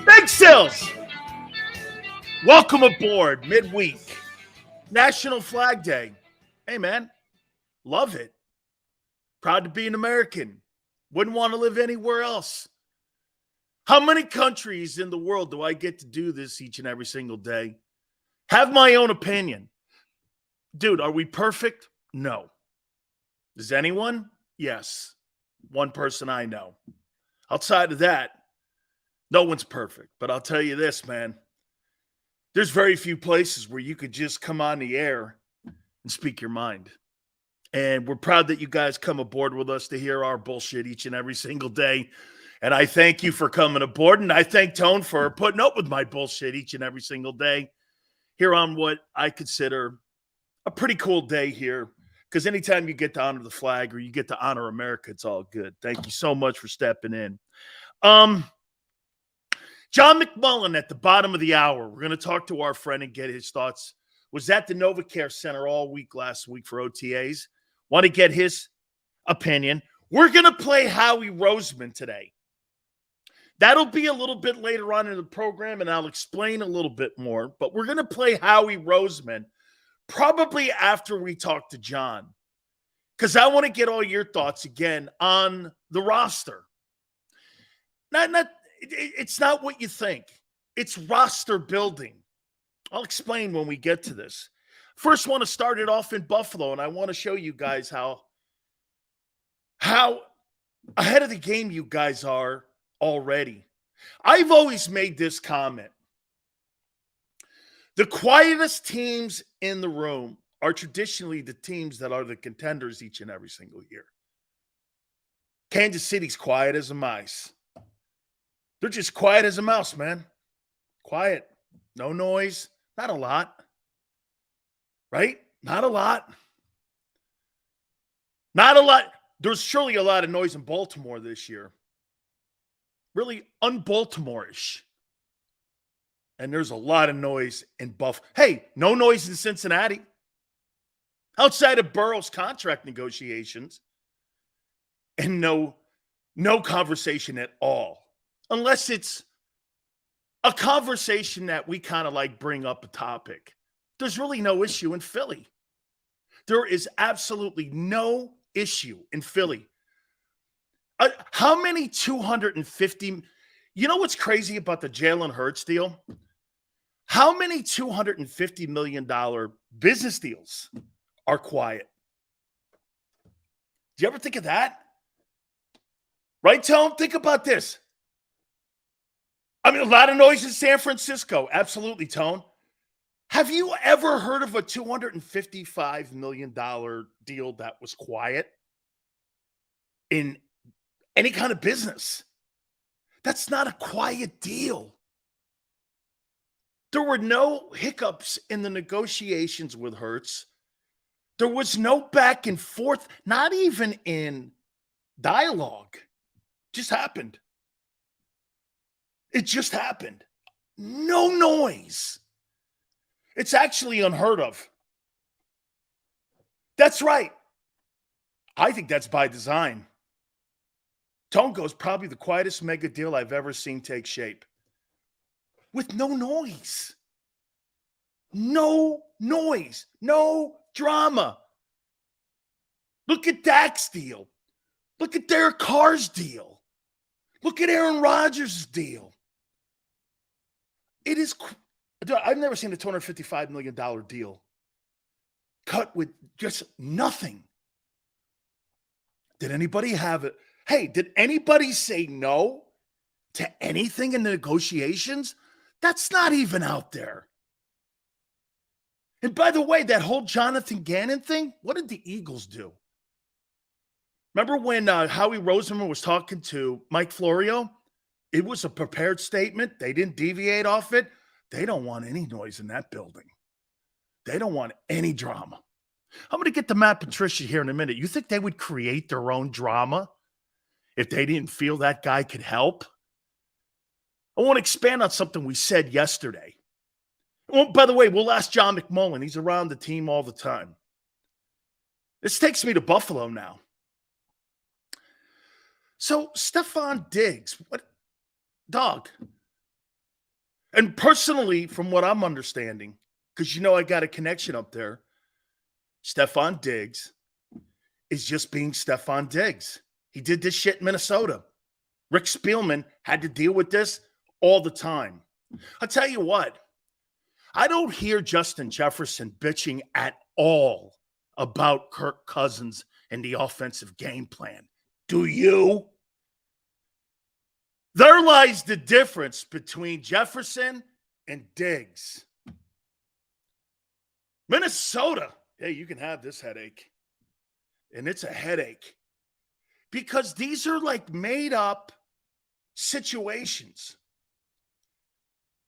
Big Sills, welcome aboard midweek. National Flag Day. Hey, man, love it. Proud to be an American. Wouldn't want to live anywhere else. How many countries in the world do I get to do this each and every single day? Have my own opinion. Dude, are we perfect? No. Is anyone? Yes. One person I know. Outside of that, no one's perfect. But I'll tell you this, man. There's very few places where you could just come on the air and speak your mind. And we're proud that you guys come aboard with us to hear our bullshit each and every single day. And I thank you for coming aboard. And I thank Tone for putting up with my bullshit each and every single day here on what I consider a pretty cool day here. Because anytime you get to honor the flag or you get to honor America, it's all good. Thank you so much for stepping in. John McMullen at the bottom of the hour. We're going to talk to our friend and get his thoughts. Was at the NovaCare Center all week last week for OTAs. Want to get his opinion. We're going to play Howie Roseman today. That'll be a little bit later on in the program, and I'll explain a little bit more. But we're going to play Howie Roseman probably after we talk to John, because I want to get all your thoughts again on the roster. It's not what you think. It's roster building. I'll explain when we get to this. First, want to start it off in Buffalo, and I want to show you guys how ahead of the game you guys are already. I've always made this comment. The quietest teams in the room are traditionally the teams that are the contenders each and every single year. Kansas City's quiet as a mouse. They're just quiet as a mouse, man. Quiet. No noise. Not a lot. Right? Not a lot. Not a lot. There's surely a lot of noise in Baltimore this year. Really un-Baltimore-ish. And there's a lot of noise in Buffalo. Hey, no noise in Cincinnati. Outside of Burrow's contract negotiations. And no conversation at all. Unless it's a conversation that we kind of like bring up a topic. There's really no issue in Philly. There is absolutely no issue in Philly. How many 250? You know what's crazy about the Jalen Hurts deal? How many $250 million business deals are quiet? Do you ever think of that? Right, Tone? Think about this. I mean, a lot of noise in San Francisco. Absolutely, Tone. Have you ever heard of a $255 million deal that was quiet in any kind of business? That's not a quiet deal. There were no hiccups in the negotiations with Hurts. There was no back and forth, not even in dialogue. It just happened. It just happened. No noise. It's actually unheard of. That's right. I think that's by design. Tone goes probably the quietest mega deal I've ever seen take shape. With no noise. No noise. No drama. Look at Dak's deal. Look at Derek Carr's deal. Look at Aaron Rodgers' deal. It is... I've never seen a $255 million deal cut with just nothing. Did anybody have it? Hey, did anybody say no to anything in the negotiations? That's not even out there. And by the way, that whole Jonathan Gannon thing, what did the Eagles do? Remember when Howie Roseman was talking to Mike Florio? It was a prepared statement. They didn't deviate off it. They don't want any noise in that building. They don't want any drama. I'm going to get to Matt Patricia here in a minute. You think they would create their own drama if they didn't feel that guy could help? I want to expand on something we said yesterday. Well, by the way, we'll ask John McMullen. He's around the team all the time. This takes me to Buffalo now. So, Stephon Diggs, what dog? And personally, from what I'm understanding, because I got a connection up there, Stephon Diggs is just being Stephon Diggs. He did this shit in Minnesota. Rick Spielman had to deal with this all the time. I'll tell you what, I don't hear Justin Jefferson bitching at all about Kirk Cousins and the offensive game plan. Do you? There lies the difference between Jefferson and Diggs. Minnesota, hey, you can have this headache. And it's a headache. Because these are like made up situations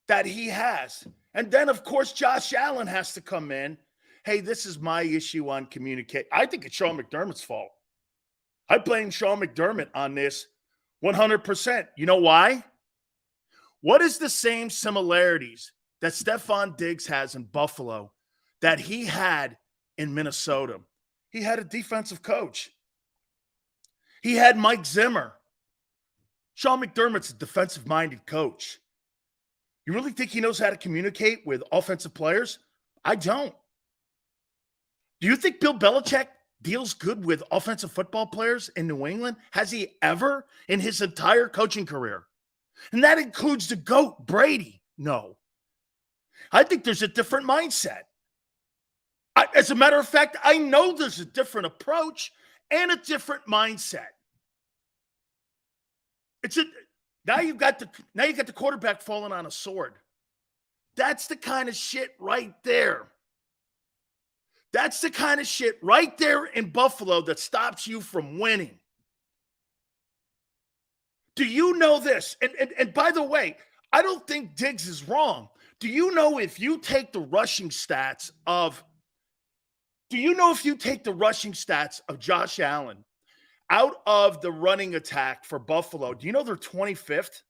that he has. And then, of course, Josh Allen has to come in. Hey, this is my issue on communicate. I think it's Sean McDermott's fault. I blame Sean McDermott on this 100%. You know why? What is the same similarities that Stephon Diggs has in Buffalo that he had in Minnesota? He had a defensive coach. He had Mike Zimmer. Sean McDermott's a defensive-minded coach. You really think he knows how to communicate with offensive players? I don't. Do you think Bill Belichick deals good with offensive football players in New England? Has he ever in his entire coaching career? And that includes the GOAT, Brady. No. I think there's a different mindset. As a matter of fact, I know there's a different approach and a different mindset. Now you got the quarterback falling on a sword. That's the kind of shit right there. That's the kind of shit right there in Buffalo that stops you from winning. Do you know this? And by the way, I don't think Diggs is wrong. Do you know if you take the rushing stats of Josh Allen out of the running attack for Buffalo, do you know they're 25th?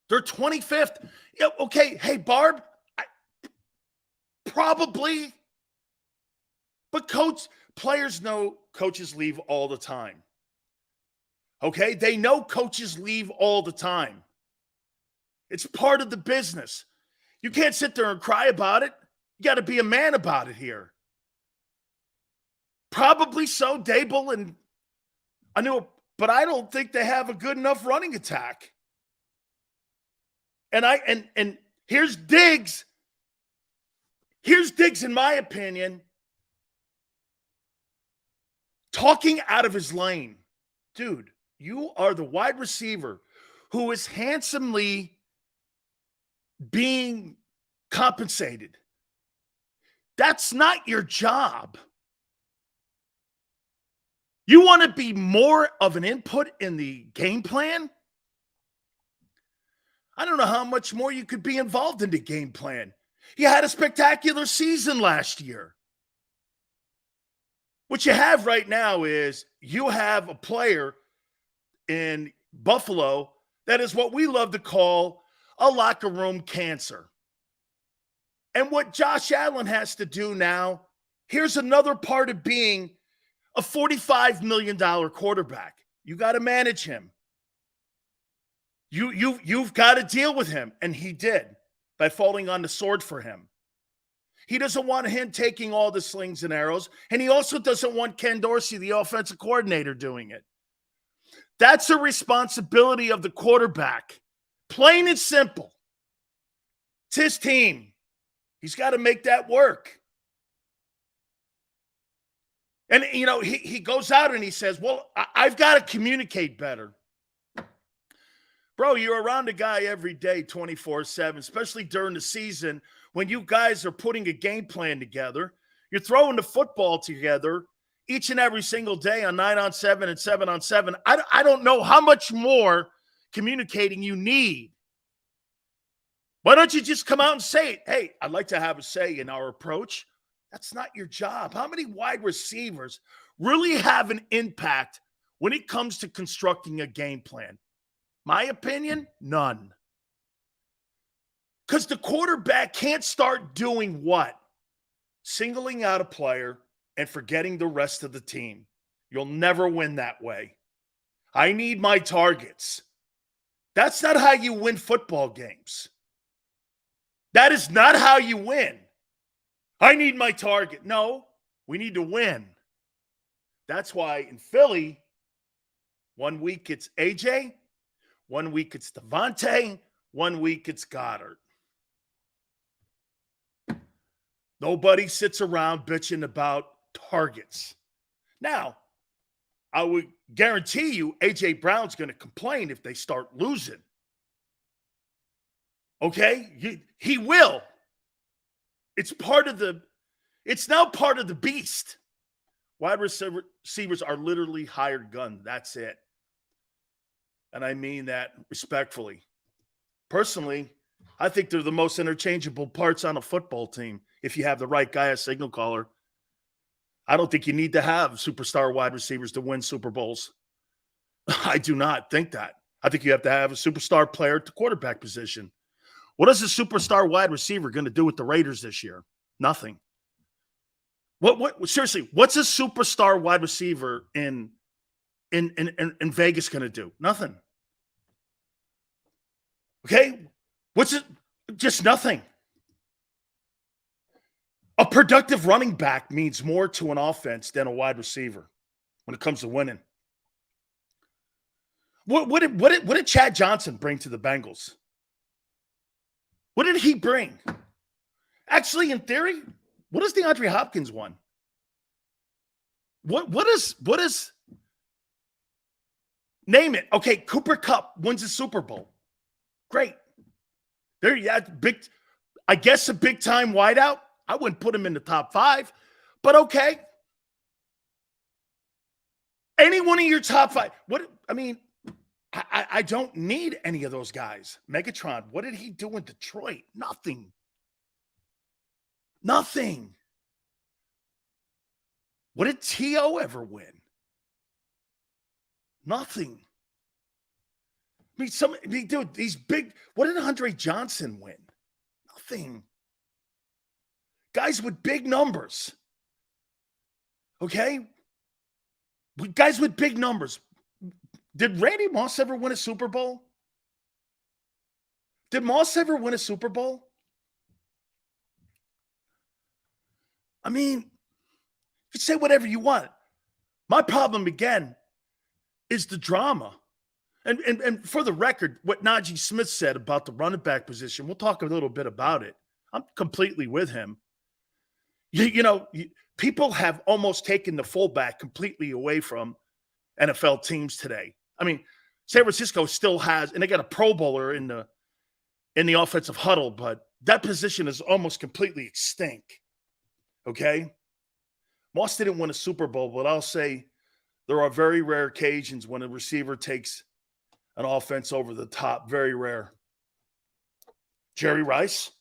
They're 25th. Yeah, okay, hey, Barb, probably. But players know coaches leave all the time. Okay? They know coaches leave all the time. It's part of the business. You can't sit there and cry about it. You got to be a man about it here. Probably so, Dable and but I don't think they have a good enough running attack. And here's Diggs. Here's Diggs, in my opinion, talking out of his lane. Dude, you are the wide receiver who is handsomely being compensated. That's not your job. You want to be more of an input in the game plan? I don't know how much more you could be involved in the game plan. You had a spectacular season last year. What you have right now is you have a player in Buffalo that is what we love to call a locker room cancer. And what Josh Allen has to do now, here's another part of being a $45 million quarterback. You got to manage him. You've got to deal with him, and he did by falling on the sword for him. He doesn't want him taking all the slings and arrows, and he also doesn't want Ken Dorsey, the offensive coordinator, doing it. That's a responsibility of the quarterback. Plain and simple. It's his team. He's got to make that work. And, he goes out and he says, well, I've got to communicate better. Bro, you're around a guy every day, 24/7, especially during the season when you guys are putting a game plan together. You're throwing the football together each and every single day on 9-on-7 and 7-on-7. I don't know how much more communicating you need. Why don't you just come out and say it? Hey, I'd like to have a say in our approach. That's not your job. How many wide receivers really have an impact when it comes to constructing a game plan? My opinion, none. Because the quarterback can't start doing what? Singling out a player and forgetting the rest of the team. You'll never win that way. I need my targets. That's not how you win football games. That is not how you win. I need my target. No, we need to win. That's why in Philly, 1 week it's AJ, 1 week it's Devontae, 1 week it's Goddard. Nobody sits around bitching about targets. Now, I would guarantee you A.J. Brown's going to complain if they start losing. Okay? He will. It's now part of the beast. Wide receivers are literally hired guns. That's it. And I mean that respectfully. Personally, I think they're the most interchangeable parts on a football team if you have the right guy as signal caller. I don't think you need to have superstar wide receivers to win Super Bowls. I do not think that. I think you have to have a superstar player at the quarterback position. What is a superstar wide receiver going to do with the Raiders this year? Nothing. What seriously, what's a superstar wide receiver in Vegas going to do? Nothing. Okay? What's it? Just nothing. A productive running back means more to an offense than a wide receiver when it comes to winning. What did Chad Johnson bring to the Bengals? What did he bring? Actually, in theory, what does DeAndre Hopkins won? What is name it? Okay, Cooper Kupp wins a Super Bowl. Great. There you have I guess a big time wideout. I wouldn't put him in the top 5, but okay. Any one of your top 5. I don't need any of those guys. Megatron, what did he do in Detroit? Nothing. What did T.O. ever win? Nothing. Dude, these big, what did Andre Johnson win? Nothing. Guys with big numbers. Okay? Guys with big numbers. Did Randy Moss ever win a Super Bowl? Did Moss ever win a Super Bowl? I mean, you can say whatever you want. My problem, again, is the drama. And for the record, what Najee Smith said about the running back position, we'll talk a little bit about it. I'm completely with him. People have almost taken the fullback completely away from NFL teams today. I mean, San Francisco still has, and they got a Pro Bowler in the offensive huddle, but that position is almost completely extinct. Okay? Moss didn't win a Super Bowl, but I'll say there are very rare occasions when a receiver takes an offense over the top. Very rare. Jerry Rice.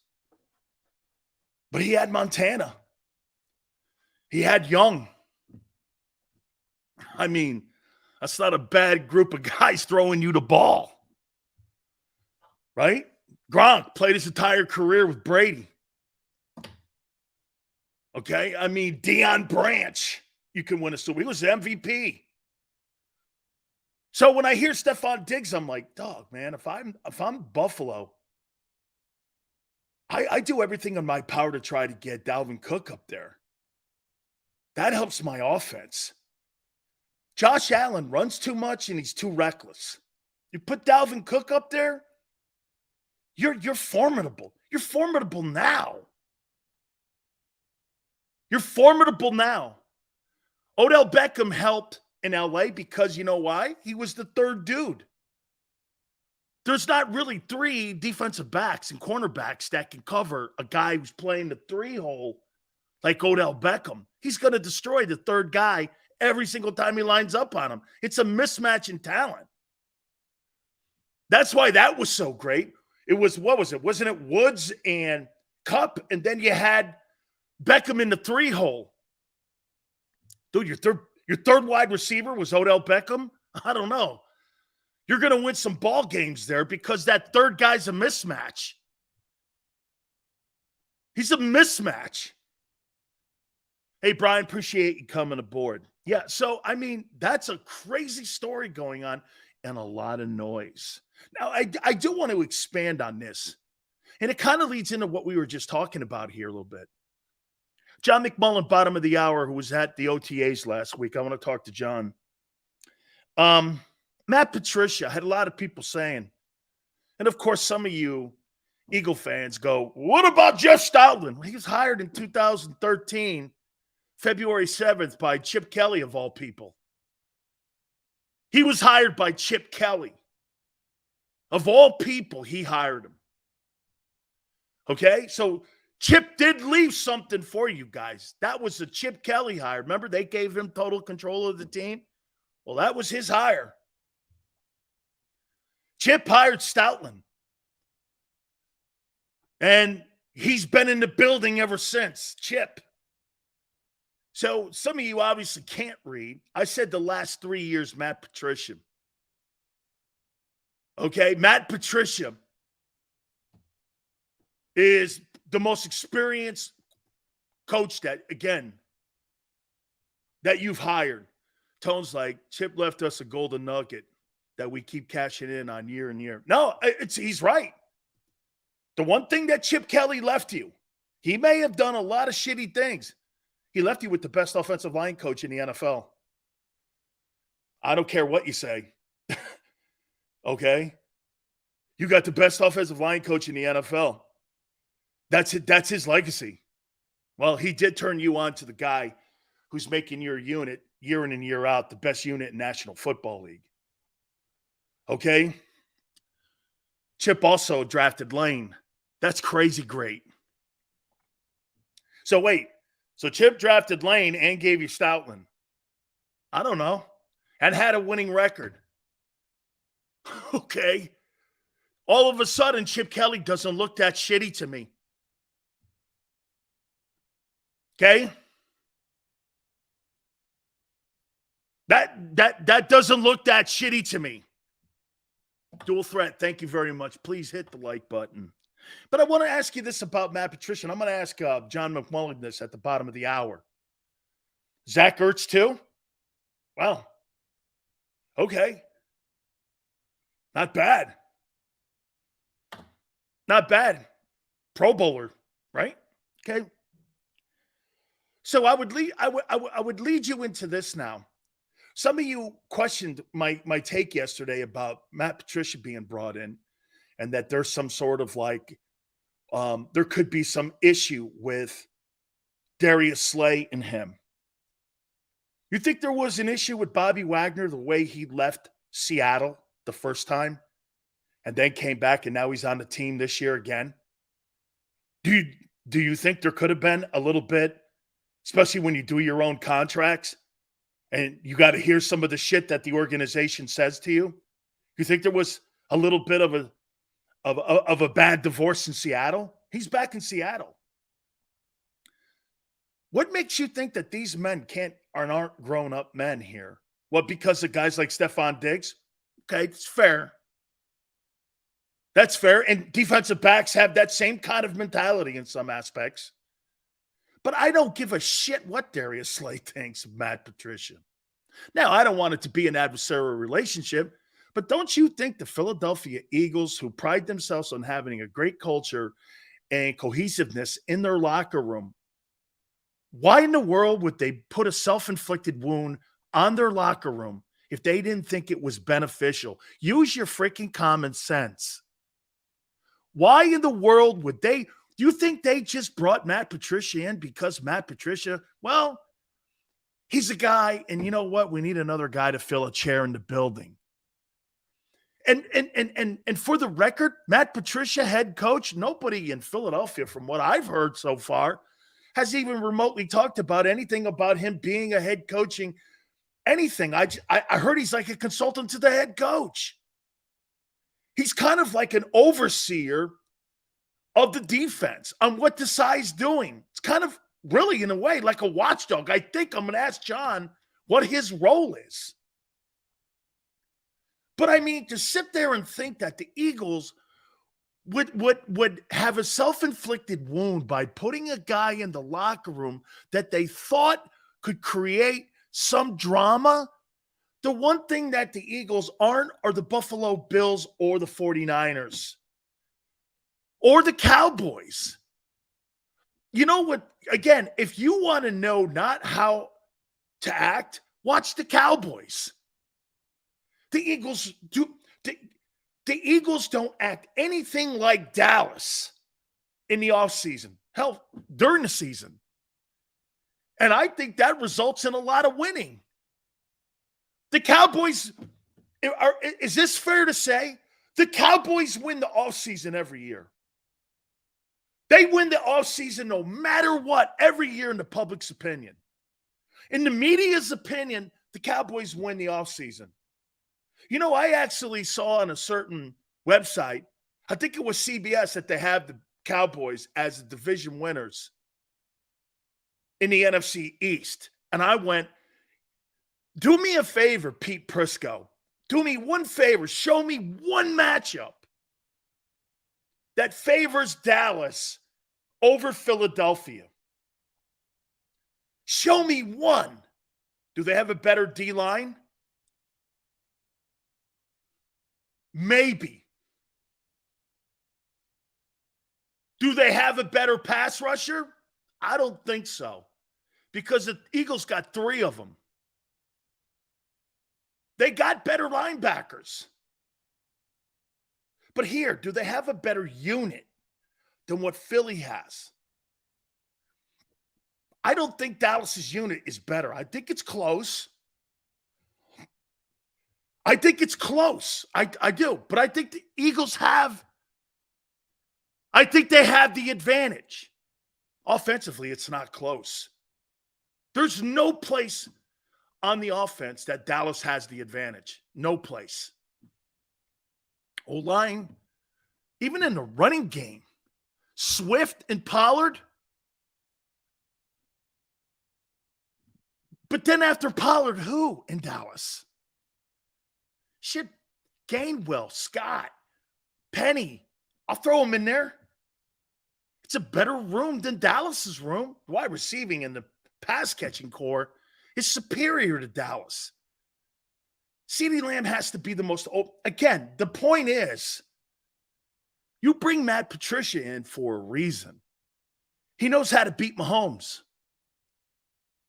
But he had Montana. He had Young. I mean, that's not a bad group of guys throwing you the ball. Right? Gronk played his entire career with Brady. Okay? I mean, Deion Branch, you can win a Super Bowl. He was the MVP. So when I hear Stephon Diggs, I'm like, dog, man, if I'm Buffalo, I do everything in my power to try to get Dalvin Cook up there. That helps my offense. Josh Allen runs too much and he's too reckless. You put Dalvin Cook up there, you're formidable. You're formidable now. You're formidable now. Odell Beckham helped in LA because you know why? He was the third dude. There's not really 3 defensive backs and cornerbacks that can cover a guy who's playing the 3-hole like Odell Beckham. He's going to destroy the third guy every single time he lines up on him. It's a mismatch in talent. That's why that was so great. It was, what was it? Wasn't it Woods and Kupp? And then you had Beckham in the 3-hole. Dude, your third wide receiver was Odell Beckham? I don't know. You're going to win some ball games there because that third guy's a mismatch. He's a mismatch. Hey, Brian, appreciate you coming aboard. Yeah, so, I mean, that's a crazy story going on. and a lot of noise. Now, I do want to expand on this, and it kind of leads into what we were just talking about here a little bit. John McMullen, bottom of the hour, who was at the OTAs last week. I want to talk to John. Matt Patricia had a lot of people saying, and of course, some of you Eagle fans go, what about Jeff Stoutland? Well, he was hired in 2013, February 7th, by Chip Kelly, of all people. He was hired by Chip Kelly. Of all people, he hired him. Okay? So Chip did leave something for you guys. That was the Chip Kelly hire. Remember, they gave him total control of the team? Well, that was his hire. Chip hired Stoutland. And he's been in the building ever since. Chip. So some of you obviously can't read. I said the last 3 years, Matt Patricia. Okay, Matt Patricia is the most experienced coach that you've hired. Tone's like, Chip left us a golden nugget that we keep cashing in on year and year. No, he's right. The one thing that Chip Kelly left you, he may have done a lot of shitty things. He left you with the best offensive line coach in the NFL. I don't care what you say. Okay? You got the best offensive line coach in the NFL. That's it. That's his legacy. Well, he did turn you on to the guy who's making your unit year in and year out the best unit in National Football League. Okay? Chip also drafted Lane. That's crazy great. So wait. So Chip drafted Lane and gave you Stoutland. I don't know. And had a winning record. Okay. All of a sudden, Chip Kelly doesn't look that shitty to me. Okay? That doesn't look that shitty to me. Dual threat. Thank you very much. Please hit the like button. But I want to ask you this about Matt Patricia. I'm going to ask John McMullen this at the bottom of the hour. Zach Ertz too? Well, okay. Not bad. Not bad. Pro Bowler, right? Okay. So I would lead you into this now. Some of you questioned my take yesterday about Matt Patricia being brought in, and that there's some sort of there could be some issue with Darius Slay and him. You think there was an issue with Bobby Wagner, the way he left Seattle the first time and then came back and now he's on the team this year again? Do you think there could have been a little bit, especially when you do your own contracts and you got to hear some of the shit that the organization says to you? You think there was a little bit of a bad divorce in Seattle? He's back in Seattle. What makes you think that these men aren't grown-up men here? What, because of guys like Stephon Diggs? Okay, it's fair. That's fair. And defensive backs have that same kind of mentality in some aspects. But I don't give a shit what Darius Slay thinks of Matt Patricia. Now, I don't want it to be an adversarial relationship, but don't you think the Philadelphia Eagles, who pride themselves on having a great culture and cohesiveness in their locker room, why in the world would they put a self-inflicted wound on their locker room if they didn't think it was beneficial? Use your freaking common sense. Why in the world would they? Do you think they just brought Matt Patricia in because Matt Patricia, well, he's a guy, and you know what? We need another guy to fill a chair in the building. And for the record, Matt Patricia, head coach, nobody in Philadelphia, from what I've heard so far, has even remotely talked about anything about him being a head coaching anything. I heard he's like a consultant to the head coach. He's kind of like an overseer of the defense on what Desai's doing. It's kind of really, in a way, like a watchdog. I think I'm going to ask John what his role is. But I mean, to sit there and think that the Eagles would have a self-inflicted wound by putting a guy in the locker room that they thought could create some drama, The one thing that the Eagles aren't are the Buffalo Bills or the 49ers or the Cowboys. You know what? Again, if you want to know not how to act, watch the Cowboys. The Eagles don't act anything like Dallas in the offseason. Hell, during the season. And I think that results in a lot of winning. The Cowboys, is this fair to say? The Cowboys win the offseason every year. They win the offseason no matter what, every year in the public's opinion. In the media's opinion, the Cowboys win the offseason. You know, I actually saw on a certain website, I think it was CBS, that they have the Cowboys as the division winners in the NFC East. And I went, do me a favor, Pete Prisco. Do me one favor. Show me one matchup that favors Dallas over Philadelphia. Show me one. Do they have a better D-line? Maybe. Do they have a better pass rusher? I don't think so. Because the Eagles got 3 of them. They got better linebackers. But here, do they have a better unit than what Philly has? I don't think Dallas's unit is better. I think it's close. I think it's close. I do. But I think the Eagles have, I think they have the advantage. Offensively, it's not close. There's no place on the offense that Dallas has the advantage. No place. O-line, even in the running game, Swift and Pollard. But then after Pollard, who in Dallas? Shit, Gainwell, Scott, Penny. I'll throw them in there. It's a better room than Dallas's room. Wide receiving and the pass-catching core is superior to Dallas. CeeDee Lamb has to be the most... Again, the point is, you bring Matt Patricia in for a reason. He knows how to beat Mahomes.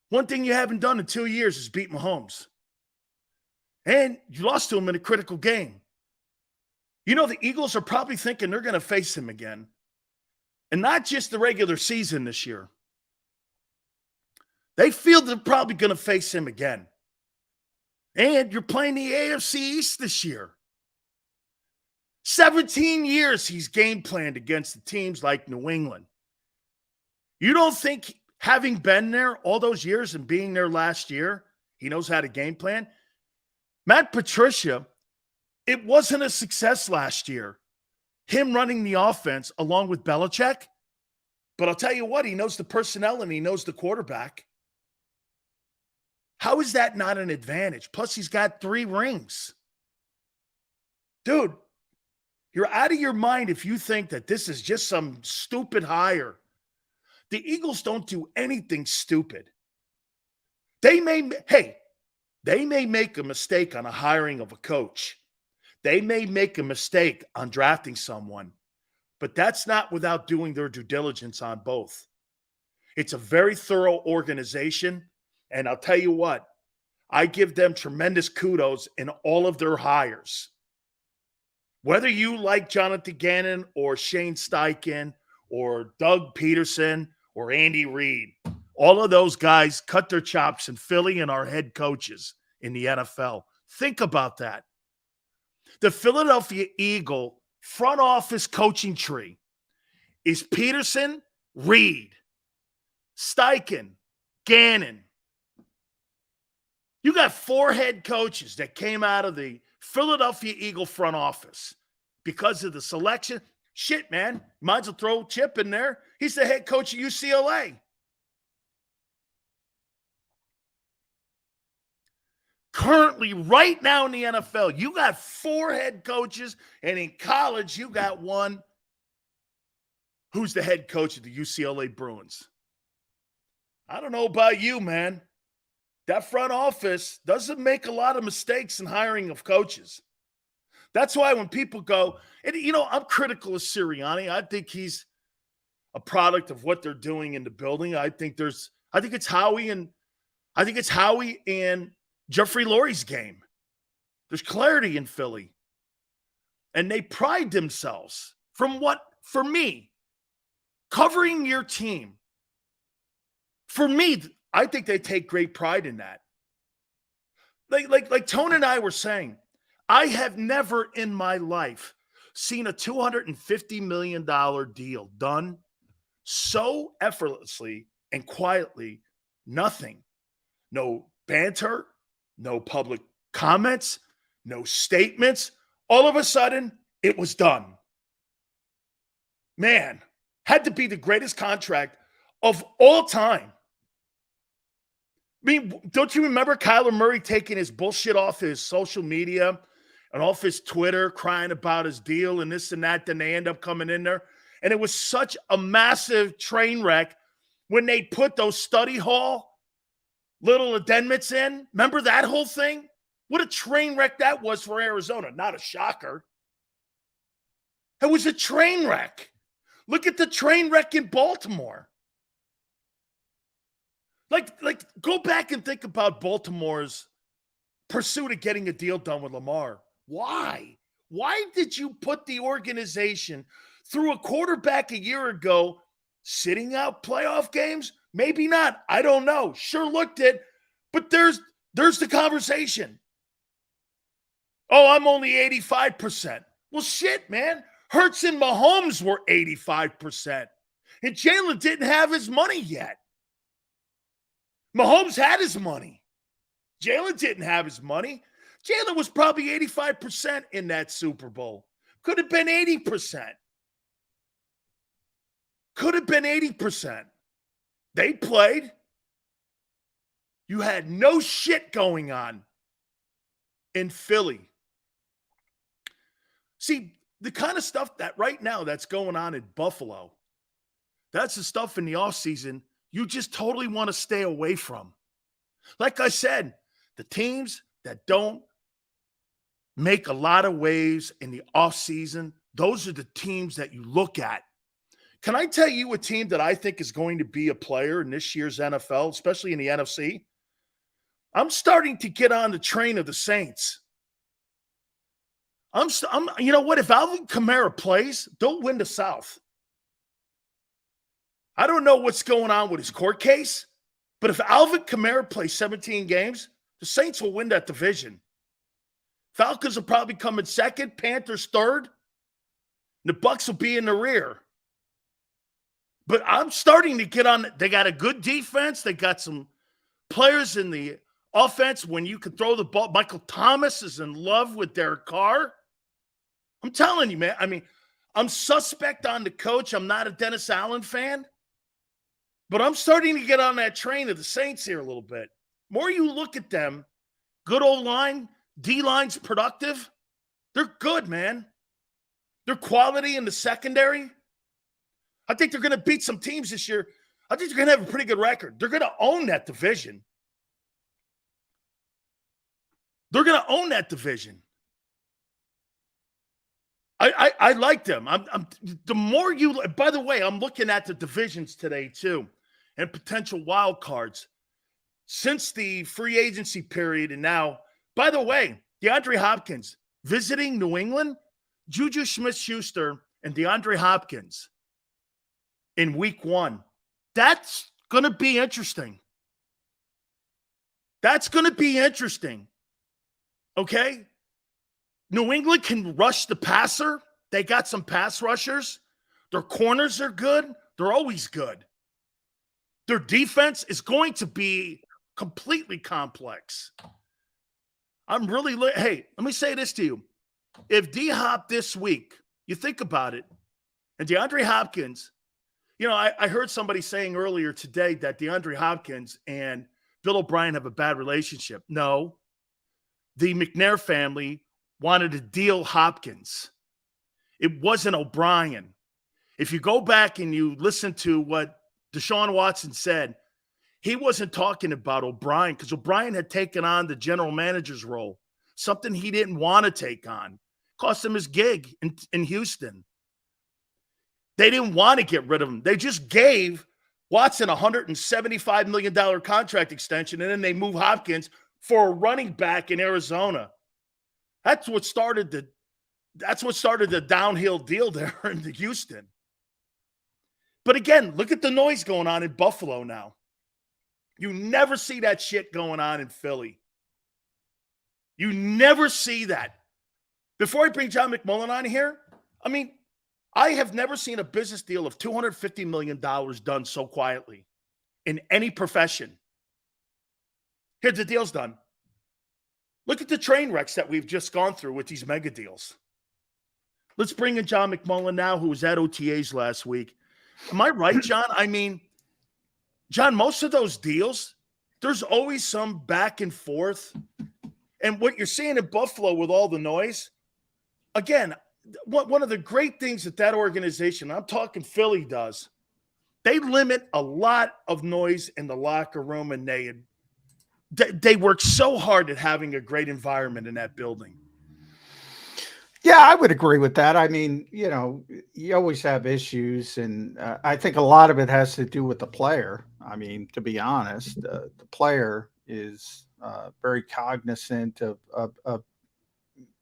One thing you haven't done in 2 years is beat Mahomes. And you lost to him in a critical game. You know, the Eagles are probably thinking they're going to face him again. And not just the regular season this year. They feel they're probably going to face him again. And you're playing the AFC East this year. 17 years he's game planned against the teams like New England. You don't think, having been there all those years and being there last year, he knows how to game plan? Matt Patricia, it wasn't a success last year, him running the offense along with Belichick. But I'll tell you what, he knows the personnel and he knows the quarterback. How is that not an advantage? Plus, he's got 3 rings. Dude, you're out of your mind if you think that this is just some stupid hire. The Eagles don't do anything stupid. They may make a mistake on a hiring of a coach. They may make a mistake on drafting someone, but that's not without doing their due diligence on both. It's a very thorough organization, and I'll tell you what, I give them tremendous kudos in all of their hires. Whether you like Jonathan Gannon or Shane Steichen or Doug Peterson or Andy Reid, all of those guys cut their chops in Philly and are head coaches in the NFL. Think about that. The Philadelphia Eagle front office coaching tree is Peterson, Reid, Steichen, Gannon. You got 4 head coaches that came out of the Philadelphia Eagle front office because of the selection. Shit, man. Might as well throw Chip in there. He's the head coach of UCLA. Currently, right now in the NFL, you got 4 head coaches, and in college, you got one who's the head coach of the UCLA Bruins. I don't know about you, man, that front office doesn't make a lot of mistakes in hiring of coaches. That's why when people go, and I'm critical of Sirianni. I think he's a product of what they're doing in the building. I think it's Howie and Jeffrey Lurie's game. There's clarity in Philly. And they pride themselves for me, covering your team. For me, I think they take great pride in that. Like Tone and I were saying, I have never in my life seen a $250 million deal done so effortlessly and quietly. Nothing. No banter, no public comments, no statements. All of a sudden, it was done. Man, had to be the greatest contract of all time. I mean, don't you remember Kyler Murray taking his bullshit off his social media and off his Twitter, crying about his deal and this and that? Then they end up coming in there. And it was such a massive train wreck when they put those study hall little addendums in. Remember that whole thing? What a train wreck that was for Arizona. Not a shocker. It was a train wreck. Look at the train wreck in Baltimore. Like, go back and think about Baltimore's pursuit of getting a deal done with Lamar. Why? Why did you put the organization through a quarterback a year ago sitting out playoff games? Maybe not. I don't know. Sure looked it, but there's the conversation. Oh, I'm only 85%. Well, shit, man. Hurts and Mahomes were 85%. And Jalen didn't have his money yet. Mahomes had his money. Jalen didn't have his money. Jalen was probably 85% in that Super Bowl. Could have been 80%. Could have been 80%. They played. You had no shit going on in Philly. See, the kind of stuff that right now that's going on in Buffalo, that's the stuff in the offseason you just totally want to stay away from. Like I said, the teams that don't make a lot of waves in the offseason, those are the teams that you look at. Can I tell you a team that I think is going to be a player in this year's NFL, especially in the NFC? I'm starting to get on the train of the Saints. You know what? If Alvin Kamara plays, they'll win the South. I don't know what's going on with his court case, but if Alvin Kamara plays 17 games, the Saints will win that division. Falcons will probably come in second, Panthers third, and the Bucs will be in the rear. But I'm starting to get on. They got a good defense. They got some players in the offense when you can throw the ball. Michael Thomas is in love with Derek Carr. I'm telling you, man. I mean, I'm suspect on the coach. I'm not a Dennis Allen fan. But I'm starting to get on that train of the Saints here a little bit. More you look at them, good old line, D-line's productive. They're good, man. They're quality in the secondary. I think they're going to beat some teams this year. I think they're going to have a pretty good record. They're going to own that division. They're going to own that division. I like them. The more you, by the way, I'm looking at the divisions today too, and potential wild cards since the free agency period. And now, by the way, DeAndre Hopkins visiting New England, Juju Smith-Schuster and DeAndre Hopkins in week 1. That's going to be interesting. That's going to be interesting. Okay? New England can rush the passer. They got some pass rushers. Their corners are good. They're always good. Their defense is going to be completely complex. I'm really hey, let me say this to you. If D-Hop this week, you think about it, and DeAndre Hopkins, I heard somebody saying earlier today that DeAndre Hopkins and Bill O'Brien have a bad relationship. No. The McNair family wanted to deal Hopkins. It wasn't O'Brien. If you go back and you listen to what Deshaun Watson said, he wasn't talking about O'Brien because O'Brien had taken on the general manager's role, something he didn't want to take on. Cost him his gig in Houston. They didn't want to get rid of him. They just gave Watson a $175 million contract extension, and then they move Hopkins for a running back in Arizona. That's what started the downhill deal there in Houston. But again, look at the noise going on in Buffalo now. You never see that shit going on in Philly. You never see that. Before I bring John McMullen on here, I mean, I have never seen a business deal of $250 million done so quietly in any profession. Here, the deal's done. Look at the train wrecks that we've just gone through with these mega deals. Let's bring in John McMullen now, who was at OTAs last week. Am I right, John? I mean, John, most of those deals, there's always some back and forth. And what you're seeing in Buffalo with all the noise, again, one of the great things that organization, I'm talking Philly, does, they limit a lot of noise in the locker room, and they work so hard at having a great environment in that building. Yeah, I would agree with that. I mean, you know, you always have issues, and I think a lot of it has to do with the player. I mean, to be honest, the player is very cognizant of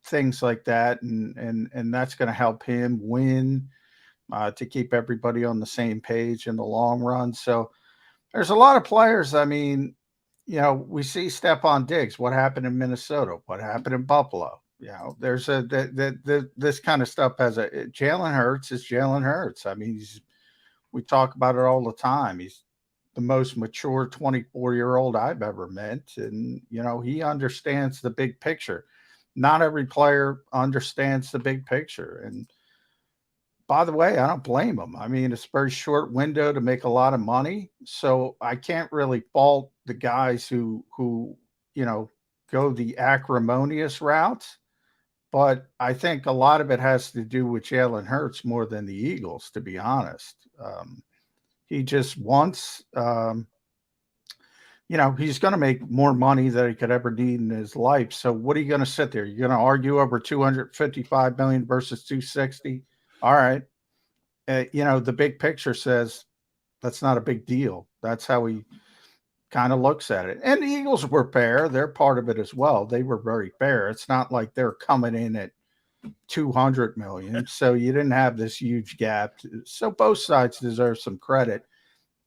things like that, and that's going to help him win, to keep everybody on the same page in the long run. So there's a lot of players. I mean, you know, we see Stephon Diggs. What happened in Minnesota? What happened in Buffalo? You know, there's this kind of stuff has Jalen Hurts is Jalen Hurts. I mean, we talk about it all the time. He's the most mature 24-year-old I've ever met. And, you know, he understands the big picture. Not every player understands the big picture. And by the way, I don't blame him. I mean, it's a very short window to make a lot of money. So I can't really fault the guys who, you know, go the acrimonious route. But I think a lot of it has to do with Jalen Hurts more than the Eagles, to be honest. He just wants, you know, he's going to make more money than he could ever need in his life. So what are you going to sit there? You're going to argue over $255 million versus $260? All right. You know, the big picture says that's not a big deal. That's how he kind of looks at it. And the Eagles were fair. They're part of it as well. They were very fair. It's not like they're coming in at $200 million. So you didn't have this huge gap. So both sides deserve some credit,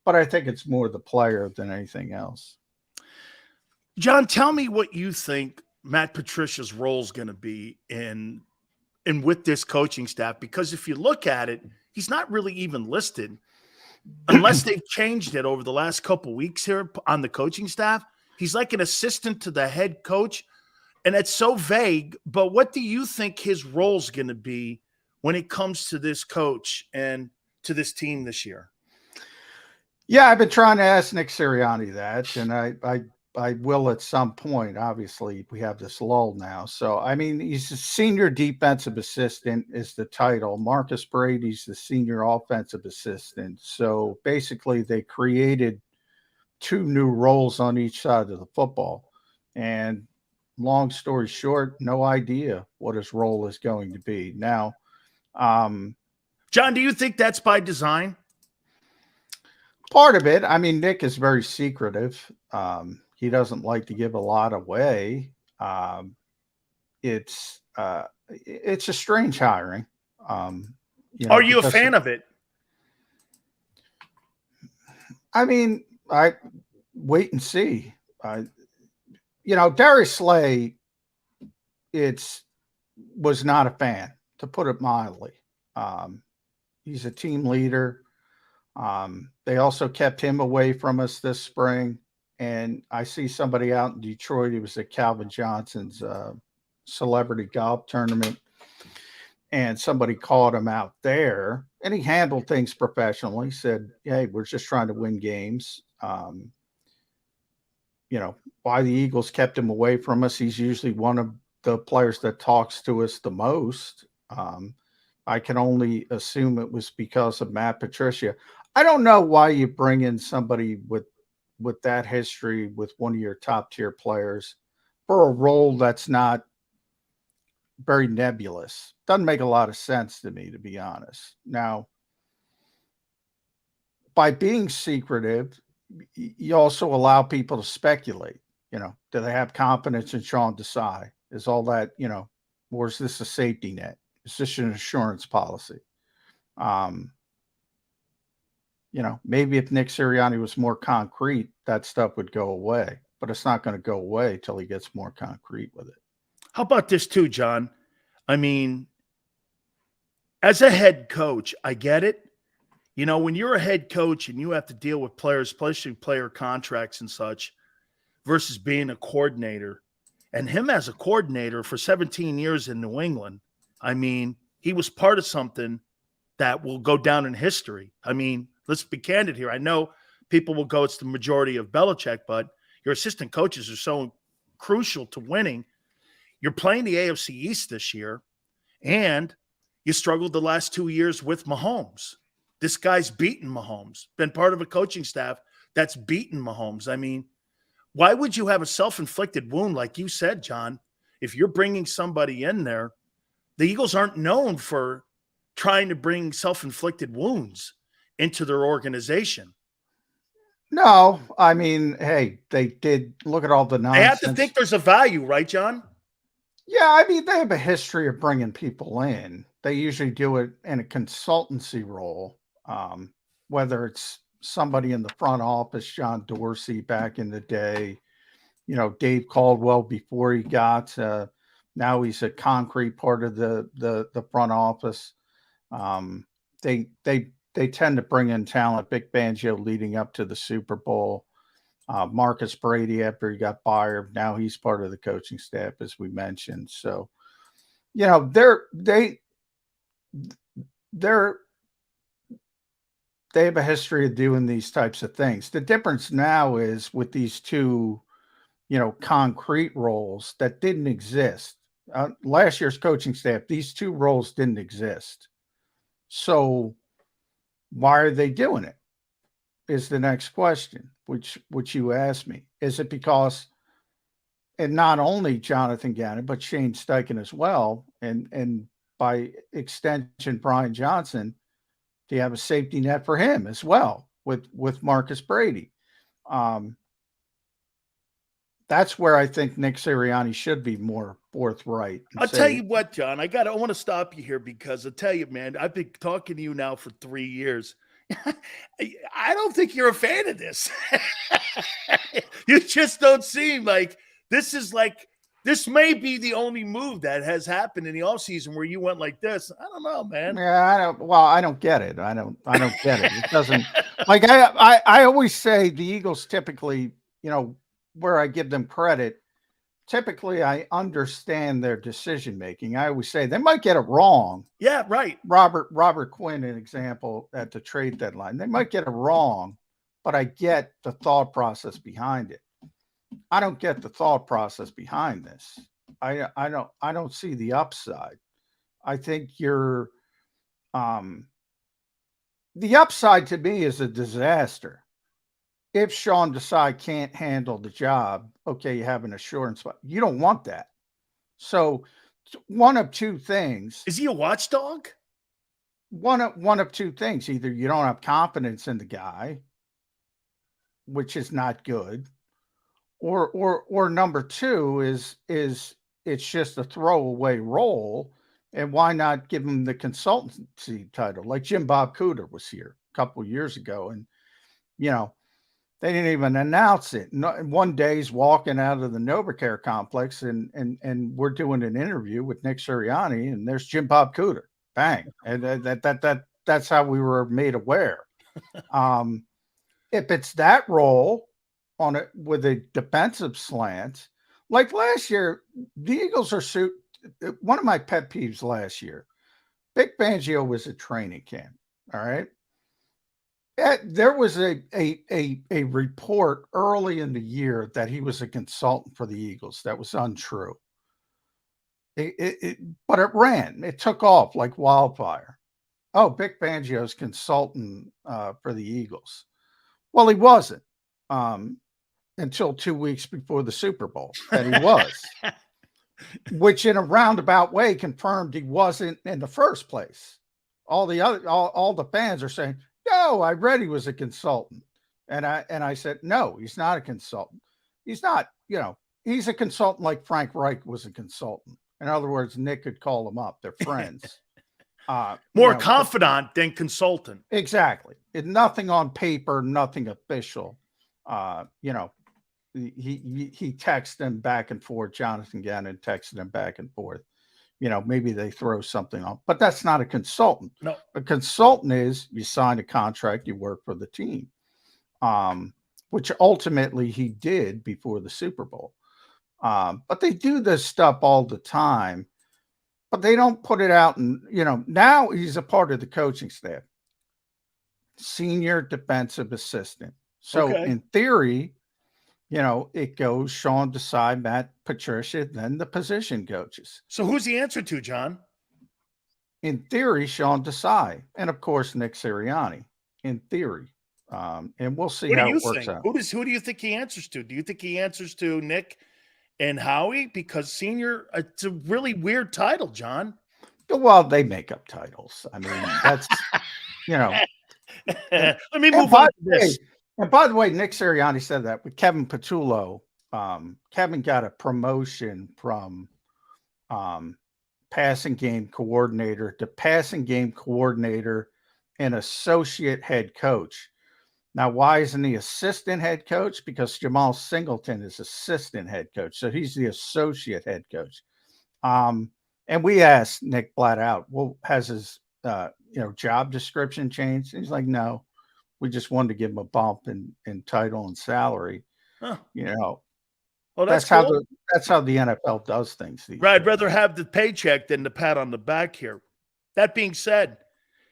but I think it's more the player than anything else. John, tell me what you think Matt Patricia's role is going to be in with this coaching staff, because if you look at it, he's not really even listed. Unless they've changed it over the last couple of weeks here on the coaching staff. He's like an assistant to the head coach, and it's so vague. But what do you think his role is going to be when it comes to this coach and to this team this year? Yeah, I've been trying to ask Nick Sirianni that, and I will at some point. Obviously, we have this lull now. So, I mean, he's a senior defensive assistant is the title. Marcus Brady's the senior offensive assistant. So, basically, they created two new roles on each side of the football. And long story short, no idea what his role is going to be. Now, John, do you think that's by design? Part of it. I mean, Nick is very secretive. He doesn't like to give a lot away. It's a strange hiring. You know, are you a fan of it? I mean, I wait and see. You know, Darius Slay, was not a fan, to put it mildly. He's a team leader. They also kept him away from us this spring. And I see somebody out in Detroit. He was at Calvin Johnson's celebrity golf tournament. And somebody called him out there. And he handled things professionally. Said, hey, we're just trying to win games. You know, why the Eagles kept him away from us. He's usually one of the players that talks to us the most. I can only assume it was because of Matt Patricia. I don't know why you bring in somebody with with that history with one of your top tier players for a role that's not very nebulous. Doesn't make a lot of sense to me, to be honest. Now, by being secretive, you also allow people to speculate. Do they have confidence in Sean Desai? Is all that, or is this a safety net? Is this an insurance policy? Maybe if Nick Sirianni was more concrete, that stuff would go away, but it's not going to go away till he gets more concrete with it. How about this too, John? I mean, as a head coach, I get it. When you're a head coach and you have to deal with players, especially player contracts and such, versus being a coordinator, and him as a coordinator for 17 years in New England, I mean, he was part of something that will go down in history. I mean, let's be candid here. I know people will go, it's the majority of Belichick, but your assistant coaches are so crucial to winning. You're playing the AFC East this year, and you struggled the last 2 years with Mahomes. This guy's beaten Mahomes, been part of a coaching staff that's beaten Mahomes. I mean, why would you have a self-inflicted wound, like you said, John, if you're bringing somebody in there? The Eagles aren't known for trying to bring self-inflicted wounds into their organization. No, I mean, hey, they did look at all the nonsense. They have to think there's a value, right, John? Yeah, I mean, they have a history of bringing people in. They usually do it in a consultancy role, whether it's somebody in the front office, John Dorsey back in the day, Dave Caldwell before he got, now he's a concrete part of the front office. They tend to bring in talent. Vic Fangio leading up to the Super Bowl. Marcus Brady after he got fired. Now he's part of the coaching staff, as we mentioned. So, they have a history of doing these types of things. The difference now is with these two, concrete roles that didn't exist. Last year's coaching staff, these two roles didn't exist. So why are they doing it? Is the next question, which you asked me. Is it because, and not only Jonathan Gannon, but Shane Steichen as well, and by extension, Brian Johnson, do you have a safety net for him as well with Marcus Brady? That's where I think Nick Sirianni should be more forthright. I'll tell you what, John, I want to stop you here because I'll tell you, man, I've been talking to you now for 3 years. I don't think you're a fan of this. You just don't seem like this may be the only move that has happened in the offseason where you went like this. I don't know, man. Yeah, I don't get it. I don't get it. It doesn't like I always say the Eagles typically, where I give them credit, typically I understand their decision making. I always say they might get it wrong. Yeah, right. Robert Quinn, an example at the trade deadline. They might get it wrong, but I get the thought process behind it. I don't get the thought process behind this. I don't see the upside. I think the upside to me is a disaster. If Sean Desai can't handle the job, okay, you have an assurance, but you don't want that. So one of two things. Is he a watchdog? One of two things. Either you don't have confidence in the guy, which is not good, or number two is it's just a throwaway role, and why not give him the consultancy title? Like Jim Bob Cooter was here a couple of years ago, and they didn't even announce it. One day he's walking out of the NovaCare complex and we're doing an interview with Nick Sirianni, and there's Jim Bob Cooter. Bang. And that's how we were made aware. If it's that role with a defensive slant, like last year, the Eagles are one of my pet peeves last year. Vic Fangio was at training camp. All right. There was a report early in the year that he was a consultant for the Eagles. That was untrue. But it ran. It took off like wildfire. Oh, Vic Fangio's consultant for the Eagles. Well, he wasn't. until 2 weeks before the Super Bowl that he was, which in a roundabout way confirmed he wasn't in the first place. All the fans are saying, no, I read he was a consultant. And I said, no, he's not a consultant. He's not, he's a consultant like Frank Reich was a consultant. In other words, Nick could call him up. They're friends. More confidant than consultant. Exactly. Nothing on paper, nothing official. He texted him back and forth. Jonathan Gannon texted him back and forth. Maybe they throw something on, but that's not a consultant. No. A consultant is you sign a contract, you work for the team, which ultimately he did before the Super Bowl. But they do this stuff all the time, but they don't put it out. And, now he's a part of the coaching staff, senior defensive assistant. So in theory, it goes Sean Desai, Matt Patricia, then the position coaches. So who's the answer to, John? In theory, Sean Desai, and of course Nick Sirianni. In theory, and we'll see how it works out. Who do you think he answers to? Do you think he answers to Nick and Howie? Because senior, it's a really weird title, John. Well, they make up titles. I mean, that's Let me move on to this. And by the way, Nick Sirianni said that with Kevin Patullo. Kevin got a promotion from passing game coordinator to passing game coordinator and associate head coach. Now, why isn't he assistant head coach? Because Jamal Singleton is assistant head coach. So he's the associate head coach. And we asked Nick flat out, well, has his job description changed? And he's like, no. We just wanted to give him a bump in title and salary. Huh. Well, that's cool. That's how the NFL does things. Right, I'd rather have the paycheck than the pat on the back here. That being said,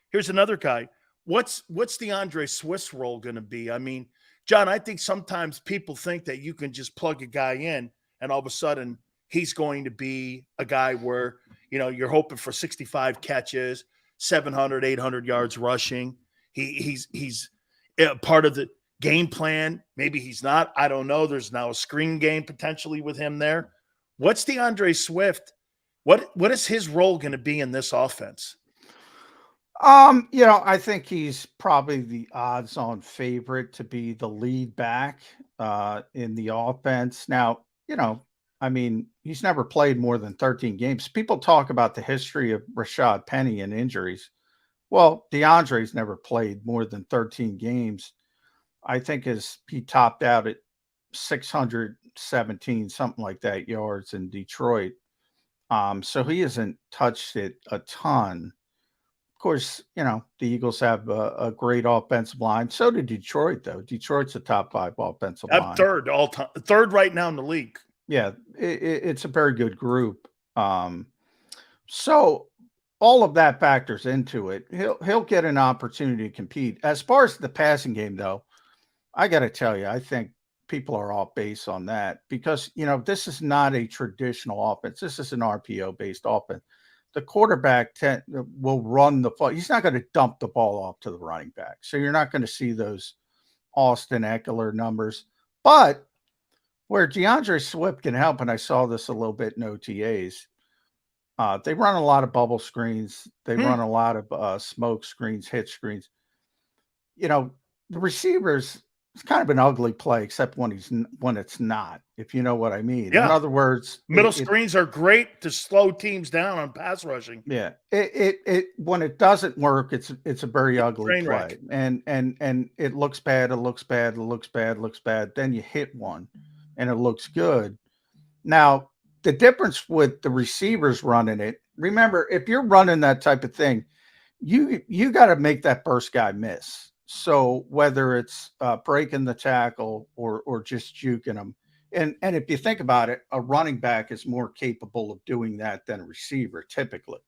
here's another guy. What's DeAndre Swift's role going to be? I mean, John, I think sometimes people think that you can just plug a guy in and all of a sudden he's going to be a guy where, you're hoping for 65 catches, 700, 800 yards rushing. He's part of the game plan. Maybe he's not. I don't know. There's now a screen game potentially with him there. What's DeAndre Swift? What is his role going to be in this offense? I think he's probably the odds-on favorite to be the lead back in the offense. Now, he's never played more than 13 games. People talk about the history of Rashad Penny and injuries. Well, DeAndre's never played more than 13 games. I think he topped out at 617, something like that, yards in Detroit. So he hasn't touched it a ton. Of course, the Eagles have a great offensive line. So did Detroit, though. Detroit's a top 5 offensive line. Third all time, third right now in the league. Yeah, it's a very good group. So all of that factors into it. He'll get an opportunity to compete. As far as the passing game, though, I got to tell you, I think people are off base on that because, this is not a traditional offense. This is an RPO-based offense. The quarterback will run the ball. He's not going to dump the ball off to the running back. So you're not going to see those Austin Eckler numbers. But where DeAndre Swift can help, and I saw this a little bit in OTAs, they run a lot of bubble screens. They run a lot of smoke screens, hit screens. The receivers, it's kind of an ugly play, except when it's not, if you know what I mean. Yeah. In other words, middle screens are great to slow teams down on pass rushing. Yeah. It when it doesn't work, it's a very ugly play. And it looks bad, it looks bad, it looks bad, it looks bad. Then you hit one and it looks good. Now, the difference with the receivers running it, remember, if you're running that type of thing, you got to make that first guy miss. So whether it's breaking the tackle or just juking them, and if you think about it, a running back is more capable of doing that than a receiver typically.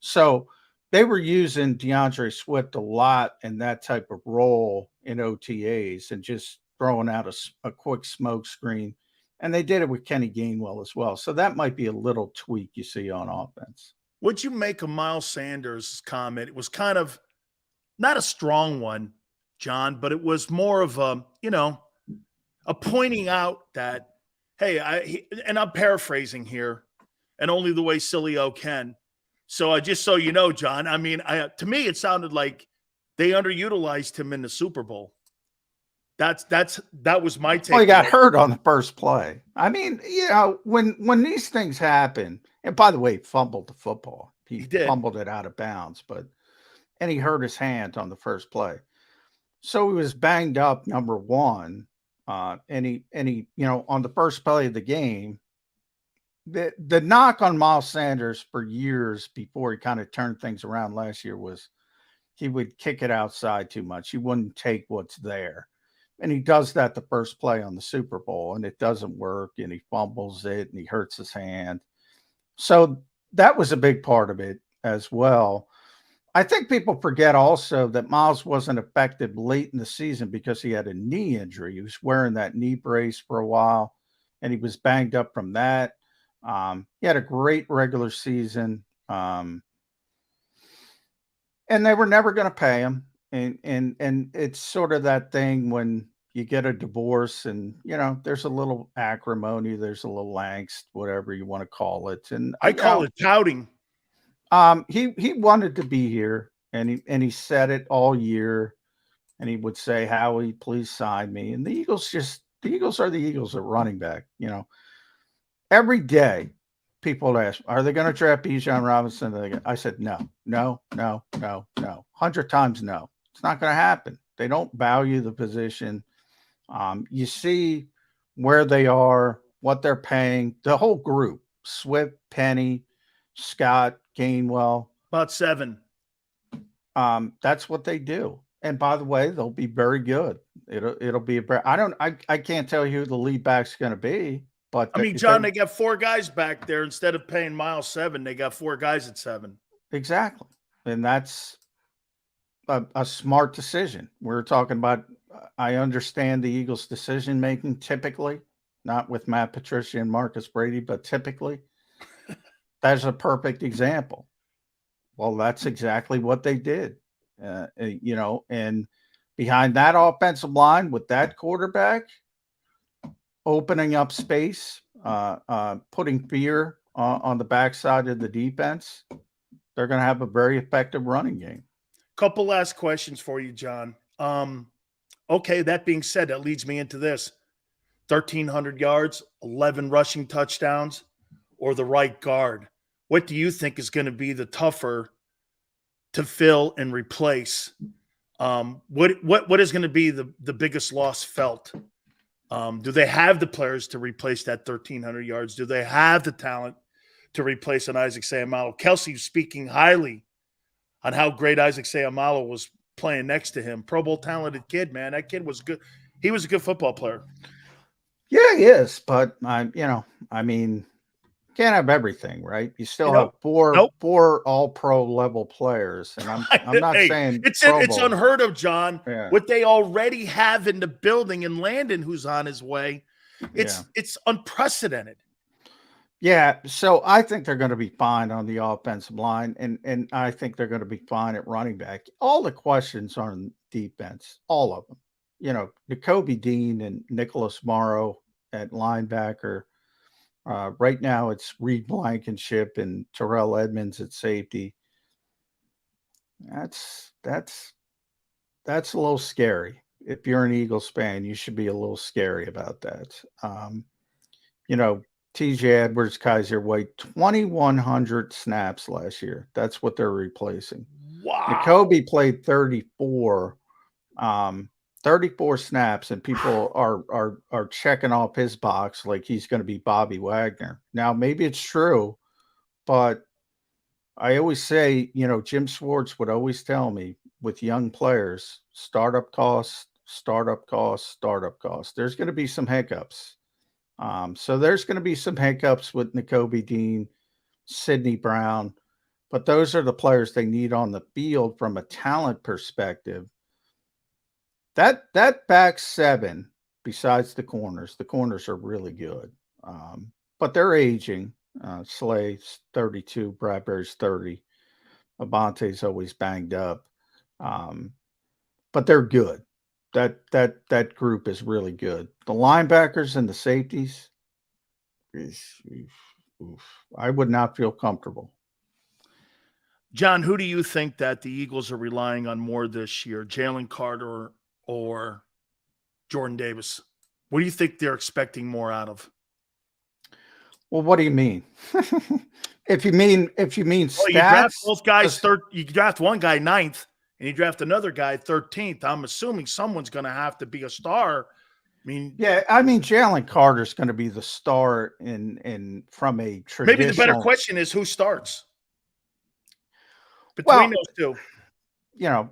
So they were using DeAndre Swift a lot in that type of role in OTAs and just throwing out a quick smoke screen. And they did it with Kenny Gainwell as well. So that might be a little tweak you see on offense. What'd you make of Miles Sanders' comment? It was kind of not a strong one, John, but it was more of a, pointing out that, hey, and I'm paraphrasing here, and only the way Sileo can. So just so you know, John, I mean, to me, it sounded like they underutilized him in the Super Bowl. That was my take. Well, he got hurt on the first play. I mean, when these things happen, and by the way, he fumbled the football. He did. Fumbled it out of bounds, and he hurt his hand on the first play. So he was banged up, number one. And he, on the first play of the game, the knock on Miles Sanders for years before he kind of turned things around last year was he would kick it outside too much. He wouldn't take what's there. And he does that the first play on the Super Bowl, and it doesn't work, and he fumbles it, and he hurts his hand. So that was a big part of it as well. I think people forget also that Miles wasn't effective late in the season because he had a knee injury. He was wearing that knee brace for a while, and he was banged up from that. He had a great regular season, and they were never going to pay him. And it's sort of that thing when you get a divorce and, there's a little acrimony, there's a little angst, whatever you want to call it. And I call it pouting. He wanted to be here, and he said it all year, and he would say, Howie, please sign me. And the Eagles are the Eagles at running back. Every day people would ask, are they going to draft Bijan Robinson? I said, no, 100 times no. It's not going to happen. They don't value the position. You see where they are, what they're paying, the whole group, Swift, Penny, Scott, Gainwell. About 7. That's what they do. And by the way, they'll be very good. It'll be I can't tell you who the lead back's going to be, but I mean, John, they got 4 guys back there. Instead of paying Miles 7, they got 4 guys at 7. Exactly. And that's a smart decision. We're talking about, I understand the Eagles' decision-making typically, not with Matt Patricia and Marcus Brady, but typically. That's a perfect example. Well, that's exactly what they did. And behind that offensive line with that quarterback, opening up space, putting fear on the backside of the defense, they're going to have a very effective running game. Couple last questions for you, John. Okay, that being said, that leads me into this. 1,300 yards, 11 rushing touchdowns, or the right guard? What do you think is going to be the tougher to fill and replace? What is going to be the biggest loss felt? Do they have the players to replace that 1,300 yards? Do they have the talent to replace an Isaac Seumalo? Kelsey's speaking highly on how great Isaac Seumalo was playing next to him. Pro Bowl talented kid, man. That kid was good. He was a good football player. Yeah, he is. But can't have everything, right? You still have four all-pro level players, and I'm not saying it's unheard of, John. Yeah. What they already have in the building, and Landon, who's on his way, it's unprecedented. Yeah, so I think they're going to be fine on the offensive line, and I think they're going to be fine at running back. All the questions are on defense, all of them. Nakobe Dean and Nicholas Morrow at linebacker. Right now, it's Reed Blankenship and Terrell Edmonds at safety. That's a little scary. If you're an Eagles fan, you should be a little scary about that. T.J. Edwards, Kaiser White, 2,100 snaps last year. That's what they're replacing. Wow. Nakobe played 34 snaps, and people are checking off his box like he's going to be Bobby Wagner. Now, maybe it's true, but I always say, Jim Schwartz would always tell me with young players, startup costs. There's going to be some hiccups. So there's going to be some hiccups with Nakobe Dean, Sidney Brown, but those are the players they need on the field from a talent perspective. That back 7, besides the corners are really good, but they're aging. Slay's 32, Bradbury's 30, Abonte's always banged up, but they're good. That group is really good. The linebackers and the safeties, oof, I would not feel comfortable. John, who do you think that the Eagles are relying on more this year, Jalen Carter or Jordan Davis? What do you think they're expecting more out of? Well, what do you mean? If you mean Well, you draft stats, both guys third. You draft one guy 9th, and you draft another guy 13th. I'm assuming someone's going to have to be a star. Yeah, I mean Jalen Carter's going to be the star in from a traditional. Maybe the better question is who starts between those two. You know,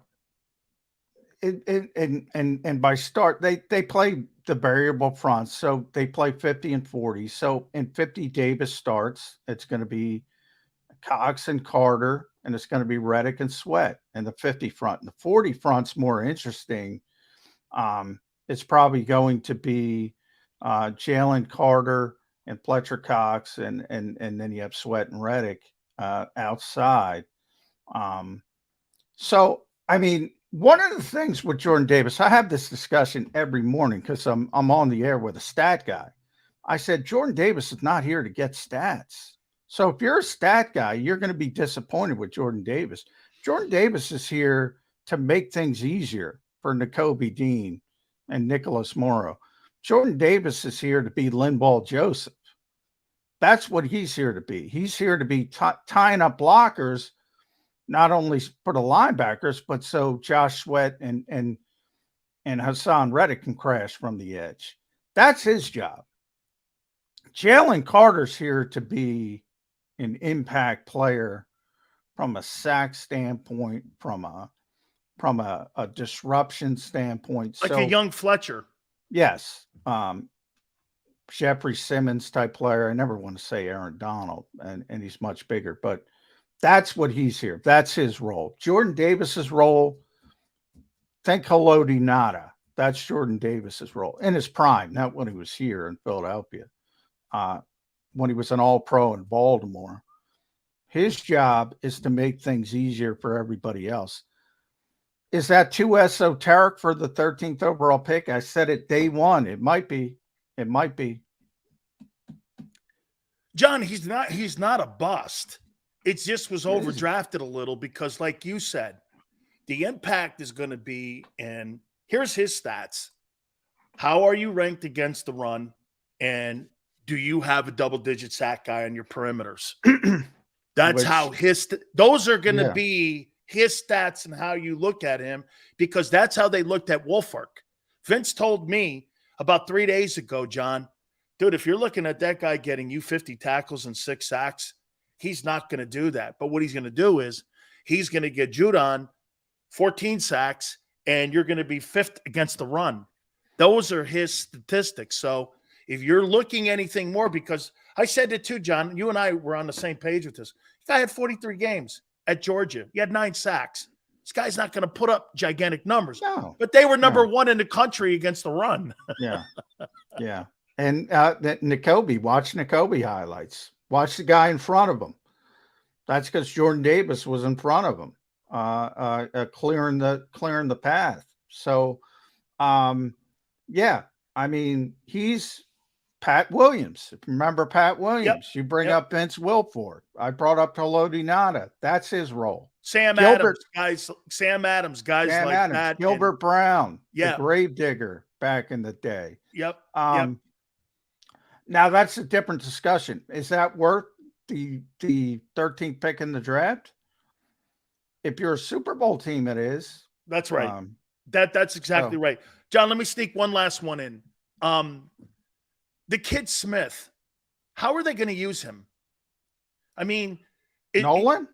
and by start they play the variable fronts, so they play 50 and 40. So in 50, Davis starts. It's going to be Cox and Carter, and it's going to be Reddick and Sweat in the 50 front. And the 40 front's more interesting. It's probably going to be Jalen Carter and Fletcher Cox, and then you have Sweat and Reddick outside. So I mean, one of the things with Jordan Davis, I have this discussion every morning because I'm on the air with a stat guy. I said Jordan Davis is not here to get stats. So if you're a stat guy, you're going to be disappointed with Jordan Davis. Jordan Davis is here to make things easier for Nakobe Dean and Nicholas Morrow. Jordan Davis is here to be Linval Joseph. That's what he's here to be. He's here to be tying up blockers, not only for the linebackers, but so Josh Sweat and Hassan Reddick can crash from the edge. That's his job. Jalen Carter's here to be an impact player from a sack standpoint, from a disruption standpoint. Like a young Fletcher. Yes. Jeffrey Simmons type player. I never want to say Aaron Donald, and he's much bigger, but that's what he's here. That's his role. Jordan Davis's role, think Haloti Ngata. That's Jordan Davis's role in his prime, not when he was here in Philadelphia. When he was an all-pro in Baltimore. His job is to make things easier for everybody else. Is that too esoteric for the 13th overall pick? I said it day one. It might be. It might be. John, he's not a bust. It just was overdrafted a little because, like you said, the impact is going to be, and here's his stats. How are you ranked against the run? And do you have a double-digit sack guy on your perimeters? That's how those are going to be his stats and how you look at him, because that's how they looked at Wolfark. Vince told me about 3 days ago, John, dude, if you're looking at that guy getting you 50 tackles and 6 sacks, he's not going to do that. But what he's going to do is he's going to get Judon 14 sacks, and you're going to be 5th against the run. Those are his statistics. So if you're looking anything more, because I said it too, John, you and I were on the same page with this. This guy had 43 games at Georgia. He had 9 sacks. This guy's not going to put up gigantic numbers. No. But they were number 1 in the country against the run. Yeah. Yeah. And Nakobe, watch Nakobe highlights. Watch the guy in front of him. That's because Jordan Davis was in front of him, clearing the path. So, yeah, I mean, he's Pat Williams. If you remember Pat Williams, you bring up Vince Wilfork. I brought up Haloti Ngata. That's his role. Sam Adams, guys like that. Gilbert Brown, the gravedigger back in the day. Yep. Now that's a different discussion. Is that worth the 13th pick in the draft? If you're a Super Bowl team, it is. That's right. That's exactly right. John, let me sneak one last one in. The kid Smith, how are they going to use him? I mean, Nolan?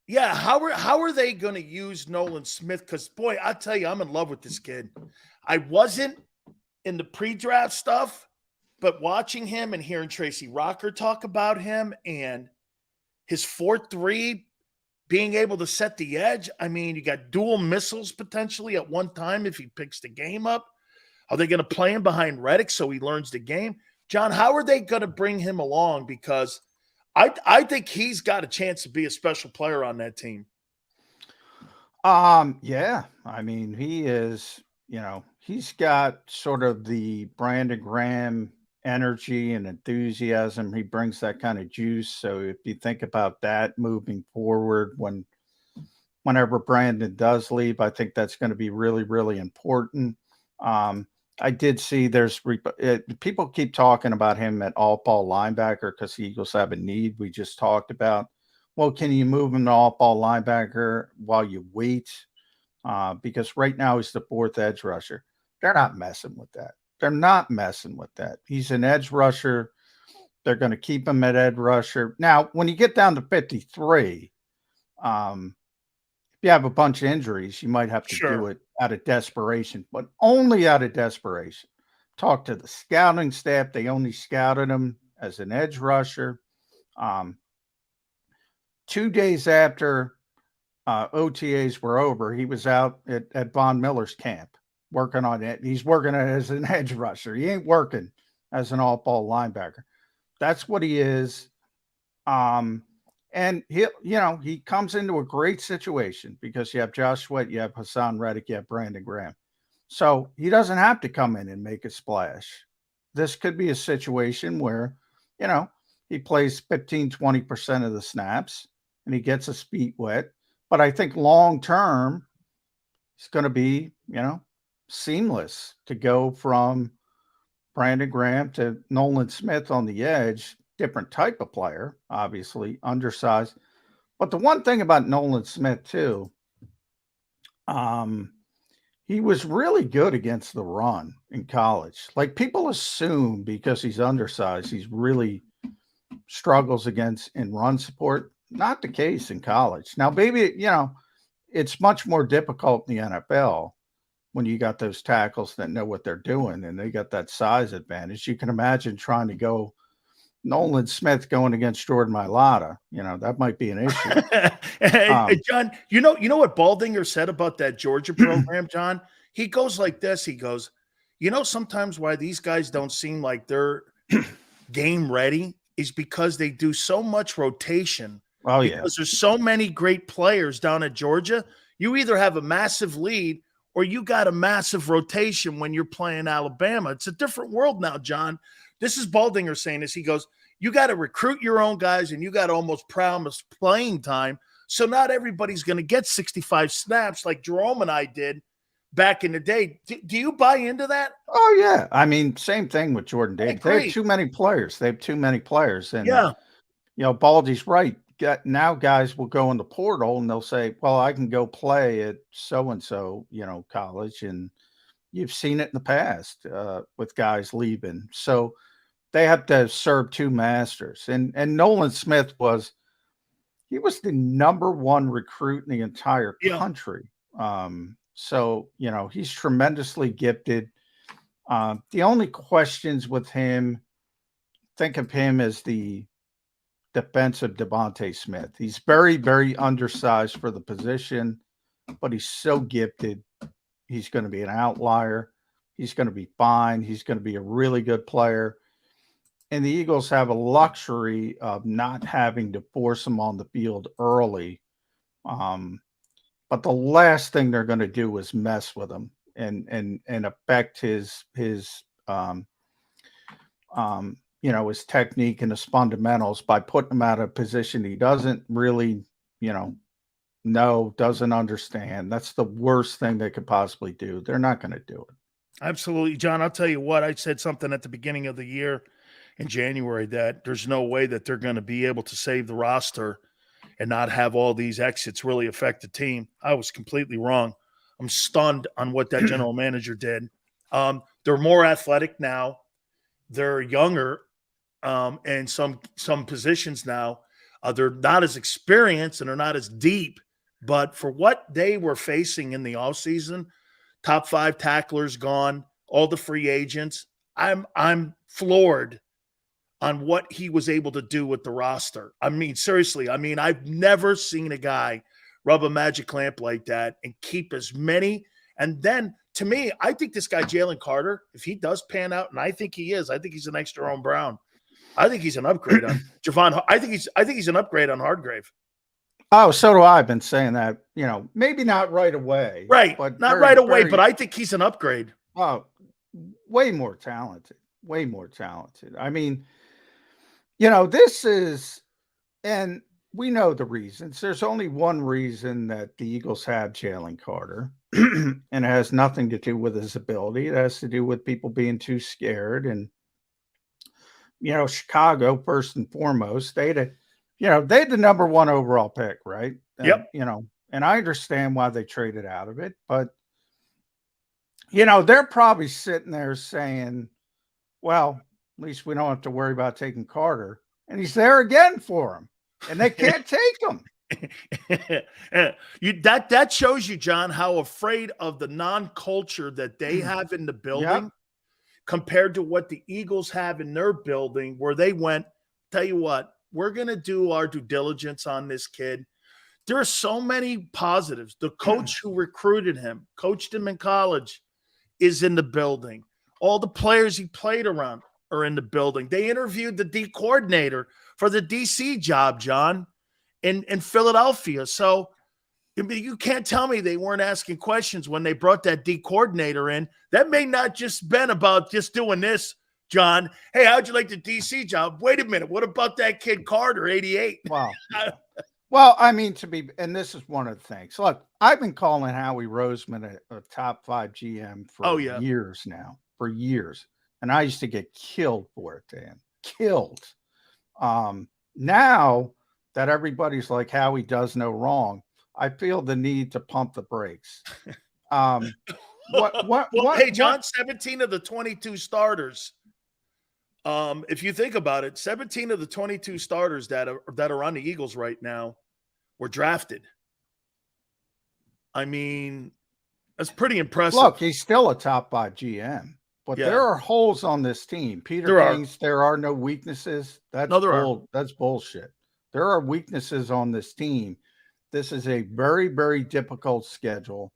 Yeah, how are they going to use Nolan Smith? Because, boy, I tell you, I'm in love with this kid. I wasn't in the pre-draft stuff, but watching him and hearing Tracy Rocker talk about him and his 4-3 being able to set the edge. I mean, you got dual missiles potentially at one time if he picks the game up. Are they going to play him behind Reddick so he learns the game? John, how are they going to bring him along? Because I think he's got a chance to be a special player on that team. Yeah. I mean, he is he's got sort of the Brandon Graham energy and enthusiasm. He brings that kind of juice. So if you think about that moving forward, whenever Brandon does leave, I think that's going to be really, really important. Um, I did see people keep talking about him at all ball linebacker because the Eagles have a need we just talked about. Well, can you move him to all ball linebacker while you wait? Because right now he's the fourth edge rusher. They're not messing with that. They're not messing with that. He's an edge rusher. They're going to keep him at edge rusher. Now, when you get down to 53, if you have a bunch of injuries, you might have to do Sure. it out of desperation, but only out of desperation. Talk to the scouting staff. They only scouted him as an edge rusher. 2 days after OTAs were over, he was out at Von Miller's camp working on it. He's working as an edge rusher. He ain't working as an all-ball linebacker. That's what he is. And he comes into a great situation because you have Josh Sweat, you have Hassan Reddick, you have Brandon Graham. So he doesn't have to come in and make a splash. This could be a situation where, he plays 15, 20% of the snaps and he gets his feet wet. But I think long term, it's going to be, seamless to go from Brandon Graham to Nolan Smith on the edge. Different type of player, obviously, undersized. But the one thing about Nolan Smith, too, he was really good against the run in college. Like people assume because he's undersized, he's really struggles against in run support. Not the case in college. Now, maybe, it's much more difficult in the NFL when you got those tackles that know what they're doing and they got that size advantage. You can imagine trying to go Nolan Smith going against Jordan Mailata. That might be an issue. Hey, John, you know what Baldinger said about that Georgia program, John? He goes like this. He goes, sometimes why these guys don't seem like they're game ready is because they do so much rotation. Oh, yeah. Because there's so many great players down at Georgia. You either have a massive lead or you got a massive rotation when you're playing Alabama. It's a different world now, John. This is Baldinger saying this. He goes, you got to recruit your own guys and you got to almost promise playing time. So not everybody's going to get 65 snaps like Jerome and I did back in the day. Do you buy into that? Oh, yeah. I mean, same thing with Jordan Davis. They have too many players. And, yeah, Baldy's right. Now guys will go in the portal and they'll say, well, I can go play at so-and-so, college. And you've seen it in the past with guys leaving. So they have to serve two masters. And Nolan Smith was the number one recruit in the entire country. So, he's tremendously gifted. The only questions with him, think of him as the defensive Devontae Smith. He's very, very undersized for the position, but he's so gifted. He's going to be an outlier. He's going to be fine. He's going to be a really good player. And the Eagles have a luxury of not having to force him on the field early. But the last thing they're going to do is mess with him and affect his his technique and his fundamentals by putting him out of a position he doesn't really, doesn't understand. That's the worst thing they could possibly do. They're not going to do it. Absolutely, John. I'll tell you what, I said something at the beginning of the year in January that there's no way that they're going to be able to save the roster and not have all these exits really affect the team. I was completely wrong. I'm stunned on what that general manager did. They're more athletic now. They're younger in some positions now. They're not as experienced and they're not as deep. But for what they were facing in the offseason, top 5 tacklers gone, all the free agents, I'm floored on what he was able to do with the roster. I mean, seriously, I've never seen a guy rub a magic lamp like that and keep as many. And then, to me, I think this guy, Jalen Carter, if he does pan out, and I think he is, I think he's the next Jerome Brown. I think he's an upgrade on Javon. I think he's an upgrade on Hardgrave. Oh, so do I. I've been saying that, maybe not right away. Right. But Not very, right away, very, but I think he's an upgrade. oh, way more talented. Way more talented. I mean, this is, and we know the reasons. There's only one reason that the Eagles have Jalen Carter, and it has nothing to do with his ability. It has to do with people being too scared. And, Chicago, first and foremost, they had the number one overall pick, right? And, Yep. And I understand why they traded out of it, but, they're probably sitting there saying, well, at least we don't have to worry about taking Carter. And he's there again for them. And they can't take him. That shows you, John, how afraid of the non-culture that they have in the building compared to what the Eagles have in their building, where they went, tell you what, we're going to do our due diligence on this kid. There are so many positives. The coach who recruited him, coached him in college, is in the building. All the players he played around are in the building. They interviewed the D coordinator for the DC job, John, in Philadelphia. So you can't tell me they weren't asking questions when they brought that D coordinator in. That may not just been about just doing this, John. Hey, how'd you like the DC job? Wait a minute. What about that kid Carter, 88? Wow. Well, I mean, and this is one of the things. Look, I've been calling Howie Roseman a top 5 GM for years now, for years. And I used to get killed for it, Dan. Killed. Now that everybody's like, Howie does no wrong, I feel the need to pump the brakes. Hey, John, 17 of the 22 starters. If you think about it, 17 of the 22 starters that are on the Eagles right now were drafted. I mean, that's pretty impressive. Look, he's still a top 5 GM, but there are holes on this team. Peter thinks there are no weaknesses. That's bullshit. There are weaknesses on this team. This is a very, very difficult schedule.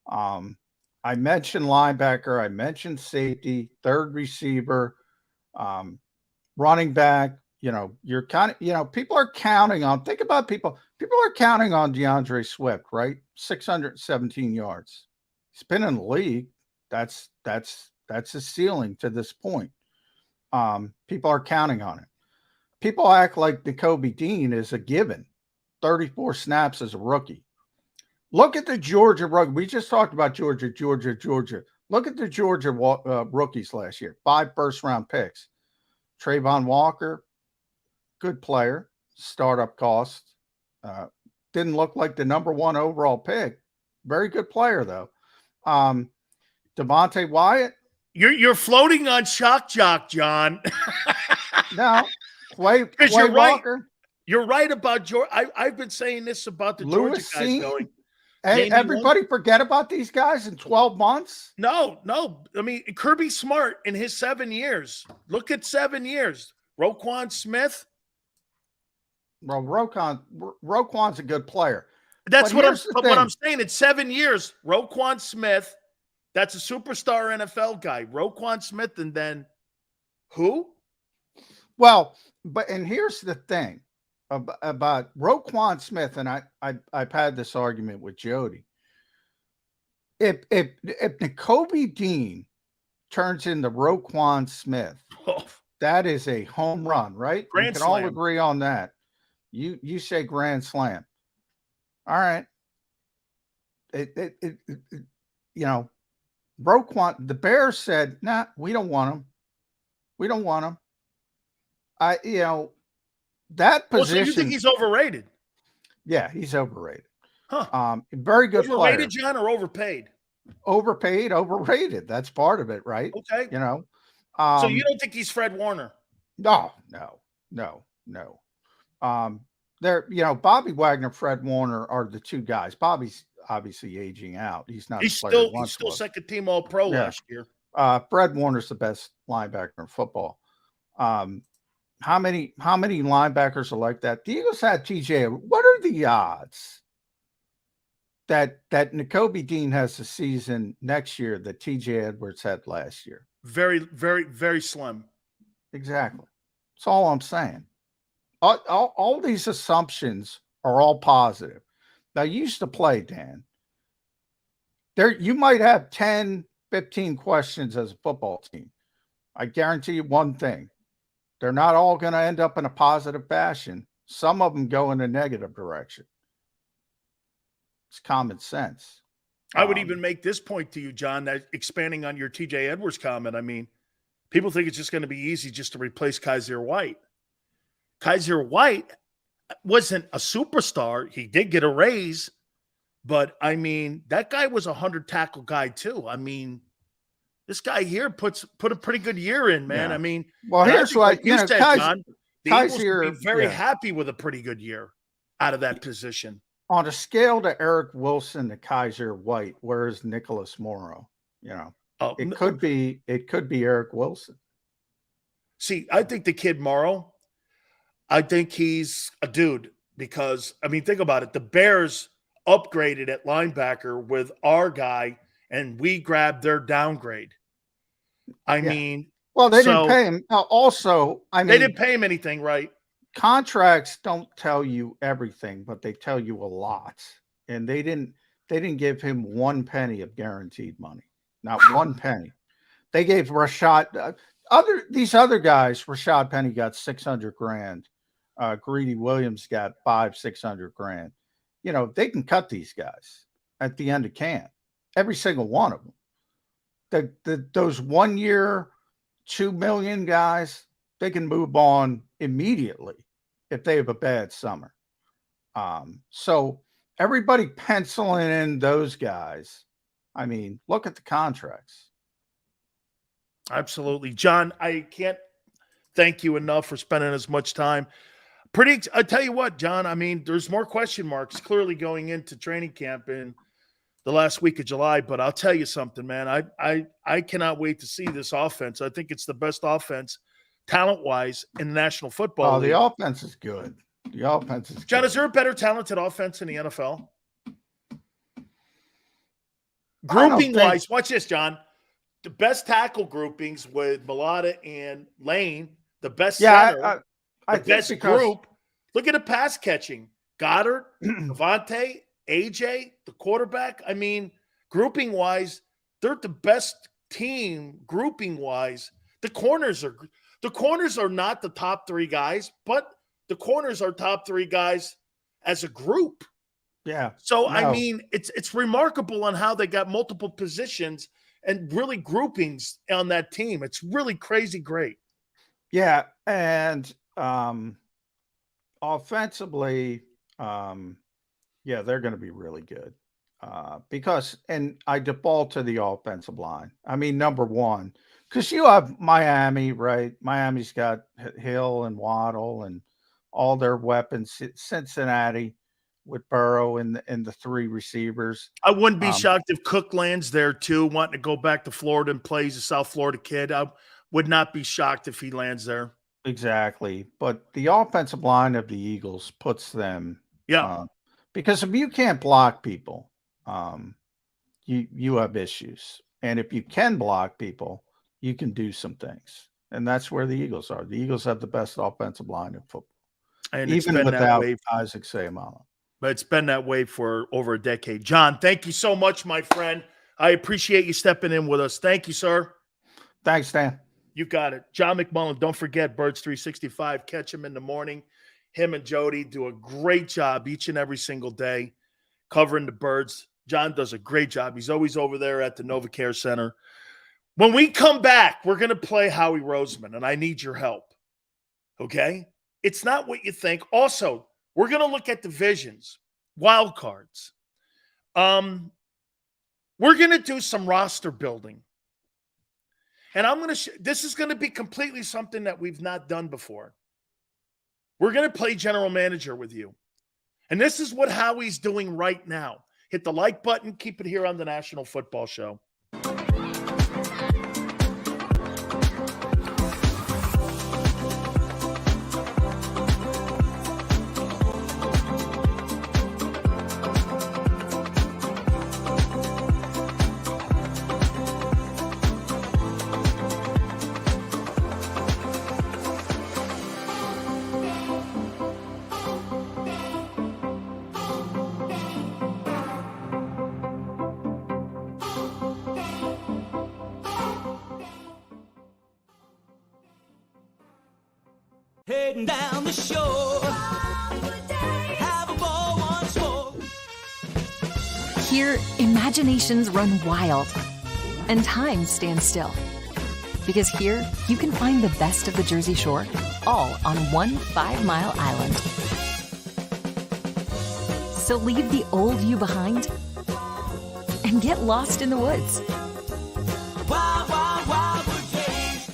I mentioned linebacker. I mentioned safety, third receiver, running back. You're kind of, people are counting on, think about people are counting on DeAndre Swift, right? 617 yards. He's been in the league. That's a ceiling to this point. People are counting on it. People act like Nakobe Dean is a given. 34 snaps as a rookie. Look at the Georgia rookie. We just talked about Georgia. Look at the Georgia rookies last year. 5 first-round picks. Trayvon Walker, good player. Startup cost. Didn't look like the number 1 overall pick. Very good player, though. Devontae Wyatt. You're floating on shock jock, John. No. Quay you're Walker. Right. You're right about Georgia. I've been saying this about the Georgia guys going. Hey, everybody forget about these guys in 12 months? No. I mean, Kirby Smart in his 7 years. Look at 7 years. Roquan Smith. Well, Roquan's a good player. That's what I'm saying. It's 7 years. Roquan Smith. That's a superstar NFL guy. Roquan Smith, and then who? Well, and here's the thing about Roquan Smith, and I've had this argument with Jody. If Nakobe Dean turns into Roquan Smith, that is a home run, right? We can all agree on that. You say grand slam. All right. Roquan, the Bears said, nah, we don't want him. We don't want him. That position. So you think he's overrated? Yeah, he's overrated. Huh. Very good player. Overrated, John, or overpaid? Overpaid, overrated. That's part of it, right? Okay. So you don't think he's Fred Warner? No. Bobby Wagner, Fred Warner are the two guys. Bobby's obviously aging out. He's not. He's still second team All Pro last year. Fred Warner's the best linebacker in football. How many linebackers are like that? The Eagles had TJ. What are the odds that Nakobe Dean has the season next year that TJ Edwards had last year? Very, very, very slim. Exactly. That's all I'm saying. All these assumptions are all positive. Now, you used to play, Dan. There, you might have 10, 15 questions as a football team. I guarantee you one thing. They're not all going to end up in a positive fashion. Some of them go in a negative direction. It's common sense. I would even make this point to you, John, that expanding on your TJ Edwards comment. I mean, people think it's just going to be easy just to replace Kaiser White. Kaiser White wasn't a superstar. He did get a raise, but I mean, that guy was a 100 tackle guy too. I mean, this guy here put a pretty good year in, man. Yeah. I mean, well, here's what like you said, John, the Eagles would be very happy with a pretty good year out of that position. On a scale to Eric Wilson to Kaiser White, where is Nicholas Morrow? You know, it could be Eric Wilson. See, I think the kid Morrow, I think he's a dude because, I mean, think about it. The Bears upgraded at linebacker with our guy, and we grabbed their downgrade. I mean, well, they didn't pay him. Also, I mean, they didn't pay him anything, right? Contracts don't tell you everything, but they tell you a lot. And they didn't give him one penny of guaranteed money, not one penny. They gave Rashad these other guys. Rashad Penny got $600,000. Greedy Williams got $600,000. You know, they can cut these guys at the end of camp. Every single one of them. Those 1 year, $2 million guys, they can move on immediately if they have a bad summer. So everybody penciling in those guys. I mean, look at the contracts. Absolutely. John, I can't thank you enough for spending as much time. I tell you what, John, I mean, there's more question marks clearly going into training camp in the last week of July, but I'll tell you something, man. I cannot wait to see this offense. I think it's the best offense talent-wise in the National Football League. The offense is good. The offense is John, good. is there a better talented offense in the NFL? Grouping-wise, watch this, John. The best tackle groupings with Mulata and Lane, the best center, the best group. Look at the pass catching. Goddard, Devontae, AJ, the quarterback. I mean, grouping-wise, they're the best team grouping-wise. The corners are not the top three guys, but the corners are top three guys as a group. Yeah. So, I mean, it's remarkable on how they got multiple positions and really groupings on that team. It's really crazy great. Yeah, and offensively, they're going to be really good because I default to the offensive line. I mean, number one, because you have Miami, right? Miami's got Hill and Waddle and all their weapons. Cincinnati with Burrow and the three receivers. I wouldn't be shocked if Cook lands there too, wanting to go back to Florida and plays a South Florida kid. I would not be shocked if he lands there. Exactly. But the offensive line of the Eagles puts them because if you can't block people, you have issues. And if you can block people, you can do some things. And that's where the Eagles are. The Eagles have the best offensive line in football. And even without Isaac Seumalo. But it's been that way for over a decade. John, thank you so much, my friend. I appreciate you stepping in with us. Thank you, sir. Thanks, Dan. You got it. John McMullen, don't forget Birds 365. Catch him in the morning. Him and Jody do a great job each and every single day covering the Birds. John does a great job. He's always over there at the NovaCare Center. When we come back, we're going to play Howie Roseman, and I need your help. Okay? It's not what you think. Also, we're going to look at divisions, wild cards. We're going to do some roster building. And I'm going to this is going to be completely something that we've not done before. We're going to play general manager with you. And this is what Howie's doing right now. Hit the like button. Keep it here on the National Football Show. Heading down the shore. Have a ball once more. Here, imaginations run wild and time stands still. Because here, you can find the best of the Jersey Shore, all on one 5-mile island. So leave the old you behind and get lost in the woods. Wild, wild, wildwood days.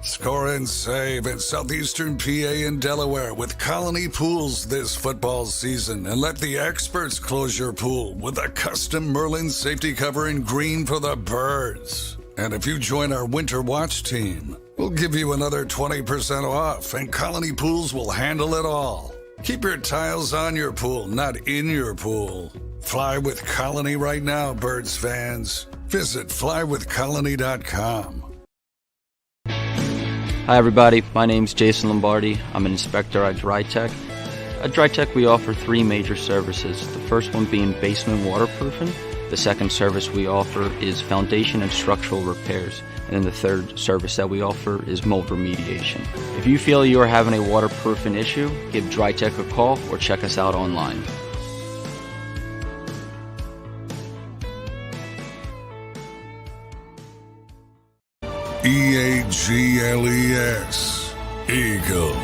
Score and save in southeastern PA and Delaware with Colony Pools this football season, and let the experts close your pool with a custom Merlin safety cover in green for the birds. And if you join our Winter Watch team, we'll give you another 20% off, and Colony Pools will handle it all. Keep your tiles on your pool, not in your pool. Fly with Colony right now, birds fans. Visit flywithcolony.com. Hi everybody, my name's Jason Lombardi. I'm an inspector at DryTech. At DryTech we offer 3 major services, the first one being basement waterproofing, the second service we offer is foundation and structural repairs, and then the third service that we offer is mold remediation. If you feel you are having a waterproofing issue, give DryTech a call or check us out online. EAGLES, Eagles.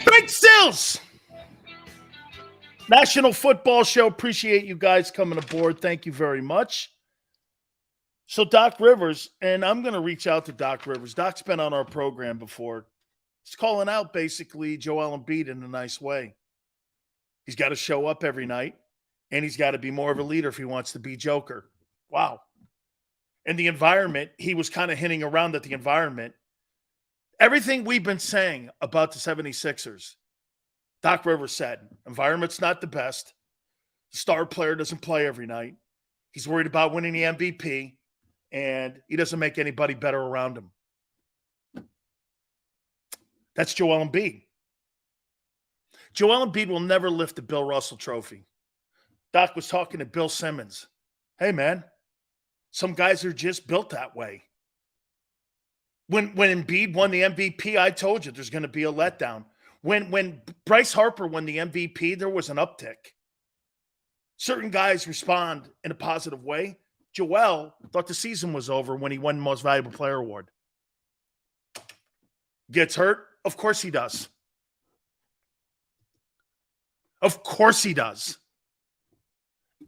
Big Sills! National Football Show. Appreciate you guys coming aboard. Thank you very much. So Doc Rivers, and I'm going to reach out to Doc Rivers. Doc's been on our program before. He's calling out basically Joel Embiid in a nice way. He's got to show up every night, and he's got to be more of a leader if he wants to be Joker. Wow. And the environment, he was kind of hinting around that the environment, everything we've been saying about the 76ers, Doc Rivers said, environment's not the best. The star player doesn't play every night. He's worried about winning the MVP, and he doesn't make anybody better around him. That's Joel Embiid. Joel Embiid will never lift the Bill Russell trophy. Doc was talking to Bill Simmons. Hey, man, some guys are just built that way. When Embiid won the MVP, I told you there's going to be a letdown. When Bryce Harper won the MVP, there was an uptick. Certain guys respond in a positive way. Joel thought the season was over when he won the Most Valuable Player award. Gets hurt? Of course he does. Of course he does.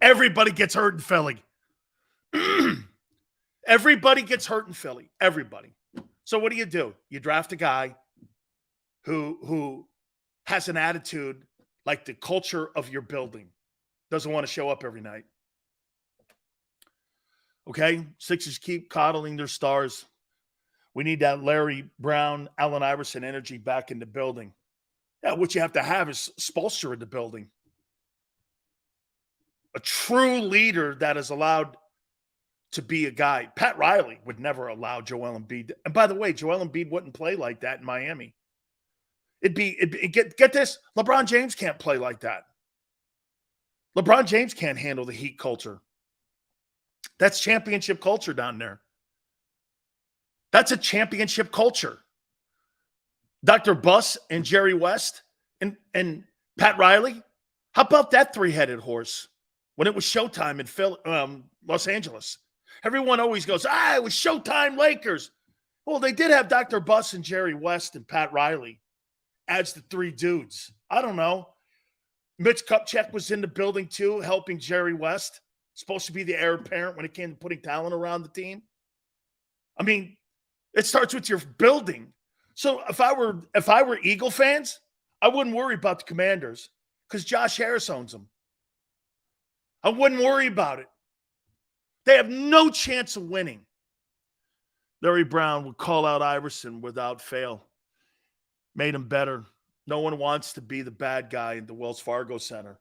Everybody gets hurt in Philly. Everybody gets hurt in Philly. Everybody. So what do? You draft a guy who has an attitude like the culture of your building. Doesn't want to show up every night. Okay? Sixers keep coddling their stars. We need that Larry Brown, Allen Iverson energy back in the building. Yeah, what you have to have is Spoelstra in the building. A true leader that is allowed to be a guy. Pat Riley would never allow Joel Embiid. And by the way, Joel Embiid wouldn't play like that in Miami. Get this, LeBron James can't play like that. LeBron James can't handle the Heat culture. That's championship culture down there. That's a championship culture. Dr. Buss and Jerry West and Pat Riley. How about that three-headed horse when it was Showtime in Los Angeles? Everyone always goes, it was Showtime Lakers. Well, they did have Dr. Buss and Jerry West and Pat Riley as the three dudes. I don't know. Mitch Kupchak was in the building too, helping Jerry West. Supposed to be the heir apparent when it came to putting talent around the team. I mean, it starts with your building. So if I were Eagle fans, I wouldn't worry about the Commanders because Josh Harris owns them. I wouldn't worry about it. They have no chance of winning. Larry Brown would call out Iverson without fail. Made him better. No one wants to be the bad guy in the Wells Fargo Center.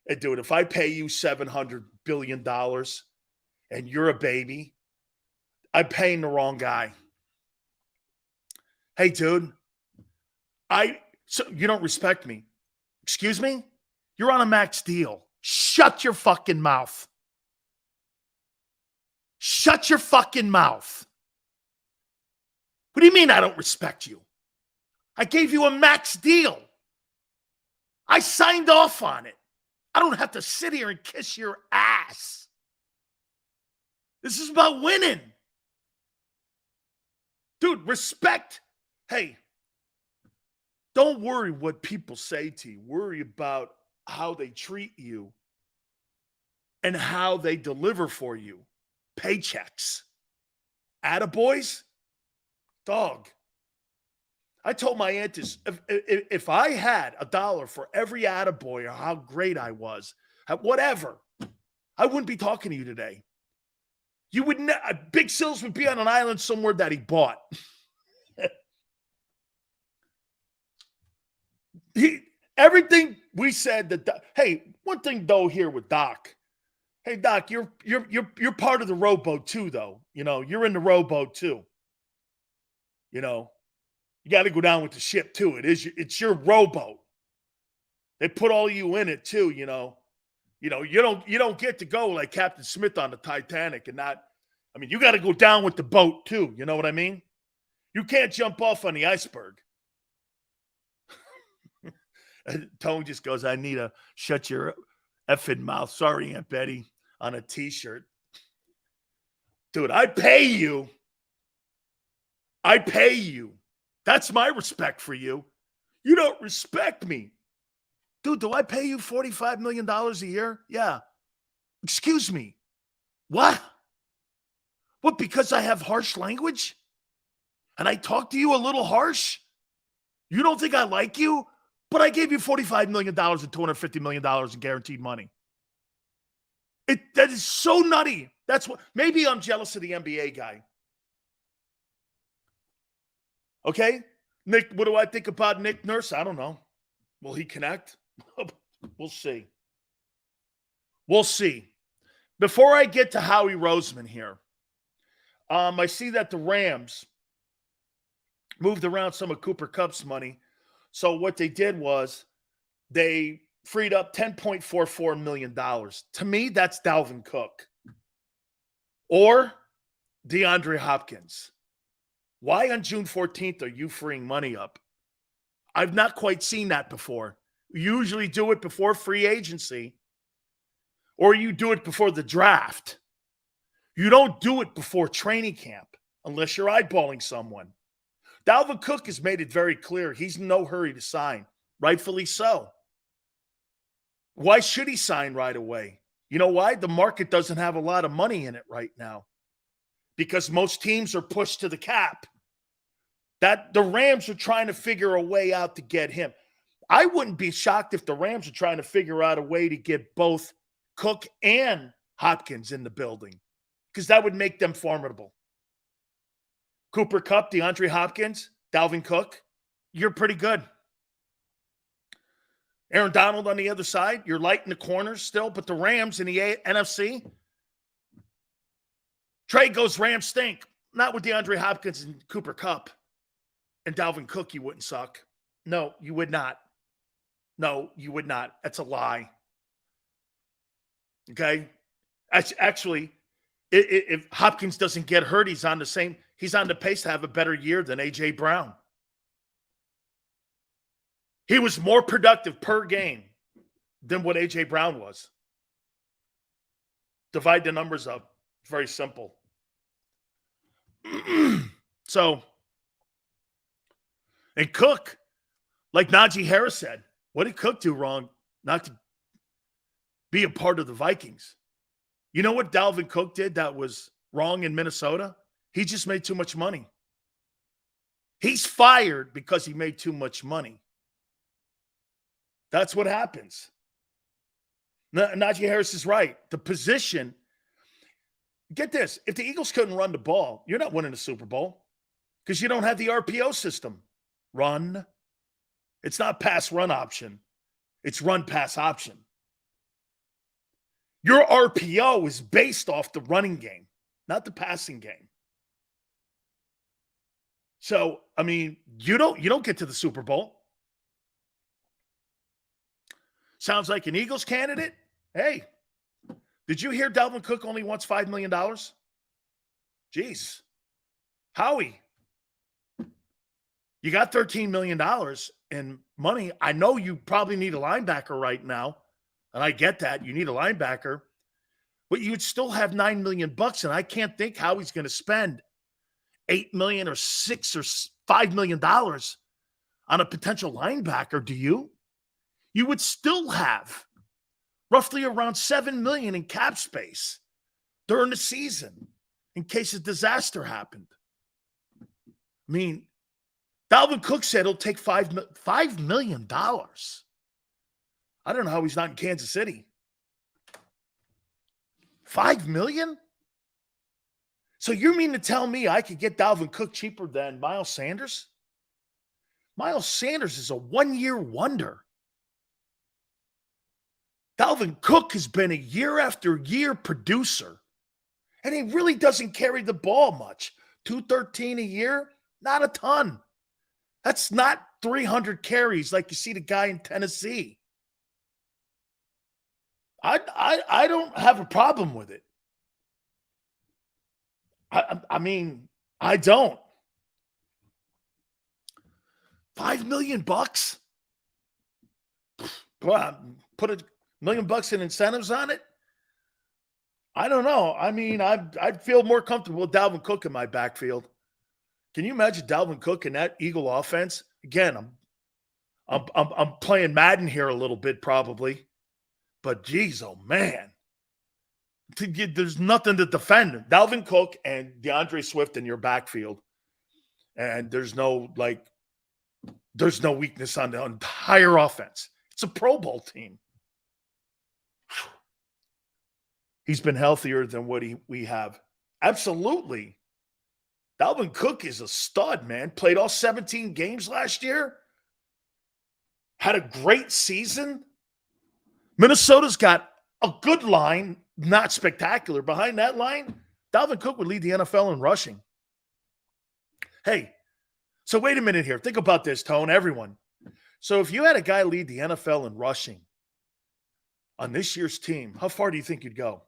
Hey, dude, if I pay you $700 billion and you're a baby, I'm paying the wrong guy. Hey, dude, so you don't respect me. Excuse me? You're on a max deal. Shut your fucking mouth. Shut your fucking mouth. What do you mean I don't respect you? I gave you a max deal. I signed off on it. I don't have to sit here and kiss your ass. This is about winning. Dude, respect. Hey, don't worry what people say to you. Worry about how they treat you and how they deliver for you. Paychecks. Attaboys? Dog. I told my aunt this, if I had $1 for every attaboy or how great I was, whatever, I wouldn't be talking to you today. You would Big Sills would be on an island somewhere that he bought. Everything we said that. Hey, one thing though here with Doc. Hey Doc, you're part of the rowboat too, though. You know, you're in the rowboat too. You know, you got to go down with the ship too. It's your rowboat. They put all of you in it too. You know, you don't get to go like Captain Smith on the Titanic and not. I mean, you got to go down with the boat too. You know what I mean? You can't jump off on the iceberg. Tone just goes, I need a shut your effing mouth. Sorry, Aunt Betty, on a t-shirt. Dude, I pay you. I pay you. That's my respect for you. You don't respect me. Dude, do I pay you $45 million a year? Yeah. Excuse me. What? What, because I have harsh language? And I talk to you a little harsh? You don't think I like you? But I gave you $45 million and $250 million in guaranteed money. That is so nutty. That's what. Maybe I'm jealous of the NBA guy. Okay? Nick, what do I think about Nick Nurse? I don't know. Will he connect? We'll see. We'll see. Before I get to Howie Roseman here, I see that the Rams moved around some of Cooper Kupp's money. So what they did was they freed up $10.44 million. To me, that's Dalvin Cook or DeAndre Hopkins. Why on June 14th are you freeing money up? I've not quite seen that before. You usually do it before free agency or you do it before the draft. You don't do it before training camp unless you're eyeballing someone. Dalvin Cook has made it very clear he's in no hurry to sign. Rightfully so. Why should he sign right away? You know why? The market doesn't have a lot of money in it right now because most teams are pushed to the cap. That the Rams are trying to figure a way out to get him. I wouldn't be shocked if the Rams are trying to figure out a way to get both Cook and Hopkins in the building because that would make them formidable. Cooper Kupp, DeAndre Hopkins, Dalvin Cook, you're pretty good. Aaron Donald on the other side, you're light in the corners still, but the Rams in the NFC, trade goes Rams stink. Not with DeAndre Hopkins and Cooper Kupp and Dalvin Cook, you wouldn't suck. No, you would not. No, you would not. That's a lie. Okay? Actually, if Hopkins doesn't get hurt, he's on the pace to have a better year than A.J. Brown. He was more productive per game than what A.J. Brown was. Divide the numbers up. Very simple. So, and Cook, like Najee Harris said, what did Cook do wrong not to be a part of the Vikings? You know what Dalvin Cook did that was wrong in Minnesota? He just made too much money. He's fired because he made too much money. That's what happens. Najee Harris is right. The position, get this, if the Eagles couldn't run the ball, you're not winning a Super Bowl because you don't have the RPO system. Run. It's not pass-run option. It's run-pass option. Your RPO is based off the running game, not the passing game. So, I mean, you don't get to the Super Bowl. Sounds like an Eagles candidate. Hey, did you hear Dalvin Cook only wants $5 million? Jeez. Howie, you got $13 million in money. I know you probably need a linebacker right now, and I get that. You need a linebacker, but you'd still have $9 million, and I can't think how he's going to spend $8 million or $6 or $5 million on a potential linebacker. Do you? You would still have roughly around $7 million in cap space during the season in case a disaster happened. I mean, Dalvin Cook said he'll take $5 million. I don't know how he's not in Kansas City. $5 million? So you mean to tell me I could get Dalvin Cook cheaper than Miles Sanders? Miles Sanders is a one-year wonder. Dalvin Cook has been a year after year producer, and he really doesn't carry the ball much. 213 a year, not a ton. That's not 300 carries like you see the guy in Tennessee. I don't have a problem with it. I mean, I don't. $5 million? Put $1 million in incentives on it? I don't know. I mean, I'd feel more comfortable with Dalvin Cook in my backfield. Can you imagine Dalvin Cook in that Eagle offense? Again, I'm playing Madden here a little bit probably, but geez, oh man, there's nothing to defend. Dalvin Cook and DeAndre Swift in your backfield, and there's no weakness on the entire offense. It's a Pro Bowl team. He's been healthier than what we have. Absolutely. Dalvin Cook is a stud, man. Played all 17 games last year. Had a great season. Minnesota's got a good line, not spectacular. Behind that line, Dalvin Cook would lead the NFL in rushing. Hey, so wait a minute here. Think about this, Tone, everyone. So if you had a guy lead the NFL in rushing on this year's team, how far do you think you'd go?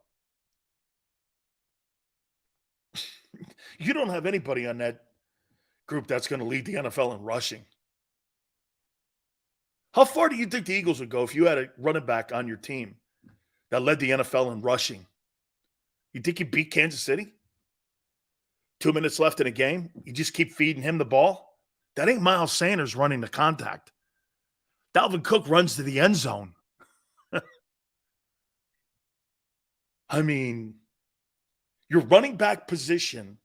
You don't have anybody on that group that's going to lead the NFL in rushing. How far do you think the Eagles would go if you had a running back on your team that led the NFL in rushing? You think you beat Kansas City? 2 minutes left in a game? You just keep feeding him the ball? That ain't Miles Sanders running the contact. Dalvin Cook runs to the end zone. I mean, your running back position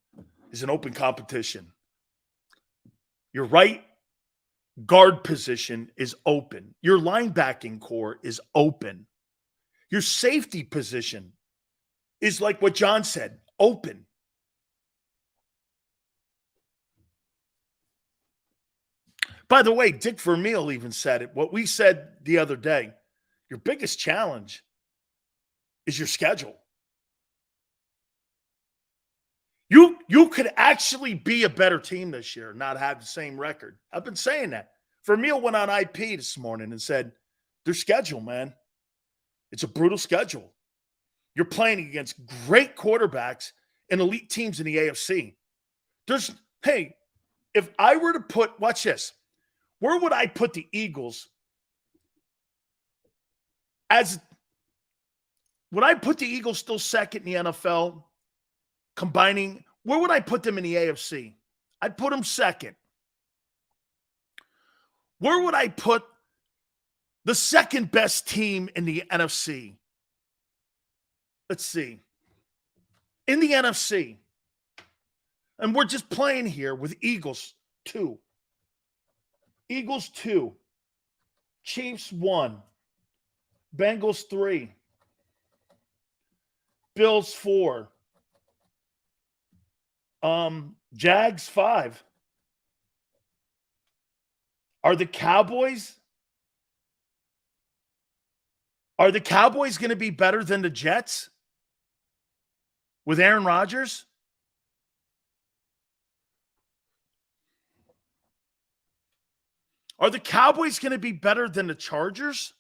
is an open competition. Your right guard position is open. Your linebacking core is open. Your safety position is like what John said, open. By the way, Dick Vermeil even said it. What we said the other day, your biggest challenge is your schedule. You could actually be a better team this year, not have the same record. I've been saying that. Vermeil went on IP this morning and said, their schedule, man, it's a brutal schedule. You're playing against great quarterbacks and elite teams in the AFC. Hey, if I were to put, watch this, where would I put the Eagles would I put the Eagles still second in the NFL, combining Where would I put them in the AFC? I'd put them second. Where would I put the second best team in the NFC? Let's see. In the NFC, and we're just playing here with Eagles 2. Eagles 2. Chiefs 1. Bengals 3. Bills 4. Jags 5. Are the Cowboys going to be better than the Jets with Aaron Rodgers? Are the Cowboys going to be better than the Chargers?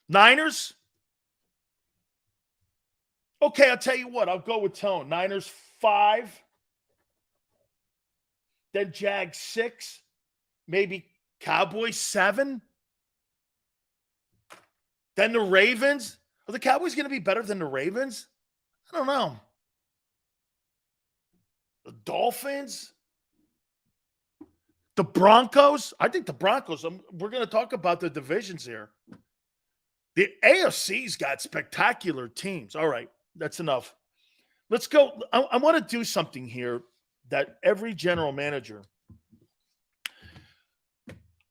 Niners? Okay, I'll tell you what. I'll go with Tone. Niners 5. Then Jags 6. Maybe Cowboys 7. Then the Ravens. Are the Cowboys going to be better than the Ravens? I don't know. The Dolphins? The Broncos? I think the Broncos, we're going to talk about the divisions here. The AFC's got spectacular teams. All right, that's enough. Let's go. I want to do something here that every general manager.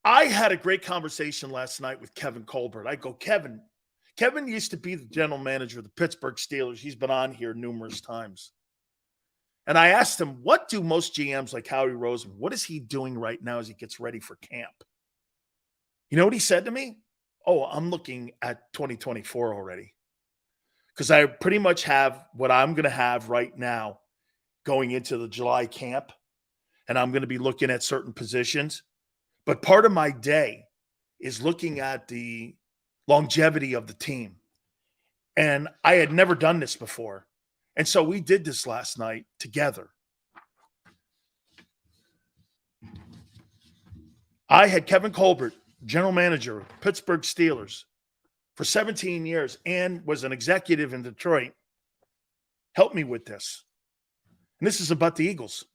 I had a great conversation last night with Kevin Colbert. I go, Kevin used to be the general manager of the Pittsburgh Steelers. He's been on here numerous times. And I asked him, what do most GMs like Howie Roseman, what is he doing right now as he gets ready for camp? You know what he said to me? Oh, I'm looking at 2024 already. Because I pretty much have what I'm going to have right now going into the July camp. And I'm going to be looking at certain positions. But part of my day is looking at the longevity of the team. And I had never done this before. And so we did this last night together. I had Kevin Colbert, general manager, Pittsburgh Steelers, for 17 years and was an executive in Detroit, help me with this. And this is about the Eagles.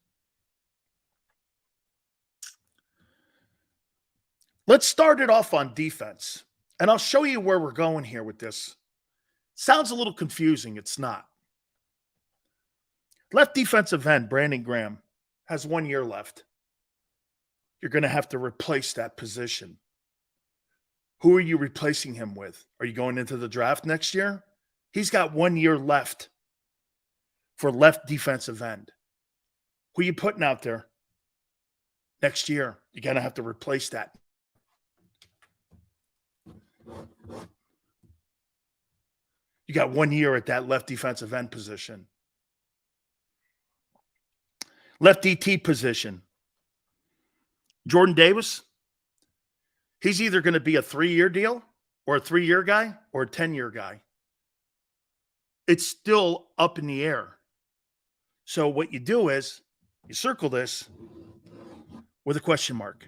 Let's start it off on defense. And I'll show you where we're going here with this. Sounds a little confusing. It's not. Left defensive end, Brandon Graham, has 1 year left. You're going to have to replace that position. Who are you replacing him with? Are you going into the draft next year? He's got 1 year left for left defensive end. Who are you putting out there next year? You're going to have to replace that. You got 1 year at that left defensive end position. Left DT position. Jordan Davis, he's either going to be a 3-year deal or a 3-year guy or a 10-year guy. It's still up in the air. So what you do is you circle this with a question mark.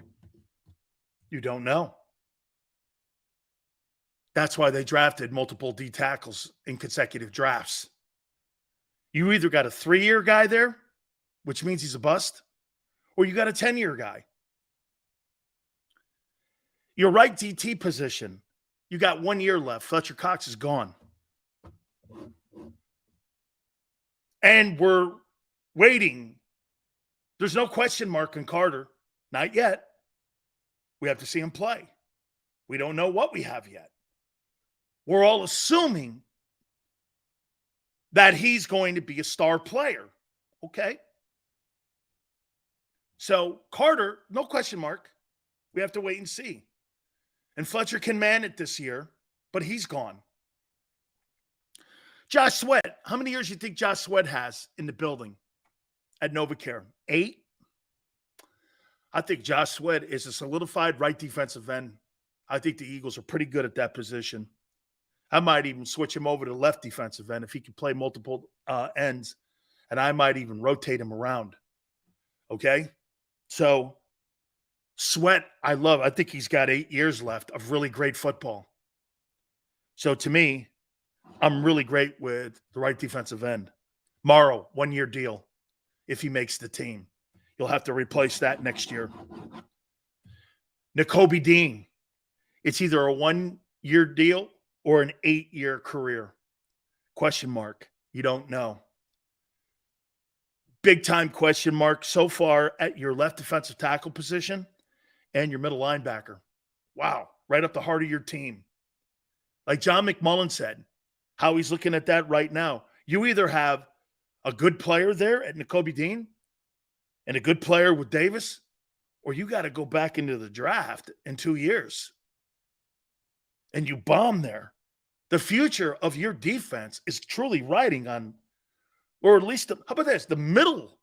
You don't know. That's why they drafted multiple D tackles in consecutive drafts. You either got a 3-year guy there, which means he's a bust, or you got a 10-year guy. Your right DT position, you got 1 year left. Fletcher Cox is gone. And we're waiting. There's no question mark on Carter. Not yet. We have to see him play. We don't know what we have yet. We're all assuming that he's going to be a star player. Okay. So Carter, no question mark. We have to wait and see. And Fletcher can man it this year, but he's gone. Josh Sweat. How many years do you think Josh Sweat has in the building at NovaCare? 8? I think Josh Sweat is a solidified right defensive end. I think the Eagles are pretty good at that position. I might even switch him over to left defensive end if he can play multiple ends, and I might even rotate him around. Okay? So Sweat, I love. I think he's got 8 years left of really great football. So to me, I'm really great with the right defensive end. Morrow, 1-year deal. If he makes the team, you'll have to replace that next year. Nakobe Dean, it's either a 1-year deal or an 8-year career. Question mark. You don't know. Big time question mark so far at your left defensive tackle position and your middle linebacker. Wow. Right up the heart of your team. Like John McMullen said, how he's looking at that right now. You either have a good player there at Nakobe Dean and a good player with Davis, or you got to go back into the draft in 2 years. And you bomb there. The future of your defense is truly riding on, or at least, how about this? The middle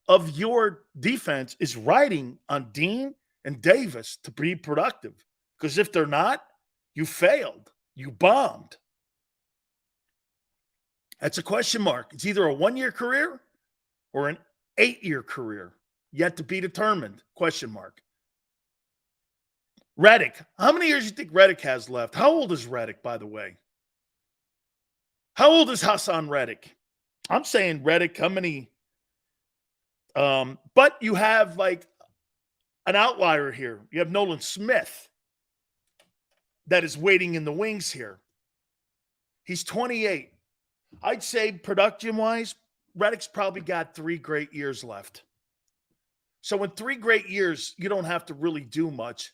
of your defense is riding on Dean and Davis to be productive. Because if they're not, you failed. You bombed. That's a question mark. It's either a 1-year career or an 8-year career. Yet to be determined. Question mark. Reddick. How many years do you think Reddick has left? How old is Reddick, by the way? How old is Hassan Reddick? I'm saying Reddick, how many? But you have like an outlier here. You have Nolan Smith that is waiting in the wings here. He's 28. I'd say production-wise, Reddick's probably got 3 great years left. So in 3 great years, you don't have to really do much.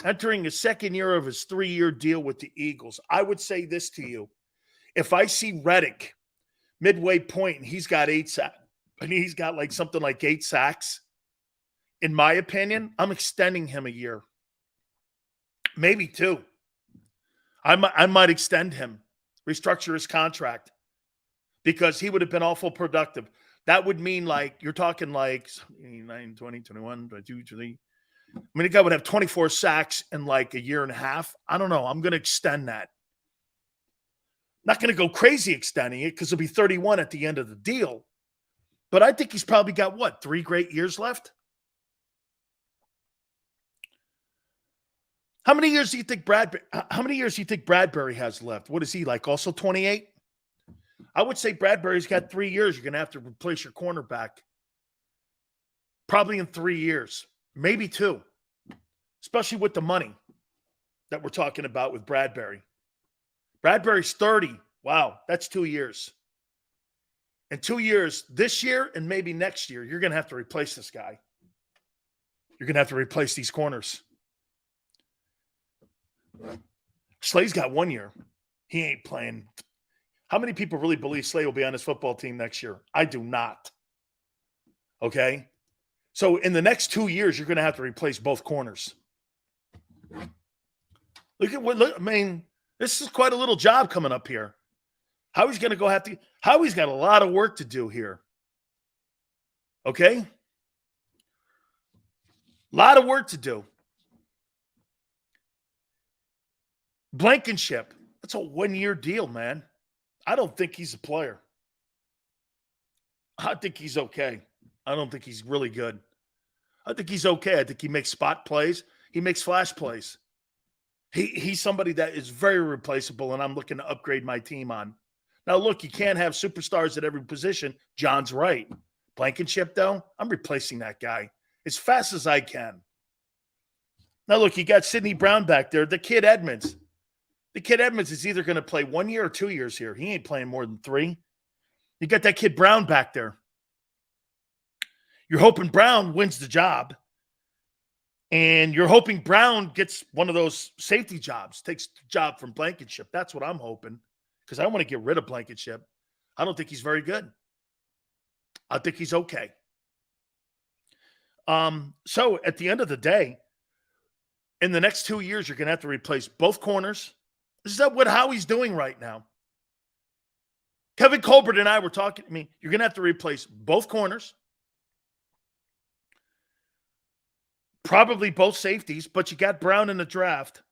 Entering his 2nd year of his 3-year deal with the Eagles, I would say this to you. If I see Reddick midway point and he's got 8 sacks, and he's got like something like 8 sacks, in my opinion, I'm extending him a year. Maybe 2. I might extend him, restructure his contract, because he would have been awful productive. That would mean like, you're talking like 9, 20, 21, 22, 23. I mean, the guy would have 24 sacks in like a year and a half. I don't know. I'm going to extend that. Not going to go crazy extending it because he'll be 31 at the end of the deal. But I think he's probably got, 3 great years left? How many years do you think Bradbury has left? What is he, like also 28? I would say Bradbury's got 3 years. You're going to have to replace your cornerback. Probably in 3 years. Maybe 2. Especially with the money that we're talking about with Bradbury. Bradbury's 30. Wow, that's 2 years. In 2 years, this year and maybe next year, you're going to have to replace this guy. You're going to have to replace these corners. Slay's got 1 year. He ain't playing. How many people really believe Slay will be on his football team next year? I do not. Okay? So in the next 2 years, you're going to have to replace both corners. I mean, this is quite a little job coming up here. Howie's going to Howie's got a lot of work to do here. Okay? A lot of work to do. Blankenship. That's a 1-year deal, man. I don't think he's a player. I think he's okay. I don't think he's really good. I think he's okay. I think he makes spot plays. He makes flash plays. He's somebody that is very replaceable, and I'm looking to upgrade my team on. Now, look, you can't have superstars at every position. John's right. Blankenship, though, I'm replacing that guy as fast as I can. Now, look, you got Sidney Brown back there. The kid Edmonds. The kid Edmonds is either going to play 1 year or 2 years here. He ain't playing more than 3. You got that kid Brown back there. You're hoping Brown wins the job. And you're hoping Brown gets one of those safety jobs, takes the job from Blankenship. That's what I'm hoping, because I want to get rid of Blankenship. I don't think he's very good. I think he's okay. So at the end of the day, in the next 2 years, you're going to have to replace both corners. This is what Howie's doing right now. Kevin Colbert and I were talking. I mean, you're going to have to replace both corners. Probably both safeties, but you got Brown in the draft.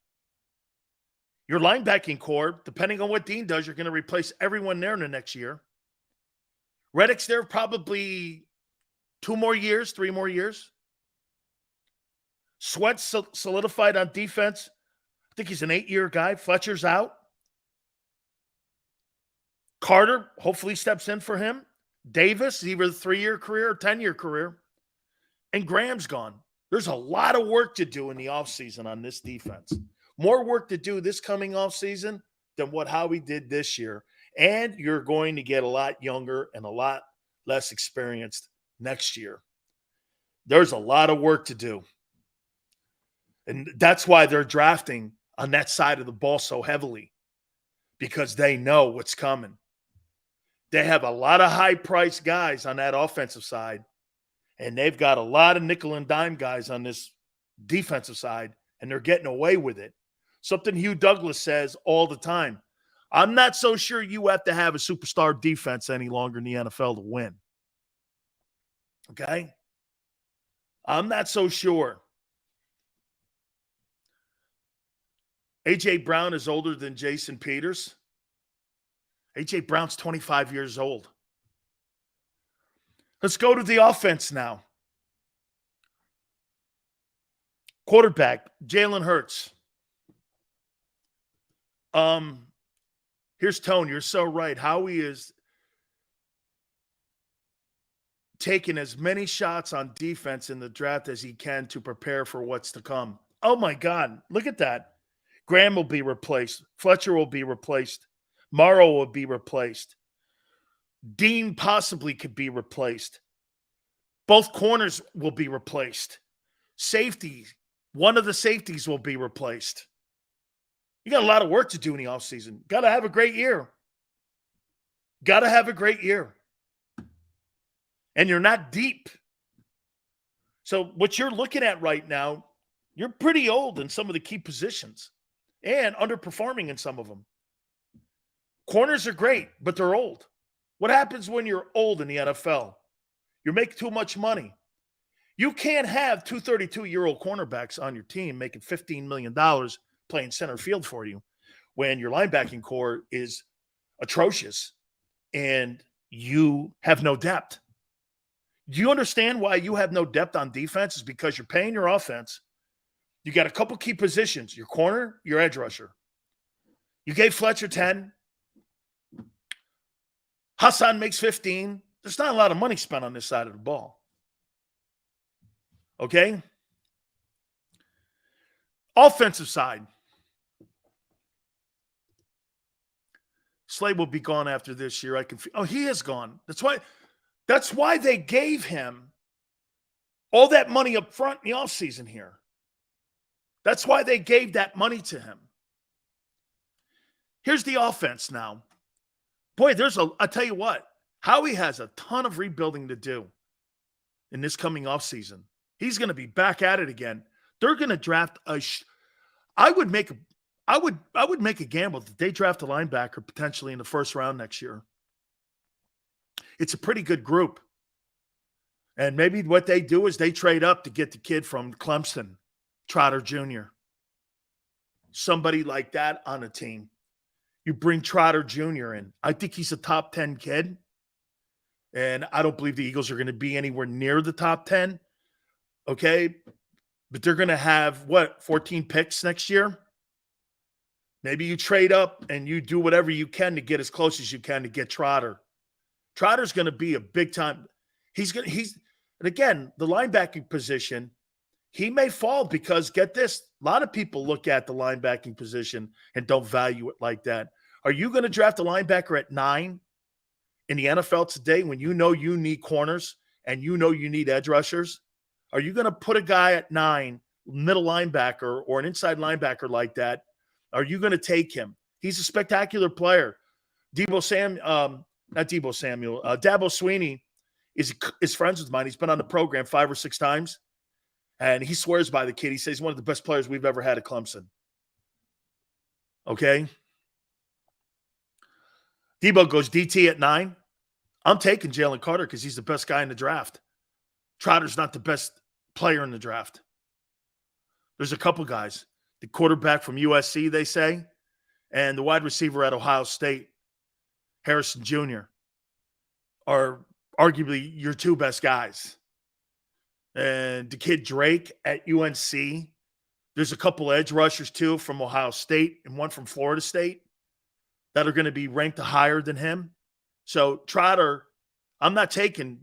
Your linebacking core, depending on what Dean does, you're going to replace everyone there in the next year. Reddick's there probably 2 more years, 3 more years. Sweat's solidified on defense. I think he's an 8-year guy. Fletcher's out. Carter hopefully steps in for him. Davis, either a 3-year career or 10-year career. And Graham's gone. There's a lot of work to do in the offseason on this defense. More work to do this coming offseason than what Howie did this year. And you're going to get a lot younger and a lot less experienced next year. There's a lot of work to do. And that's why they're drafting on that side of the ball so heavily, because they know what's coming. They have a lot of high-priced guys on that offensive side, and they've got a lot of nickel and dime guys on this defensive side, and they're getting away with it. Something Hugh Douglas says all the time. I'm not so sure you have to have a superstar defense any longer in the NFL to win. Okay? I'm not so sure. A.J. Brown is older than Jason Peters. A.J. Brown's 25 years old. Let's go to the offense now. Quarterback, Jalen Hurts. Here's Tone. You're so right. Howie is taking as many shots on defense in the draft as he can to prepare for what's to come. Oh, my God. Look at that. Graham will be replaced. Fletcher will be replaced. Morrow will be replaced. Dean possibly could be replaced. Both corners will be replaced. Safety, one of the safeties will be replaced. You got a lot of work to do in the offseason. Got to have a great year. Got to have a great year. And you're not deep. So what you're looking at right now, you're pretty old in some of the key positions and underperforming in some of them. Corners are great, but they're old. What happens when you're old in the NFL? You make too much money. You can't have two 32-year-old cornerbacks on your team making $15 million playing center field for you when your linebacking core is atrocious and you have no depth. Do you understand why you have no depth on defense? Is because you're paying your offense. You got a couple key positions, your corner, your edge rusher. You gave Fletcher 10. Hassan makes 15. There's not a lot of money spent on this side of the ball. Okay? Offensive side. Slade will be gone after this year. He is gone. That's why they gave him all that money up front in the offseason here. That's why they gave that money to him. Here's the offense now. Boy, I'll tell you what, Howie has a ton of rebuilding to do in this coming offseason. He's going to be back at it again. They're going to draft I would make a gamble that they draft a linebacker potentially in the first round next year. It's a pretty good group. And maybe what they do is they trade up to get the kid from Clemson, Trotter Jr. Somebody like that on a team. You bring Trotter Jr. in. I think he's a top 10 kid. And I don't believe the Eagles are going to be anywhere near the top 10. Okay? But they're going to have, 14 picks next year? Maybe you trade up and you do whatever you can to get as close as you can to get Trotter. Trotter's going to be a big time. And again, the linebacking position, he may fall because, get this, a lot of people look at the linebacking position and don't value it like that. Are you going to draft a linebacker at 9 in the NFL today when you know you need corners and you know you need edge rushers? Are you going to put a guy at 9, middle linebacker or an inside linebacker like that? Are you going to take him? He's a spectacular player. Dabo Sweeney is friends with mine. He's been on the program 5 or 6 times, and he swears by the kid. He says he's one of the best players we've ever had at Clemson. Okay? Debo goes DT at 9. I'm taking Jalen Carter because he's the best guy in the draft. Trotter's not the best player in the draft. There's a couple guys. The quarterback from USC, they say, and the wide receiver at Ohio State, Harrison Jr., are arguably your 2 best guys. And the kid Drake at UNC. There's a couple edge rushers, too, from Ohio State and one from Florida State that are going to be ranked higher than him. So Trotter, I'm not taking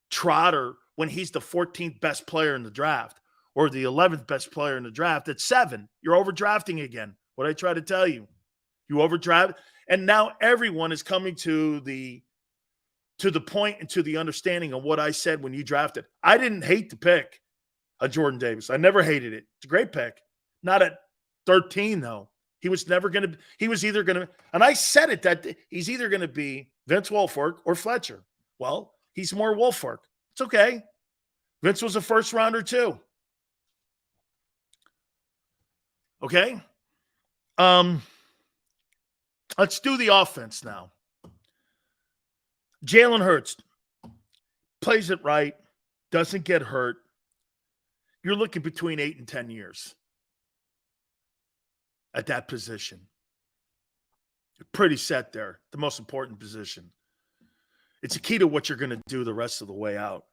Trotter when he's the 14th best player in the draft or the 11th best player in the draft at 7. You're overdrafting again. What I try to tell you. You overdraft. And now everyone is coming to the point and to the understanding of what I said when you drafted. I didn't hate the pick of Jordan Davis. I never hated it. It's a great pick. Not at 13, though. He was never going to – he was either going to – and I said it that he's either going to be Vince Wilfork or Fletcher. Well, he's more Wilfork. It's okay. Vince was a first-rounder too. Okay? Let's do the offense now. Jalen Hurts plays it right, doesn't get hurt. You're looking between 8 and 10 years at that position. You're pretty set there, the most important position. It's a key to what you're going to do the rest of the way out.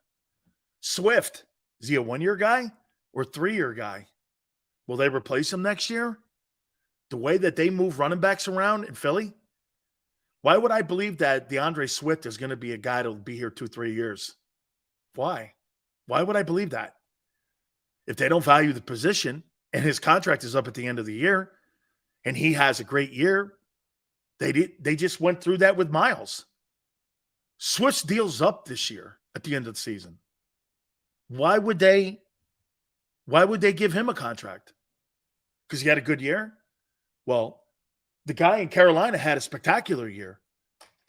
Swift, is he a 1-year guy or 3-year guy? Will they replace him next year? The way that they move running backs around in Philly? Why would I believe that DeAndre Swift is going to be a guy that will be here 2-3 years? Why? Why would I believe that? If they don't value the position and his contract is up at the end of the year and he has a great year, they just went through that with Miles. Swift's deal's up this year at the end of the season. Why would they give him a contract? Because he had a good year? Well, the guy in Carolina had a spectacular year.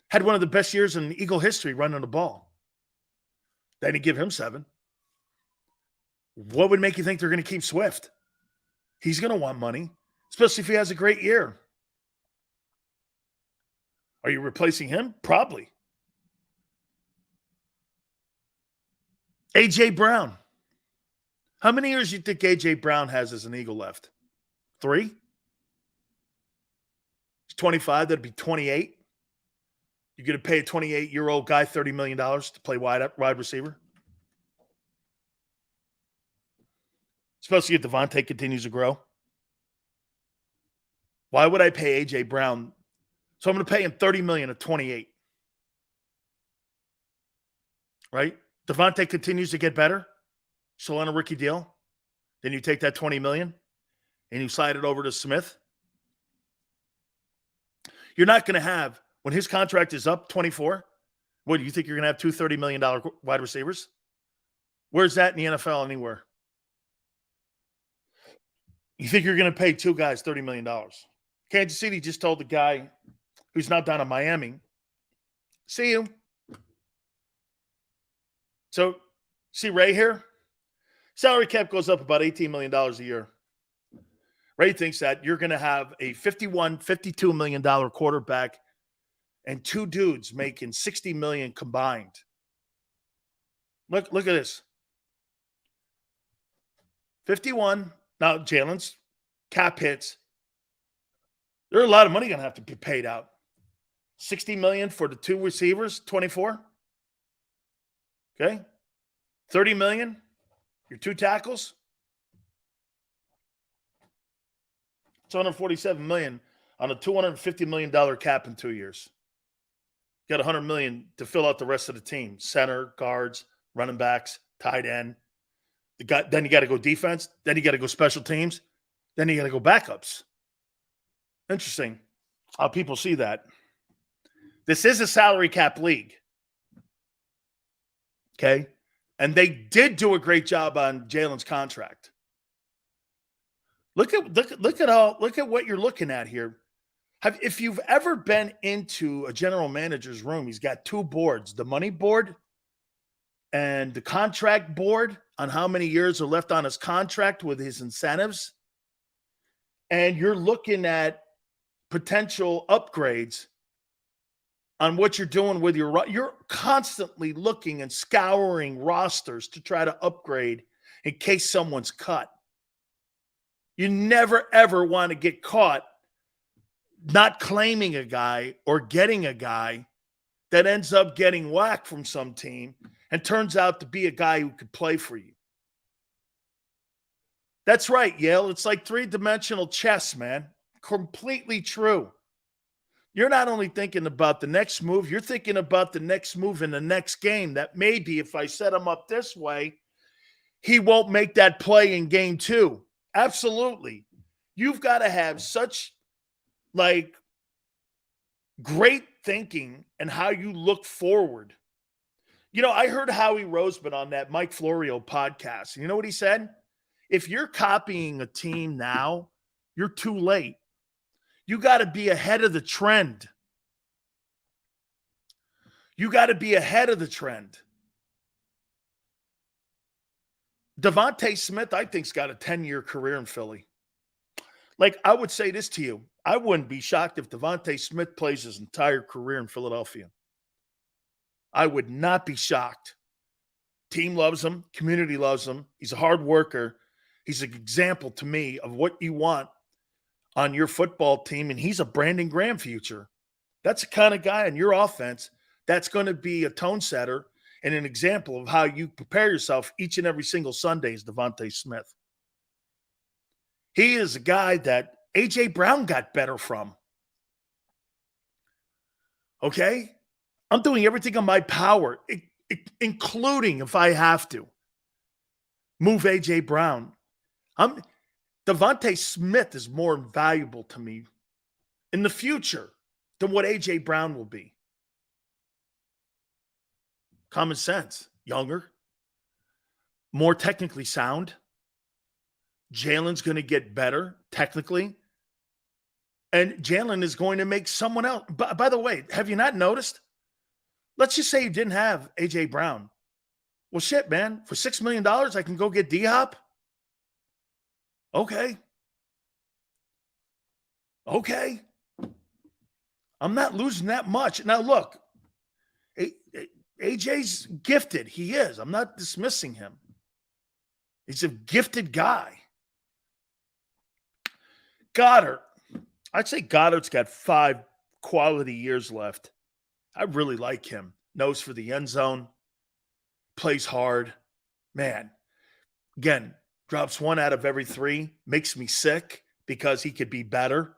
Had one of the best years in Eagle history running the ball. They didn't give him 7. What would make you think they're going to keep Swift? He's going to want money, especially if he has a great year. Are you replacing him? Probably. A.J. Brown. How many years do you think A.J. Brown has as an Eagle left? 3? He's 25. That'd be 28. You're going to pay a 28-year-old guy $30 million to play wide receiver? Especially if Devontae continues to grow. Why would I pay A.J. Brown? So I'm going to pay him $30 million at 28. Right? Devontae continues to get better. Still on a rookie deal. Then you take that $20 million and you slide it over to Smith. You're not going to have, when his contract is up 24, what, do you think you're going to have 2 $30 million wide receivers? Where's that in the NFL anywhere? You think you're going to pay 2 guys $30 million? Kansas City just told the guy who's now down in Miami, see you. So, see Ray here? Salary cap goes up about $18 million a year. Ray thinks that you're going to have a $52 million quarterback and 2 dudes making $60 million combined. Look at this. 51. Now, Jalen's cap hits. There's a lot of money going to have to be paid out. $60 million for the 2 receivers, 24. Okay. $30 million, your 2 tackles. It's $147 million on a $250 million cap in 2 years. You got $100 million to fill out the rest of the team. Center, guards, running backs, tight end. Then you got to go defense. Then you got to go special teams. Then you got to go backups. Interesting how people see that. This is a salary cap league. Okay? And they did do a great job on Jalen's contract. Look at what you're looking at here. If you've ever been into a general manager's room, he's got 2 boards, the money board and the contract board on how many years are left on his contract with his incentives. And you're looking at potential upgrades on what you're doing with you're constantly looking and scouring rosters to try to upgrade in case someone's cut. You never, ever want to get caught not claiming a guy or getting a guy that ends up getting whacked from some team and turns out to be a guy who could play for you. That's right, Yale. It's like 3-dimensional chess, man. Completely true. You're not only thinking about the next move, you're thinking about the next move in the next game that maybe if I set him up this way, he won't make that play in game 2. Absolutely. You've got to have such like great thinking and how you look forward. You know, I heard Howie Roseman on that Mike Florio podcast. You know what he said? If you're copying a team now, you're too late. You got to be ahead of the trend. You got to be ahead of the trend. Devontae Smith, I think, has got a 10-year career in Philly. Like, I would say this to you. I wouldn't be shocked if Devontae Smith plays his entire career in Philadelphia. I would not be shocked. Team loves him. Community loves him. He's a hard worker. He's an example to me of what you want on your football team, and he's a Brandon Graham future. That's the kind of guy in your offense that's going to be a tone setter and an example of how you prepare yourself each and every single Sunday is Devontae Smith. He is a guy that A.J. Brown got better from. Okay? I'm doing everything in my power, including if I have to move A.J. Brown. Devontae Smith is more valuable to me in the future than what A.J. Brown will be. Common sense. Younger. More technically sound. Jalen's going to get better technically. And Jalen is going to make someone else. By the way, have you not noticed? Let's just say you didn't have A.J. Brown. Well, shit, man. For $6 million, I can go get D-Hop? Okay. I'm not losing that much. Now, look, AJ's gifted. He is. I'm not dismissing him. He's a gifted guy. Goddard. I'd say Goddard's got 5 quality years left. I really like him. Nose for the end zone. Plays hard. Man, again, drops 1 out of every 3. Makes me sick because he could be better.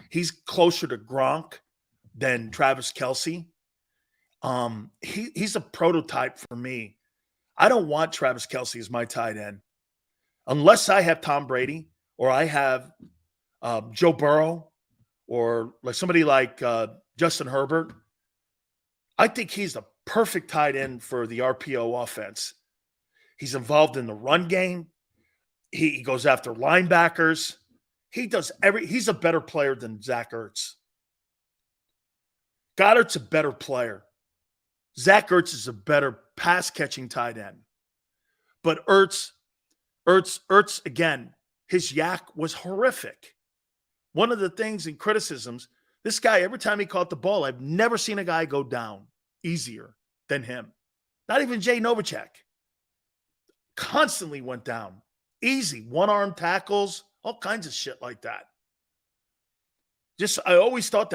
He's closer to Gronk than Travis Kelce. He's a prototype for me. I don't want Travis Kelce as my tight end. Unless I have Tom Brady or I have Joe Burrow or like somebody like Justin Herbert. I think he's the perfect tight end for the RPO offense. He's involved in the run game. He goes after linebackers. He's a better player than Zach Ertz. Goddard's a better player. Zach Ertz is a better pass-catching tight end. But Ertz, again, his yak was horrific. One of the things in criticisms, this guy, every time he caught the ball, I've never seen a guy go down easier than him. Not even Jay Novacek. Constantly went down. Easy. One-arm tackles, all kinds of shit like that. I always thought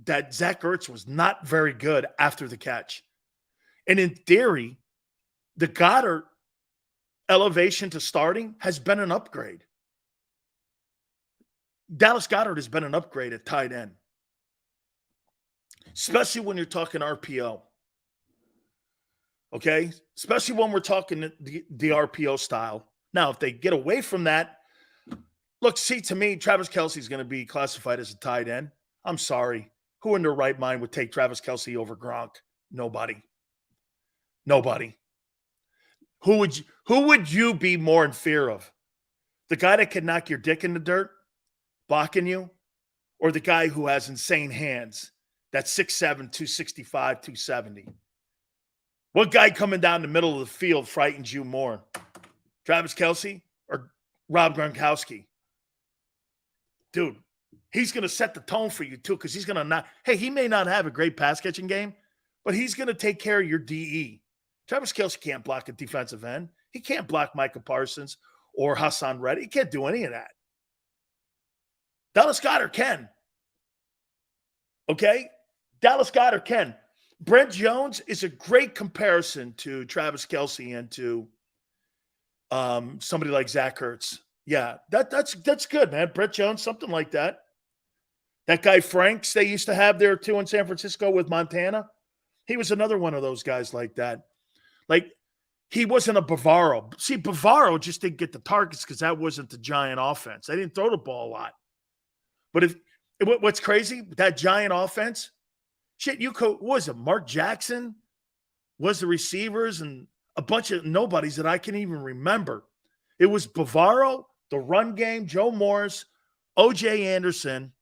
that Zach Ertz was not very good after the catch. And in theory, the Goddard elevation to starting has been an upgrade. Dallas Goedert has been an upgrade at tight end, especially when you're talking RPO. Okay? Especially when we're talking the RPO style. Now, if they get away from that, look, see, to me, Travis Kelce is going to be classified as a tight end. I'm sorry. Who in their right mind would take Travis Kelce over Gronk? Nobody. Who would you be more in fear of? The guy that can knock your dick in the dirt, blocking you, or the guy who has insane hands, that's 6'7", 265, 270? What guy coming down the middle of the field frightens you more? Travis Kelce or Rob Gronkowski? Dude, he's going to set the tone for you too, because he's going to he may not have a great pass catching game, but he's going to take care of your DE. Travis Kelce can't block a defensive end. He can't block Micah Parsons or Hassan Reddick. He can't do any of that. Dallas Goedert can. Okay? Dallas Goedert can. Brent Jones is a great comparison to Travis Kelce and to somebody like Zach Ertz. Yeah, that's good, man. Brent Jones, something like that. That guy Franks they used to have there too in San Francisco with Montana. He was another one of those guys like that. Like, he wasn't a Bavaro. See, Bavaro just didn't get the targets because that wasn't the Giant offense. They didn't throw the ball a lot. But what's crazy, that Giant offense, shit, what was it? Mark Jackson was the receivers and a bunch of nobodies that I can even remember. It was Bavaro, the run game, Joe Morris, O.J. Anderson,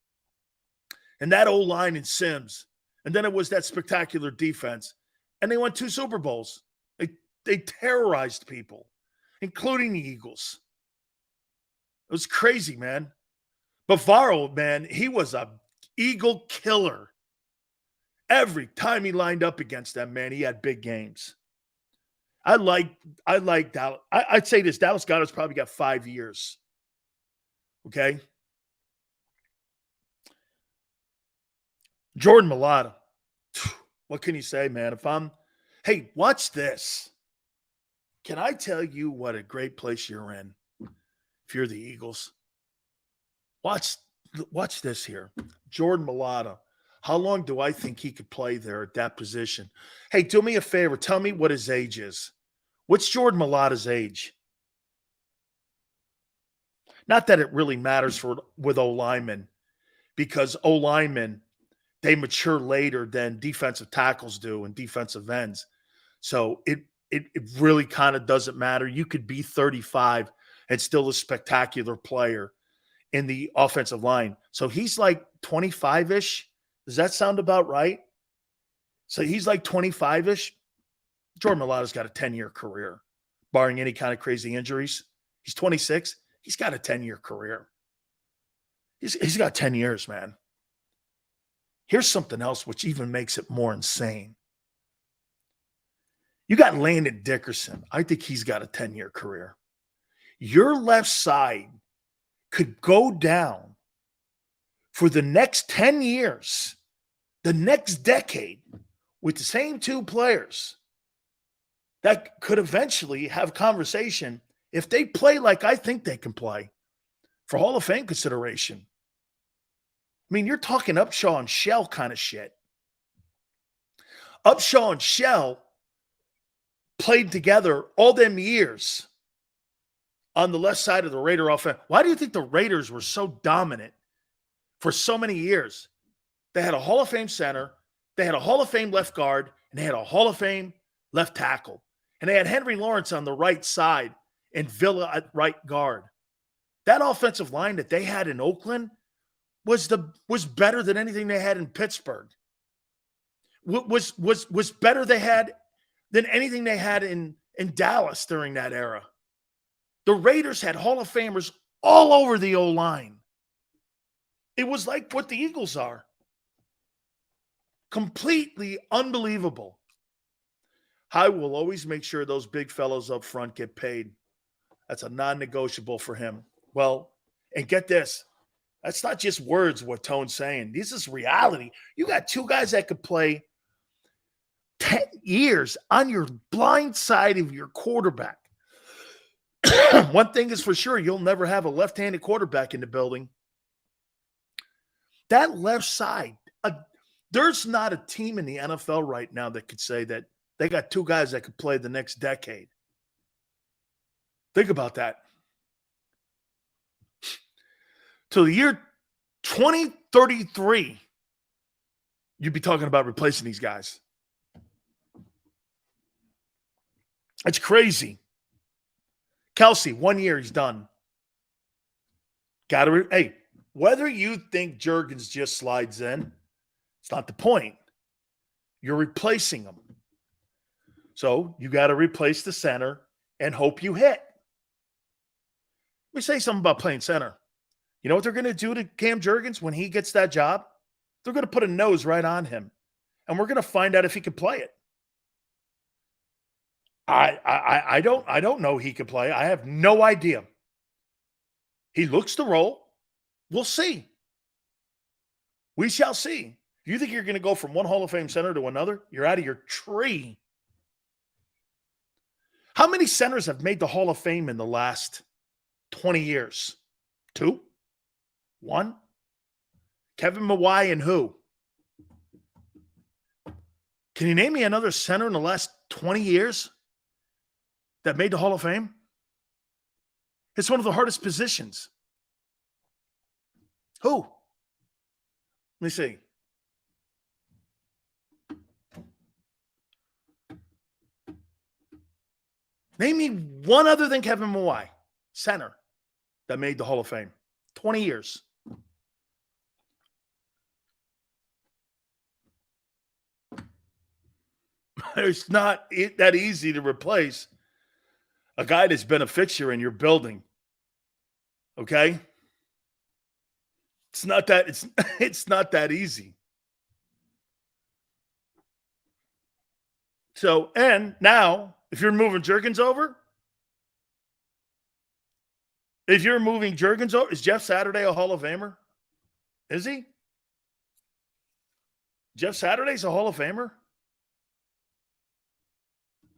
and that O-line in Sims. And then it was that spectacular defense. And they won 2 Super Bowls. They terrorized people, including the Eagles. It was crazy, man. Bavaro, man, he was a Eagle killer. Every time he lined up against them, man, he had big games. I like Dallas. I'd say this, Dallas Goedert's probably got 5 years. Okay? Jordan Mailata. What can you say, man? Hey, watch this. Can I tell you what a great place you're in if you're the Eagles? Watch this here. Jordan Mailata. How long do I think he could play there at that position? Hey, do me a favor. Tell me what his age is. What's Jordan Mailata's age? Not that it really matters with O-linemen, because O-linemen, they mature later than defensive tackles do and defensive ends. So it really kind of doesn't matter. You could be 35 and still a spectacular player in the offensive line. So he's like 25-ish. Does that sound about right? So he's like 25-ish. Jordan Mailata's got a 10-year career, barring any kind of crazy injuries. He's 26. He's got a 10-year career. He's got 10 years, man. Here's something else which even makes it more insane. You got Landon Dickerson. I think he's got a 10-year career. Your left side could go down for the next 10 years, the next decade, with the same 2 players that could eventually have conversation if they play like I think they can play for Hall of Fame consideration. I mean, you're talking Upshaw and Shell kind of shit. Upshaw and Shell played together all them years on the left side of the Raider offense. Why do you think the Raiders were so dominant for so many years? They had a Hall of Fame center, they had a Hall of Fame left guard, and they had a Hall of Fame left tackle. And they had Henry Lawrence on the right side and Villa at right guard. That offensive line that they had in Oakland was better than anything they had in Pittsburgh. Was better than anything they had in Dallas during that era. The Raiders had Hall of Famers all over the O-line. It was like what the Eagles are. Completely unbelievable. I will always make sure those big fellows up front get paid. That's a non-negotiable for him. Well, and get this. That's not just words what Tone's saying. This is reality. You got 2 guys that could play 10 years on your blind side of your quarterback. One thing is for sure, you'll never have a left-handed quarterback in the building. That left side, there's not a team in the NFL right now that could say that they got 2 guys that could play the next decade. Think about that. Till the year 2033, you'd be talking about replacing these guys. It's crazy. Kelsey, 1 year, he's done. Hey, whether you think Juergens just slides in, it's not the point. You're replacing him. So you got to replace the center and hope you hit. Let me say something about playing center. You know what they're going to do to Cam Juergens when he gets that job? They're going to put a nose right on him, and we're going to find out if he can play it. I don't know he can play. I have no idea. He looks the role. We'll see. We shall see. You think you're going to go from one Hall of Fame center to another? You're out of your tree. How many centers have made the Hall of Fame in the last 20 years? 2? 1? Kevin Mawai and who? Can you name me another center in the last 20 years that made the Hall of Fame? It's one of the hardest positions. Who? Let me see. Name me one other than Kevin Mawai, center, that made the Hall of Fame. 20 years. It's not that easy to replace a guy that's been a fixture in your building. Okay? It's not that easy. So, and now, if you're moving Juergens over, is Jeff Saturday a Hall of Famer? Is he? Jeff Saturday's a Hall of Famer?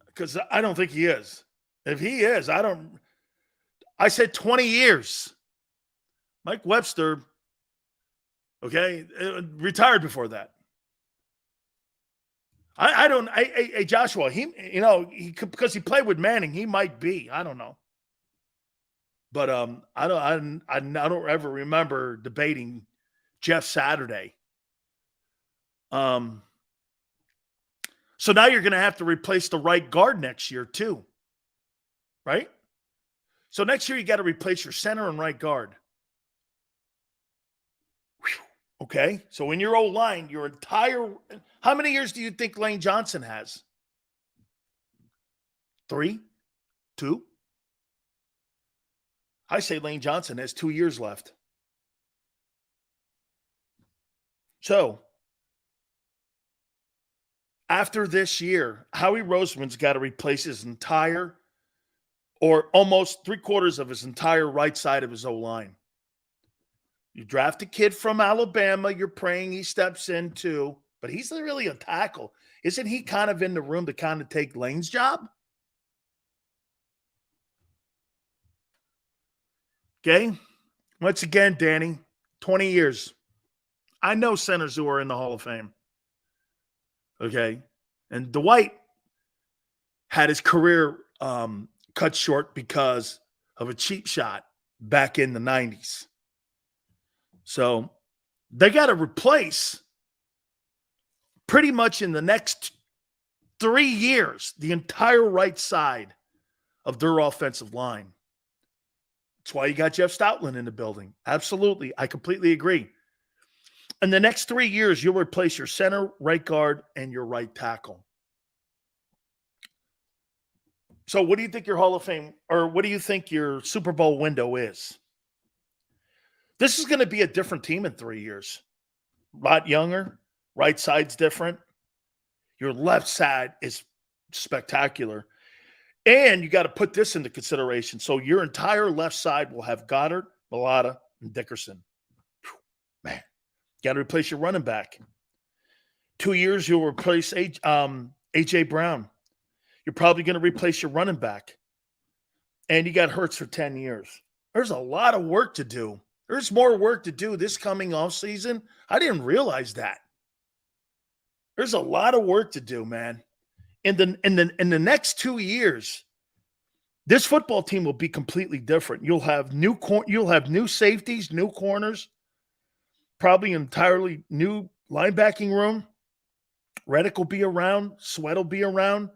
Because I don't think he is. If he is, I said 20 years. Mike Webster, okay, retired before that. Joshua, because he played with Manning, he might be. I don't know. But I don't ever remember debating Jeff Saturday. So now you're going to have to replace the right guard next year too, right? So next year you got to replace your center and right guard. Whew. Okay, so in your O-line, how many years do you think Lane Johnson has? 3? 2? I say Lane Johnson has 2 years left. So after this year, Howie Roseman's got to replace his entire, or almost 3/4 of his entire right side of his O-line. You draft a kid from Alabama, you're praying he steps into, but he's not really a tackle. Isn't he kind of in the room to kind of take Lane's job? Okay. Once again, Danny, 20 years. I know centers who are in the Hall of Fame. Okay. And Dwight had his career cut short because of a cheap shot back in the 90s. So they got to replace pretty much in the next 3 years the entire right side of their offensive line. That's why you got Jeff Stoutland in the building. Absolutely. I completely agree. In the next 3 years, you'll replace your center, right guard, and your right tackle. So what do you think your Hall of Fame, or what do you think your Super Bowl window is? This is going to be a different team in 3 years. A lot younger. Right side's different. Your left side is spectacular. And you got to put this into consideration. So your entire left side will have Goddard, Mulata, and Dickerson. Whew, man. Got to replace your running back. 2 years, you'll replace A.J. Brown. You're probably going to replace your running back. And you got Hurts for 10 years. There's a lot of work to do. There's more work to do this coming off season. I didn't realize that. There's a lot of work to do, man. In the next 2 years, this football team will be completely different. You'll have new safeties, new corners. Probably an entirely new linebacking room. Reddick will be around. Sweat will be around.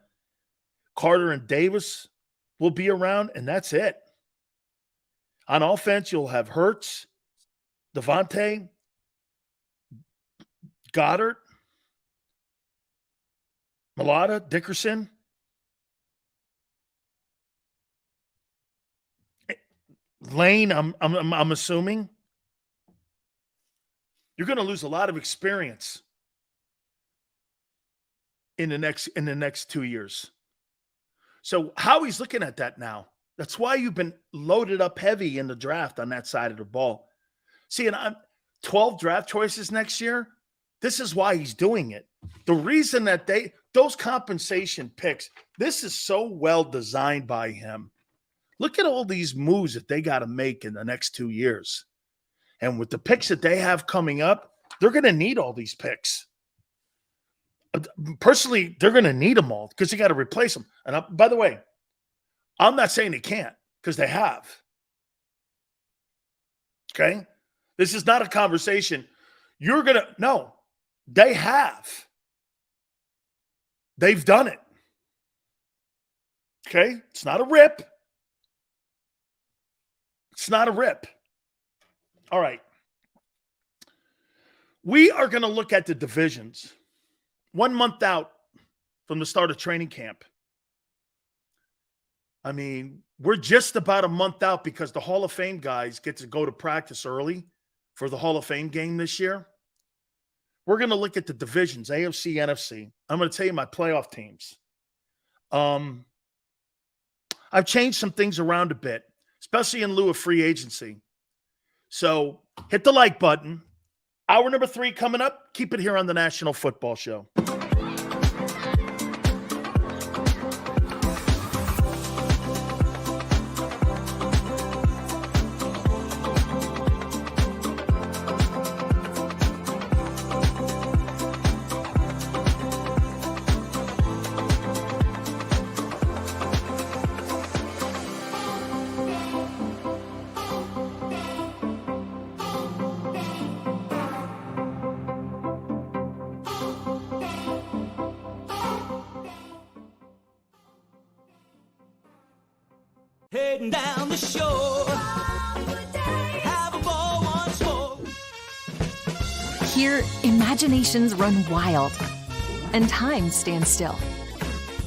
Carter and Davis will be around, and that's it. On offense, you'll have Hurts, Devontae, Goddard, Mulata, Dickerson. Lane, I'm assuming. You're going to lose a lot of experience in the next 2 years. So Howie's looking at that now. That's why you've been loaded up heavy in the draft on that side of the ball. See, and I'm 12 draft choices next year. This is why he's doing it. The reason that those compensation picks, this is so well designed by him. Look at all these moves that they got to make in the next 2 years. And with the picks that they have coming up, they're going to need all these picks. Personally, they're going to need them all because you got to replace them. And by the way, I'm not saying they can't because they have. Okay? This is not a conversation. No, they have. They've done it. Okay? It's not a rip. It's not a rip. All right. We are going to look at the divisions 1 month out from the start of training camp. I mean, we're just about a month out because the Hall of Fame guys get to go to practice early for the Hall of Fame game this year. We're going to look at the divisions, AFC, NFC. I'm going to tell you my playoff teams. I've changed some things around a bit, especially in lieu of free agency. So hit the like button. Hour number 3 coming up. Keep it here on the National Football Show. Heading down the shore. Have a ball once more. Here, imaginations run wild and time stands still.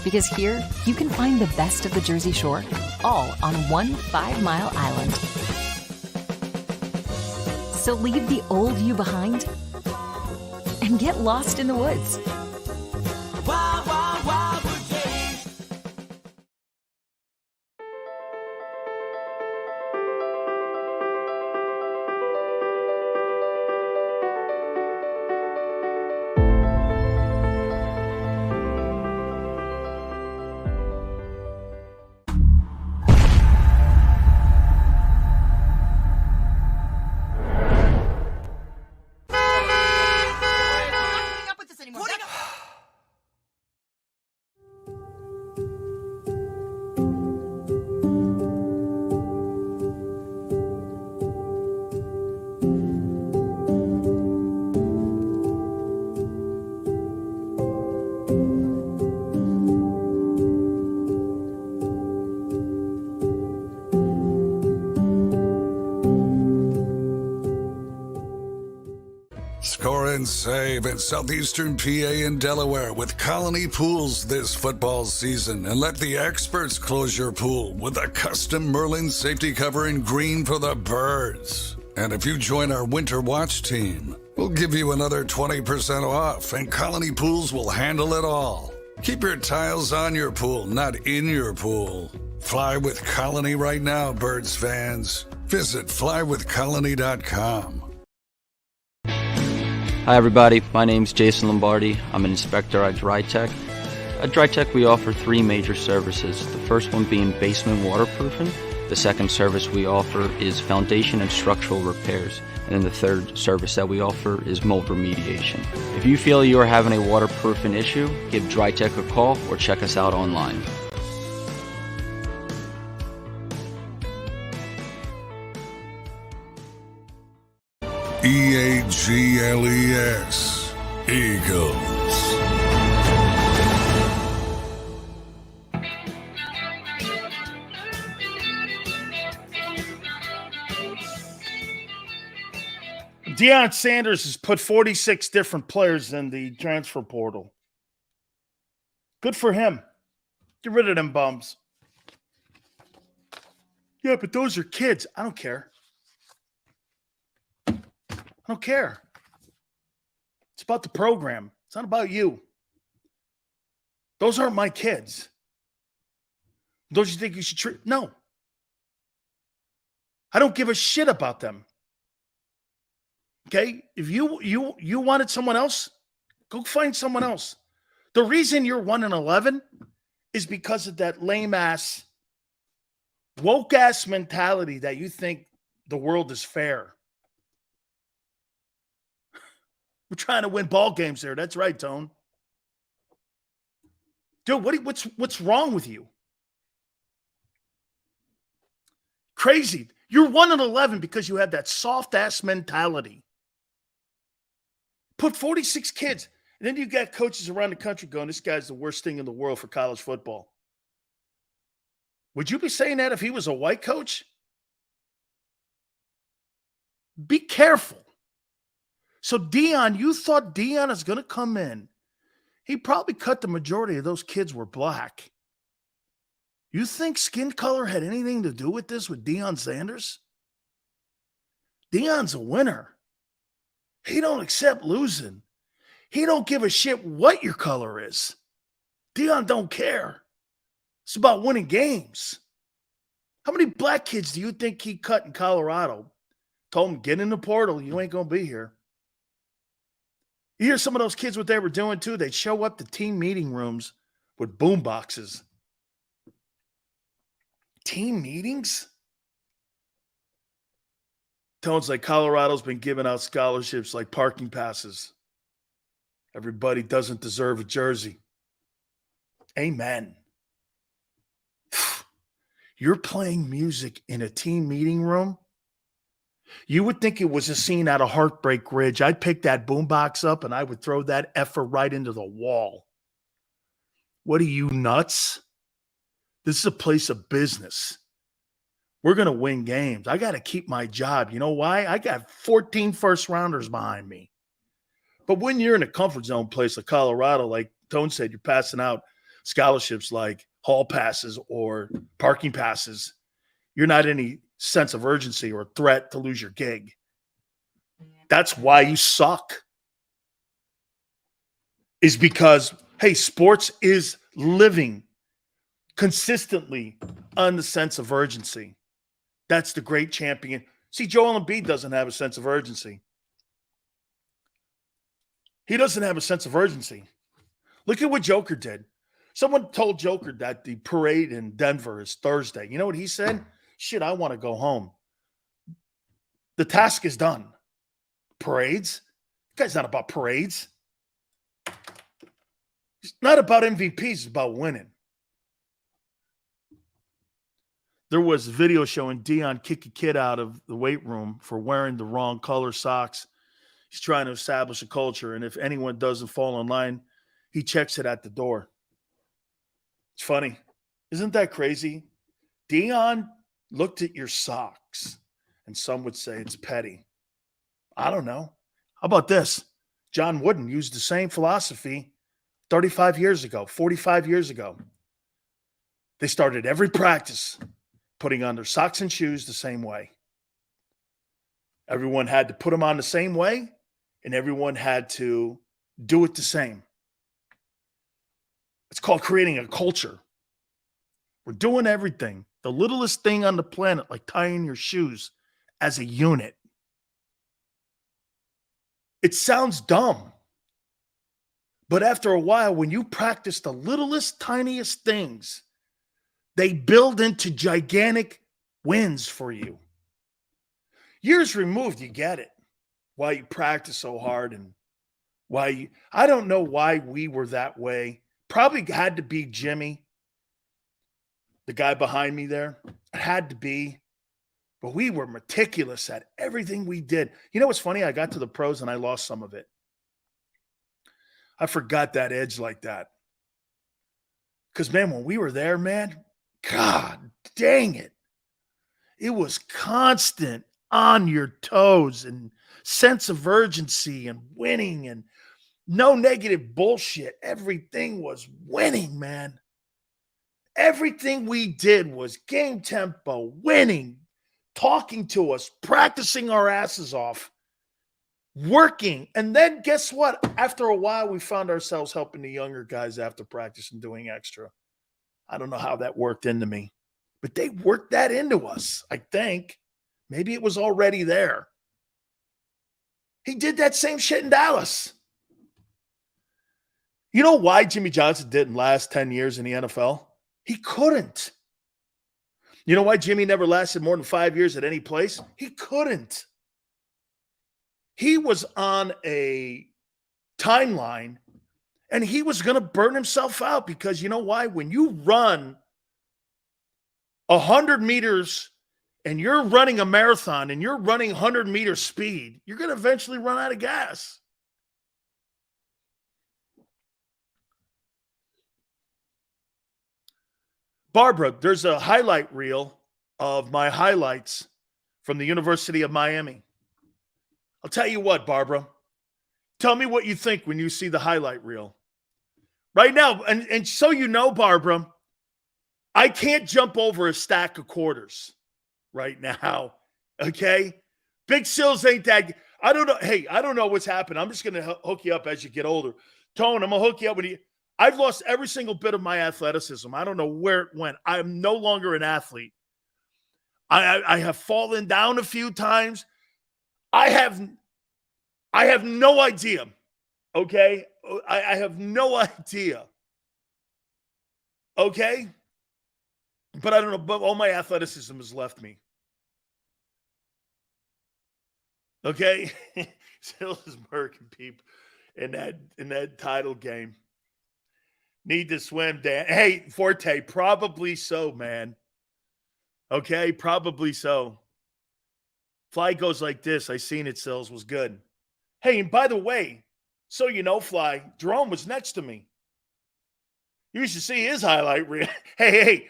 Because here, you can find the best of the Jersey Shore, all on one 5-mile island. So leave the old you behind and get lost in the woods. Wild, wild, wild wood days. Score and save in southeastern PA and Delaware with Colony Pools this football season, and let the experts close your pool with a custom Merlin safety cover in green for the birds. And if you join our Winter Watch team, we'll give you another 20% off, and Colony Pools will handle it all. Keep your tiles on your pool, not in your pool. Fly with Colony right now, birds fans. Visit flywithcolony.com. Hi everybody, my name's Jason Lombardi. I'm an inspector at DryTech. At DryTech we offer 3 major services, the first one being basement waterproofing. The second service we offer is foundation and structural repairs. And then the third service that we offer is mold remediation. If you feel you are having a waterproofing issue, give DryTech a call or check us out online. EAGLES, Eagles. Deion Sanders has put 46 different players in the transfer portal. Good for him. Get rid of them bums. Yeah, but those are kids. I don't care. I don't care. It's about the program. It's not about you. Those aren't my kids. Don't you think you should treat? No. I don't give a shit about them. Okay? If you wanted someone else, go find someone else. The reason you're 1-11 is because of that lame-ass, woke-ass mentality that you think the world is fair. We're trying to win ball games there. That's right, Tone. Dude, what's wrong with you? Crazy. You're 1-11 because you have that soft-ass mentality. Put 46 kids, and then you got coaches around the country going, this guy's the worst thing in the world for college football. Would you be saying that if he was a white coach? Be careful. So Deion, you thought Deion is going to come in. He probably cut the majority of those kids were black. You think skin color had anything to do with this with Deion Sanders? Deion's a winner. He don't accept losing. He don't give a shit what your color is. Deion don't care. It's about winning games. How many black kids do you think he cut in Colorado? Told him, get in the portal. You ain't going to be here. You hear some of those kids what they were doing too? They'd show up to team meeting rooms with boom boxes. Team meetings? Tone's like Colorado's been giving out scholarships like parking passes. Everybody doesn't deserve a jersey. Amen. You're playing music in a team meeting room? You would think it was a scene out of Heartbreak Ridge. I'd pick that boombox up and I would throw that effer right into the wall. What are you, nuts? This is a place of business. We're going to win games. I got to keep my job. You know why? I got 14 first-rounders behind me. But when you're in a comfort zone place like Colorado, like Tone said, you're passing out scholarships like hall passes or parking passes. You're not any sense of urgency or threat to lose your gig. That's why you suck. Is because, hey, sports is living consistently on the sense of urgency. That's the great champion. See, Joel Embiid doesn't have a sense of urgency. He doesn't have a sense of urgency. Look at what Joker did. Someone told Joker that the parade in Denver is Thursday. You know what he said? Shit, I want to go home. The task is done. Parades? This guy's not about parades. It's not about MVPs. It's about winning. There was a video showing Deion kick a kid out of the weight room for wearing the wrong color socks. He's trying to establish a culture, and if anyone doesn't fall in line, he checks it at the door. It's funny. Isn't that crazy? Deion looked at your socks, and some would say it's petty. I don't know. How about this? John Wooden used the same philosophy 35 years ago, 45 years ago. They started every practice putting on their socks and shoes the same way. Everyone had to put them on the same way, and everyone had to do it the same. It's called creating a culture. We're doing everything, the littlest thing on the planet, like tying your shoes, as a unit. It sounds dumb. But after a while, when you practice the littlest, tiniest things, they build into gigantic wins for you. Years removed, you get it. Why you practice so hard and why you, I don't know why we were that way. Probably had to be Jimmy, the guy behind me there. It had to be. But we were meticulous at everything we did. You know what's funny? I got to the pros and I lost some of it. I forgot that edge like that. Because, man, when we were there, man, God dang it. It was constant on your toes and sense of urgency and winning and no negative bullshit. Everything was winning, man. Everything we did was game tempo, winning, talking to us, practicing our asses off, working. And then guess what? After a while, we found ourselves helping the younger guys after practice and doing extra. I don't know how that worked into me, but they worked that into us, I think. Maybe it was already there. He did that same shit in Dallas. You know why Jimmy Johnson didn't last 10 years in the NFL? He couldn't. You know why Jimmy never lasted more than 5 years at any place? He couldn't. He was on a timeline, and he was going to burn himself out because you know why? When you run 100 meters and you're running a marathon and you're running 100-meter speed, you're going to eventually run out of gas. Barbara, there's a highlight reel of my highlights from the University of Miami. I'll tell you what, Barbara. Tell me what you think when you see the highlight reel. Right now, and so you know, Barbara, I can't jump over a stack of quarters right now, okay? Big Sills ain't that. I don't know. Hey, I don't know what's happened. I'm just going to hook you up as you get older. Tone, I'm going to hook you up. I've lost every single bit of my athleticism. I don't know where it went. I am no longer an athlete. I have fallen down a few times. I have no idea, okay? I have no idea, okay? But I don't know, but all my athleticism has left me. Okay? Still is murking people in that title game. Need to swim, Dan. Hey, Forte, probably so, man. Okay, probably so. Fly goes like this. I seen it, Sills, was good. Hey, and by the way, so you know, Fly, Jerome was next to me. You should see his highlight reel. Hey,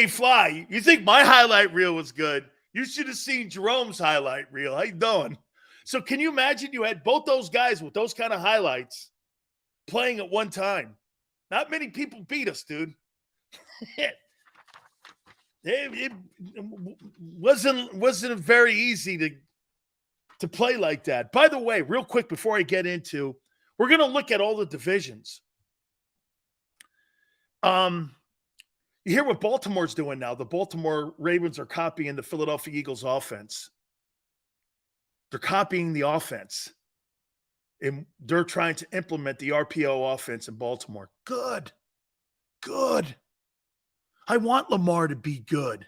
Fly, you think my highlight reel was good? You should have seen Jerome's highlight reel. How you doing? So can you imagine you had both those guys with those kind of highlights playing at one time? Not many people beat us, dude. It wasn't very easy to play like that. By the way, real quick before I get into, we're going to look at all the divisions. You hear what Baltimore's doing now. The Baltimore Ravens are copying the Philadelphia Eagles offense. They're copying the offense. And they're trying to implement the RPO offense in Baltimore. Good. I want Lamar to be good.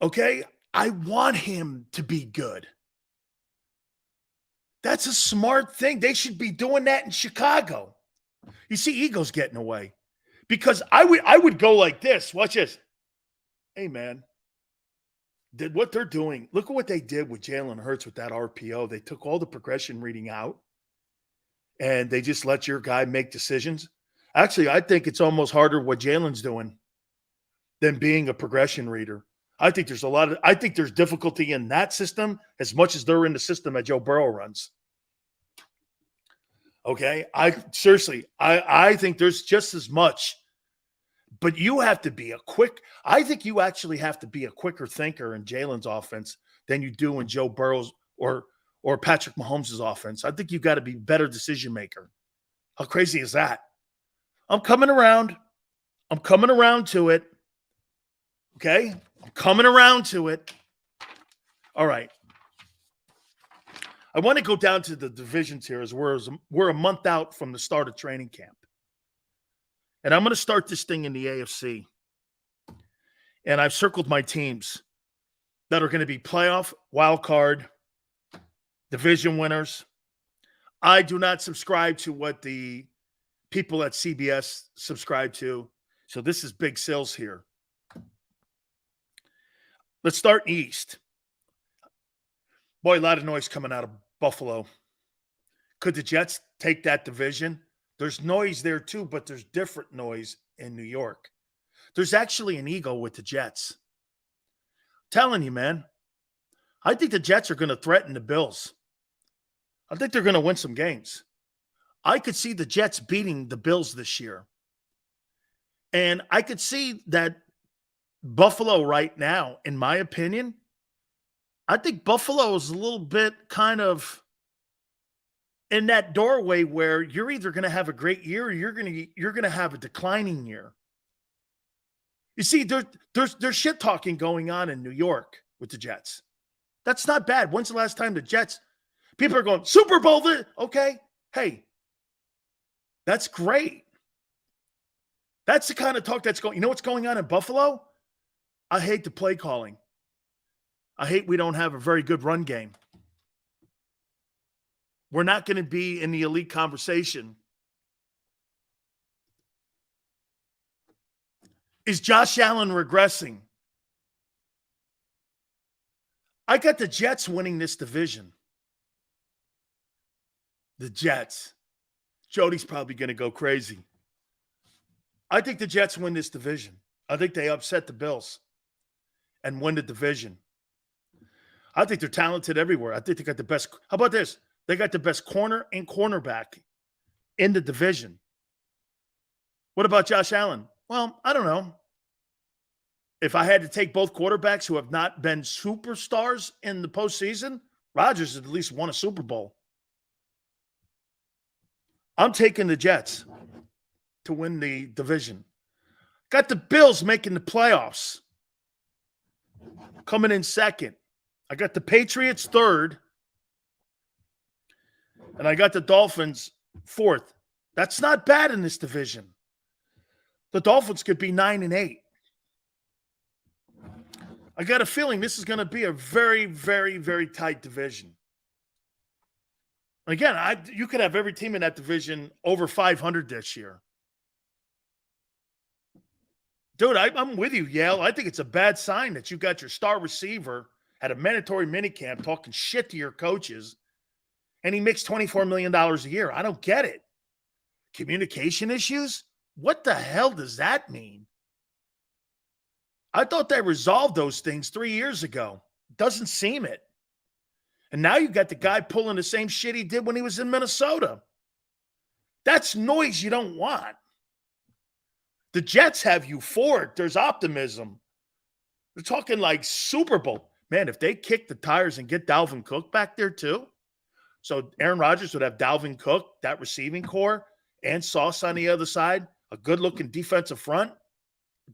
Okay? I want him to be good. That's a smart thing. They should be doing that in Chicago. You see Eagles getting away. Because I would go like this. Watch this. Hey, man. What they're doing, look at what they did with Jalen Hurts with that RPO. They took all the progression reading out, and they just let your guy make decisions. Actually, I think it's almost harder what Jalen's doing than being a progression reader. I think there's difficulty in that system as much as they're in the system that Joe Burrow runs. Okay? I think there's just as much. But you have to be I think you actually have to be a quicker thinker in Jalen's offense than you do in Joe Burrow's or Patrick Mahomes' offense. I think you've got to be a better decision maker. How crazy is that? I'm coming around to it. Okay? I'm coming around to it. All right. I want to go down to the divisions here as we're a month out from the start of training camp. And I'm going to start this thing in the AFC. And I've circled my teams that are going to be playoff, wild card, division winners. I do not subscribe to what the people at CBS subscribe to. So this is big sales here. Let's start East. Boy, a lot of noise coming out of Buffalo. Could the Jets take that division? There's noise there too, but there's different noise in New York. There's actually an ego with the Jets. I'm telling you, man, I think the Jets are going to threaten the Bills. I think they're going to win some games. I could see the Jets beating the Bills this year. And I could see that Buffalo right now, in my opinion, I think Buffalo is a little bit kind of in that doorway where you're either going to have a great year or you're going to have a declining year. You see, there's shit talking going on in New York with the Jets. That's not bad. When's the last time the Jets? People are going Super Bowl. Okay, hey, that's great. That's the kind of talk that's going. You know what's going on in Buffalo? I hate the play calling. I hate we don't have a very good run game. we're not going to be in the elite conversation. Is Josh Allen regressing? I got the Jets winning this division. The Jets. Jody's probably going to go crazy. I think the Jets win this division. I think they upset the Bills and win the division. I think they're talented everywhere. I think they got the best. How about this? They got the best corner and cornerback in the division. What about Josh Allen? Well, I don't know. If I had to take both quarterbacks who have not been superstars in the postseason, Rodgers at least won a Super Bowl. I'm taking the Jets to win the division. Got the Bills making the playoffs, coming in second. I got the Patriots third, and I got the Dolphins fourth. That's not bad in this division. The Dolphins could be 9-8. I got a feeling this is going to be a very, very, very tight division. Again, you could have every team in that division over 500 this year. Dude, I'm with you, Yale. I think it's a bad sign that you got your star receiver at a mandatory minicamp talking shit to your coaches, and he makes $24 million a year. I don't get it. Communication issues? What the hell does that mean? I thought they resolved those things 3 years ago. Doesn't seem it. And now you got the guy pulling the same shit he did when he was in Minnesota. That's noise you don't want. The Jets have euphoric. There's optimism. They're talking like Super Bowl. Man, if they kick the tires and get Dalvin Cook back there too, so Aaron Rodgers would have Dalvin Cook, that receiving core, and Sauce on the other side, a good-looking defensive front,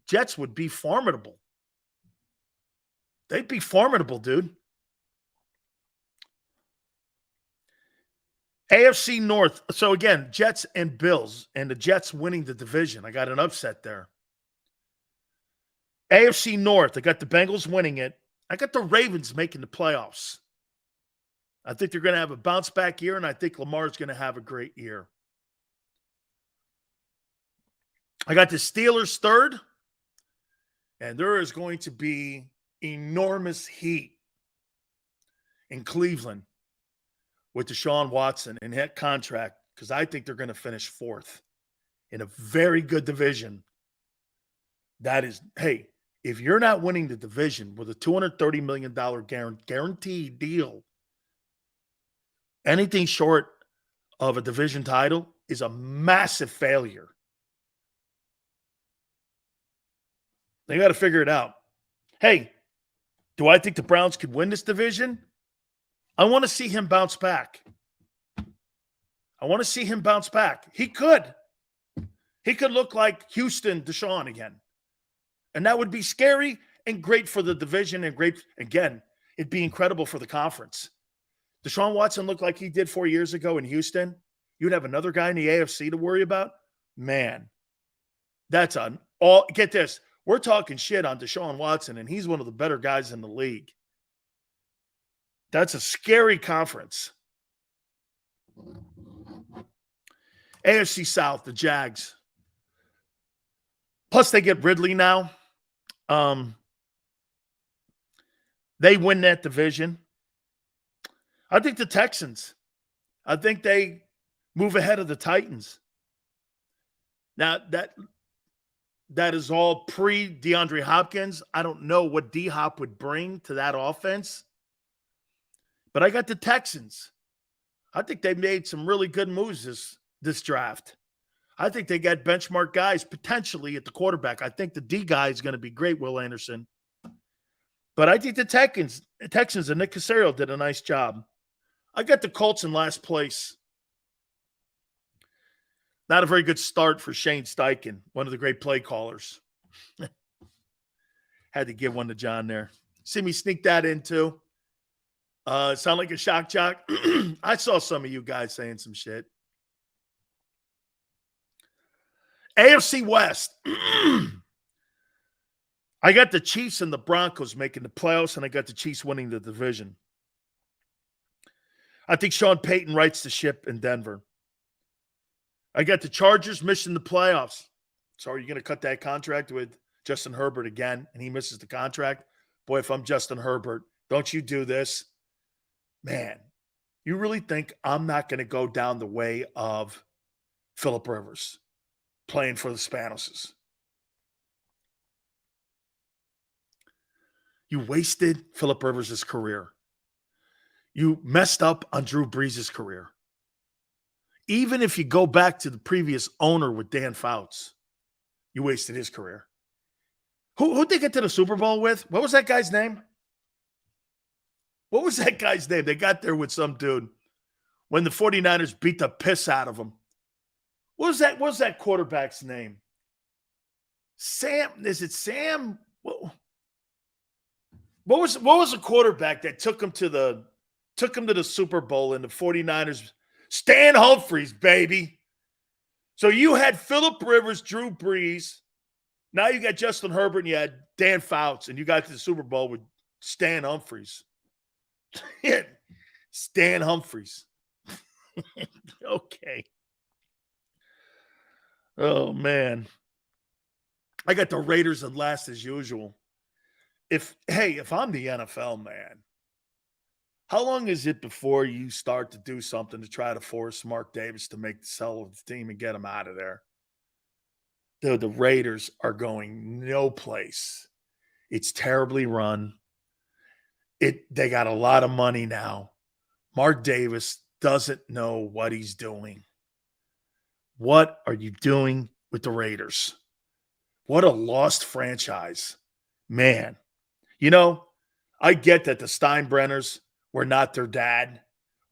Jets would be formidable. They'd be formidable, dude. AFC North. So, again, Jets and Bills, and the Jets winning the division. I got an upset there. AFC North. I got the Bengals winning it. I got the Ravens making the playoffs. I think they're going to have a bounce-back year, and I think Lamar's going to have a great year. I got the Steelers third, and there is going to be enormous heat in Cleveland with Deshaun Watson and that contract, because I think they're going to finish fourth in a very good division. That is, hey, if you're not winning the division with a $230 million guaranteed deal, anything short of a division title is a massive failure. They got to figure it out. Hey, do I think the Browns could win this division? I want to see him bounce back. I want to see him bounce back. He could. He could look like Houston Deshaun again. And that would be scary and great for the division and great, again, it'd be incredible for the conference. Deshaun Watson looked like he did 4 years ago in Houston. You'd have another guy in the AFC to worry about. Man, that's an all. Get this. We're talking shit on Deshaun Watson, and he's one of the better guys in the league. That's a scary conference. AFC South, the Jags. Plus, they get Ridley now. They win that division. I think the Texans. I think they move ahead of the Titans. Now, that is all pre-DeAndre Hopkins. I don't know what D-Hop would bring to that offense. But I got the Texans. I think they made some really good moves this draft. I think they got benchmark guys potentially at the quarterback. I think the D guy is going to be great, Will Anderson. But I think the Texans and Nick Caserio did a nice job. I got the Colts in last place. Not a very good start for Shane Steichen, one of the great play callers. Had to give one to John there. See me sneak that in too. Sound like a shock jock? I saw some of you guys saying some shit. AFC West. I got the Chiefs and the Broncos making the playoffs, and I got the Chiefs winning the division. I think Sean Payton rights the ship in Denver. I got the Chargers missing the playoffs. So are you going to cut that contract with Justin Herbert again and he misses the contract? Boy, if I'm Justin Herbert, don't you do this. Man, you really think I'm not going to go down the way of Phillip Rivers playing for the Spanoses? You wasted Phillip Rivers' career. You messed up on Drew Brees' career. Even if you go back to the previous owner with Dan Fouts, you wasted his career. Who'd they get to the Super Bowl with? What was that guy's name? What was that guy's name? They got there with some dude when the 49ers beat the piss out of him. What was that quarterback's name? Sam? Is it Sam? What was the quarterback that took him to the Super Bowl in the 49ers? Stan Humphries, baby. So you had Phillip Rivers, Drew Brees. Now you got Justin Herbert and you had Dan Fouts, and you got to the Super Bowl with Stan Humphries. Stan Humphries. Okay. Oh, man. I got the Raiders in last as usual. If I'm the NFL, man, how long is it before you start to do something to try to force Mark Davis to make the sell of the team and get him out of there? Dude, the Raiders are going no place. It's terribly run. They got a lot of money now. Mark Davis doesn't know what he's doing. What are you doing with the Raiders? What a lost franchise. Man, I get that the Steinbrenners were not their dad,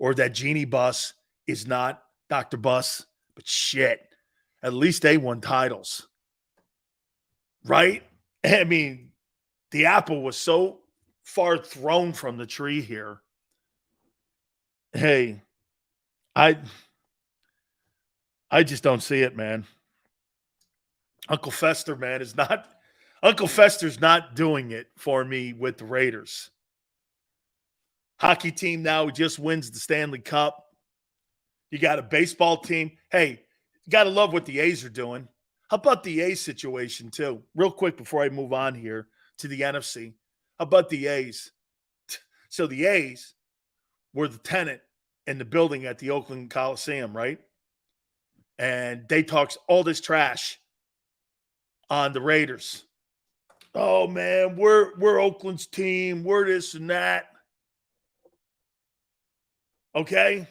or that Jeannie Buss is not Dr. Buss, but shit, at least they won titles. Right? I mean, the apple was so far thrown from the tree here. Hey, I just don't see it, man. Uncle Fester, man, Uncle Fester's not doing it for me with the Raiders. Hockey team now just wins the Stanley Cup. You got a baseball team. Hey, you got to love what the A's are doing. How about the A's situation, too? Real quick before I move on here to the NFC. How about the A's? So the A's were the tenant in the building at the Oakland Coliseum, right? And they talked all this trash on the Raiders. Oh, man, we're Oakland's team. We're this and that. Okay?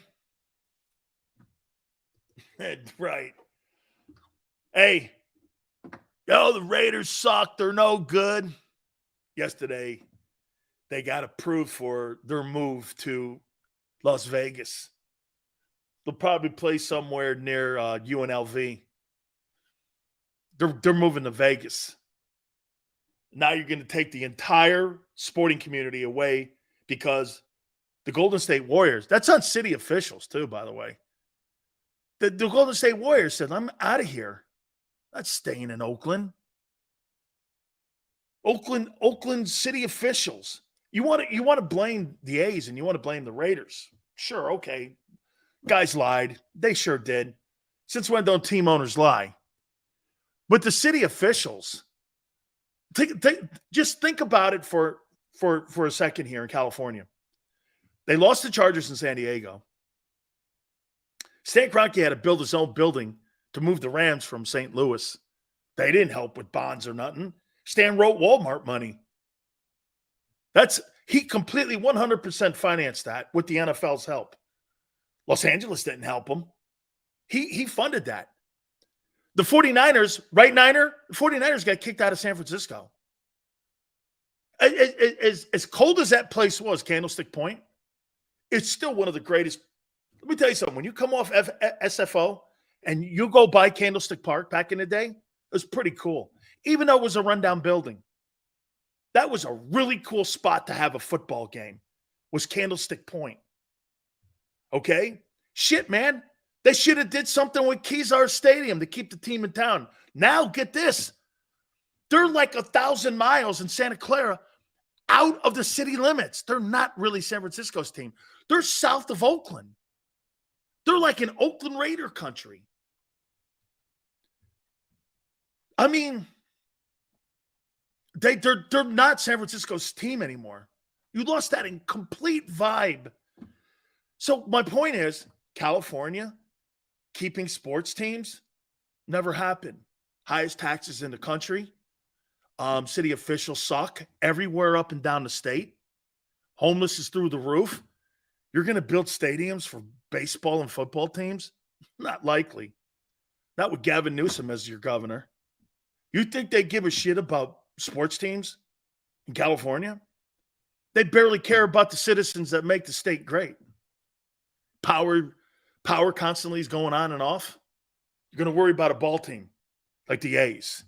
Right. Hey, the Raiders suck. They're no good. Yesterday, they got approved for their move to Las Vegas. They'll probably play somewhere near UNLV. They're moving to Vegas. Now you're going to take the entire sporting community away because the Golden State Warriors, that's on city officials too, by the way. The Golden State Warriors said, I'm out of here. Not staying in Oakland. Oakland city officials. You want to blame the A's and you want to blame the Raiders. Sure, okay. Guys lied. They sure did. Since when don't team owners lie? But the city officials, just think about it for a second here in California. They lost the Chargers in San Diego. Stan Kroenke had to build his own building to move the Rams from St. Louis. They didn't help with bonds or nothing. Stan wrote Walmart money. He completely 100% financed that with the NFL's help. Los Angeles didn't help him. He funded that. The 49ers, right, Niner? The 49ers got kicked out of San Francisco. As cold as that place was, Candlestick Point, it's still one of the greatest. Let me tell you something. When you come off SFO and you go by Candlestick Park back in the day, it was pretty cool. Even though it was a rundown building. That was a really cool spot to have a football game, was Candlestick Point. Okay? Shit, man. They should have did something with Kezar Stadium to keep the team in town. Now, get this. They're like 1,000 miles in Santa Clara out of the city limits. They're not really San Francisco's team. They're south of Oakland. They're like in Oakland Raider country. I mean, they're not San Francisco's team anymore. You lost that in complete vibe. So my point is, California keeping sports teams never happened. Highest taxes in the country. City officials suck everywhere up and down the state. Homeless is through the roof. You're going to build stadiums for baseball and football teams? Not likely. Not with Gavin Newsom as your governor. You think they give a shit about sports teams in California? They barely care about the citizens that make the state great. Power constantly is going on and off. You're going to worry about a ball team like the A's.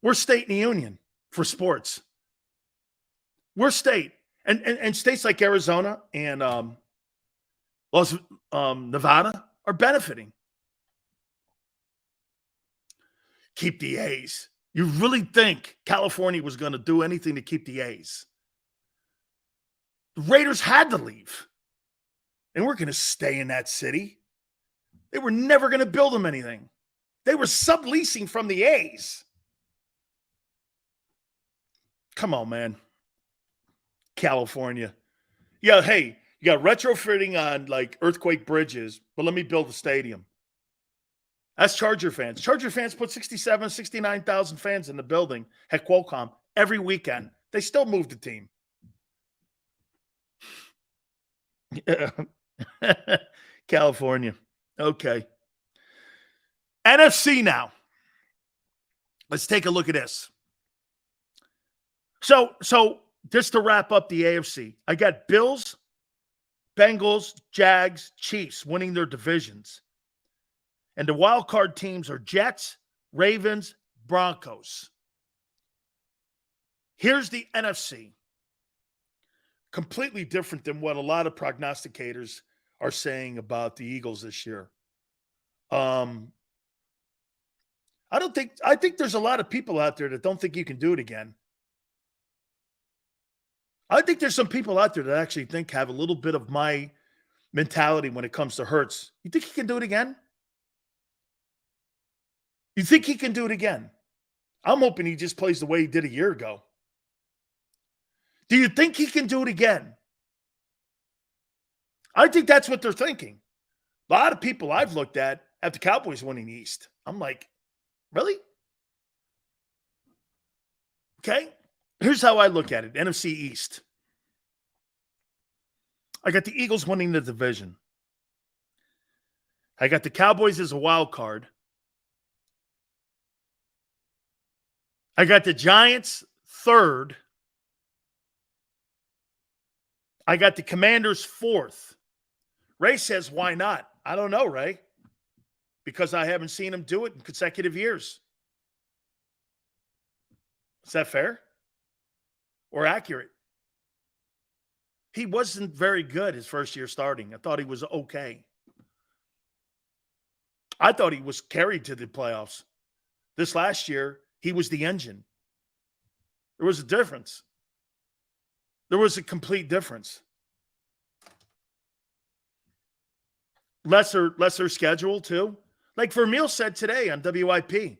We're state in the union for sports. We're state. And states like Arizona and Nevada are benefiting. Keep the A's. You really think California was going to do anything to keep the A's? The Raiders had to leave. And we're going to stay in that city. They were never going to build them anything. They were subleasing from the A's. Come on, man. California. Yeah, hey, you got retrofitting on like earthquake bridges, but let me build a stadium. That's Charger fans. Charger fans put 67, 69,000 fans in the building at Qualcomm every weekend. They still moved the team. Yeah. California. Okay. NFC now. Let's take a look at this. So just to wrap up the AFC, I got Bills, Bengals, Jags, Chiefs winning their divisions. And the wild card teams are Jets, Ravens, Broncos. Here's the NFC. Completely different than what a lot of prognosticators are saying about the Eagles this year. I think there's a lot of people out there that don't think you can do it again. I think there's some people out there that actually have a little bit of my mentality when it comes to Hurts. You think he can do it again? You think he can do it again? I'm hoping he just plays the way he did a year ago. Do you think he can do it again? I think that's what they're thinking. A lot of people I've looked at have the Cowboys winning the East. I'm like, really? Okay. Here's how I look at it. NFC East. I got the Eagles winning the division. I got the Cowboys as a wild card. I got the Giants third. I got the Commanders fourth. Ray says, why not? I don't know, Ray. Because I haven't seen him do it in consecutive years. Is that fair? Or accurate? He wasn't very good his first year starting. I thought he was okay. I thought he was carried to the playoffs. This last year, he was the engine. There was a difference. There was a complete difference. Lesser schedule, too. Like Vermeil said today on WIP,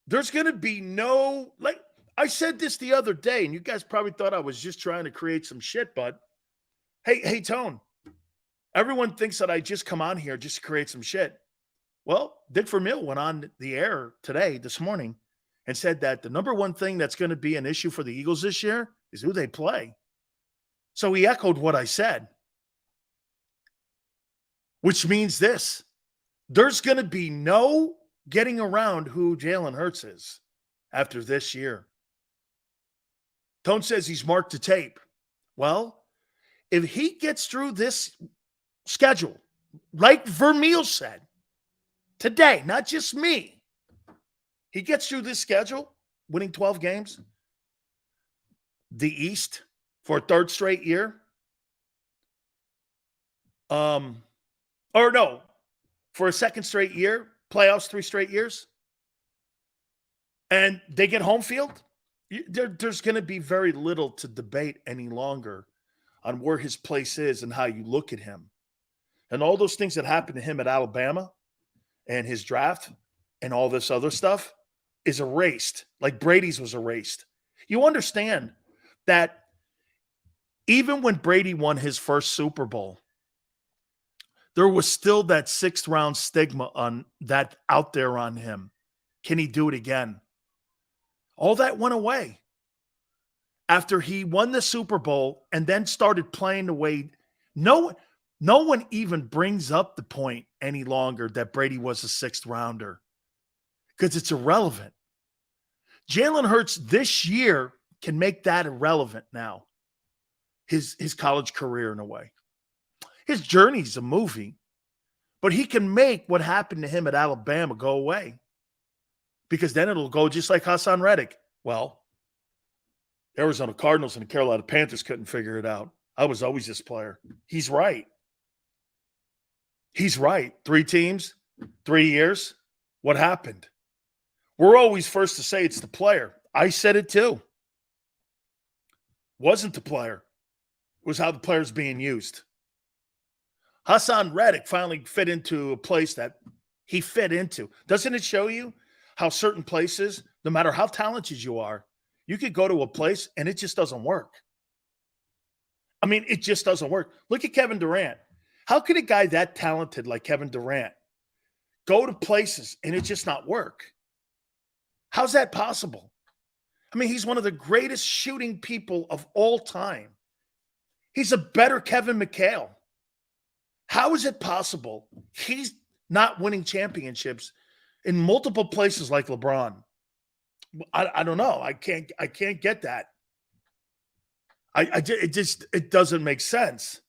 there's going to be no, like, I said this the other day, and you guys probably thought I was just trying to create some shit, but hey, Tone, everyone thinks that I just come on here just to create some shit. Well, Dick Vermeil went on the air this morning, and said that the number one thing that's going to be an issue for the Eagles this year is who they play. So he echoed what I said, which means this. There's going to be no getting around who Jalen Hurts is after this year. Tone says he's marked to tape. Well, if he gets through this schedule, like Vermeil said today, not just me, he gets through this schedule, winning 12 games, the East for a third straight year. For a second straight year, playoffs 3 straight years, and they get home field, there's going to be very little to debate any longer on where his place is and how you look at him. And all those things that happened to him at Alabama and his draft and all this other stuff is erased, like Brady's was erased. You understand that even when Brady won his first Super Bowl, there was still that 6th round stigma on that out there on him. Can he do it again? All that went away after he won the Super Bowl and then started playing the way no one even brings up the point any longer that Brady was a 6th rounder because it's irrelevant. Jalen Hurts this year can make that irrelevant now, his college career in a way. His journey's a movie, but he can make what happened to him at Alabama go away because then it'll go just like Hassan Reddick. Well, Arizona Cardinals and the Carolina Panthers couldn't figure it out. I was always this player. He's right. He's right. 3 teams, 3 years. What happened? We're always first to say it's the player. I said it too. Wasn't the player. It was how the player's being used. Hassan Reddick finally fit into a place that he fit into. Doesn't it show you how certain places, no matter how talented you are, you could go to a place and it just doesn't work? I mean, it just doesn't work. Look at Kevin Durant. How could a guy that talented like Kevin Durant go to places and it just not work? How's that possible? I mean, he's one of the greatest shooting people of all time. He's a better Kevin McHale. How is it possible he's not winning championships in multiple places like LeBron? I don't know. I can't get that. It doesn't make sense.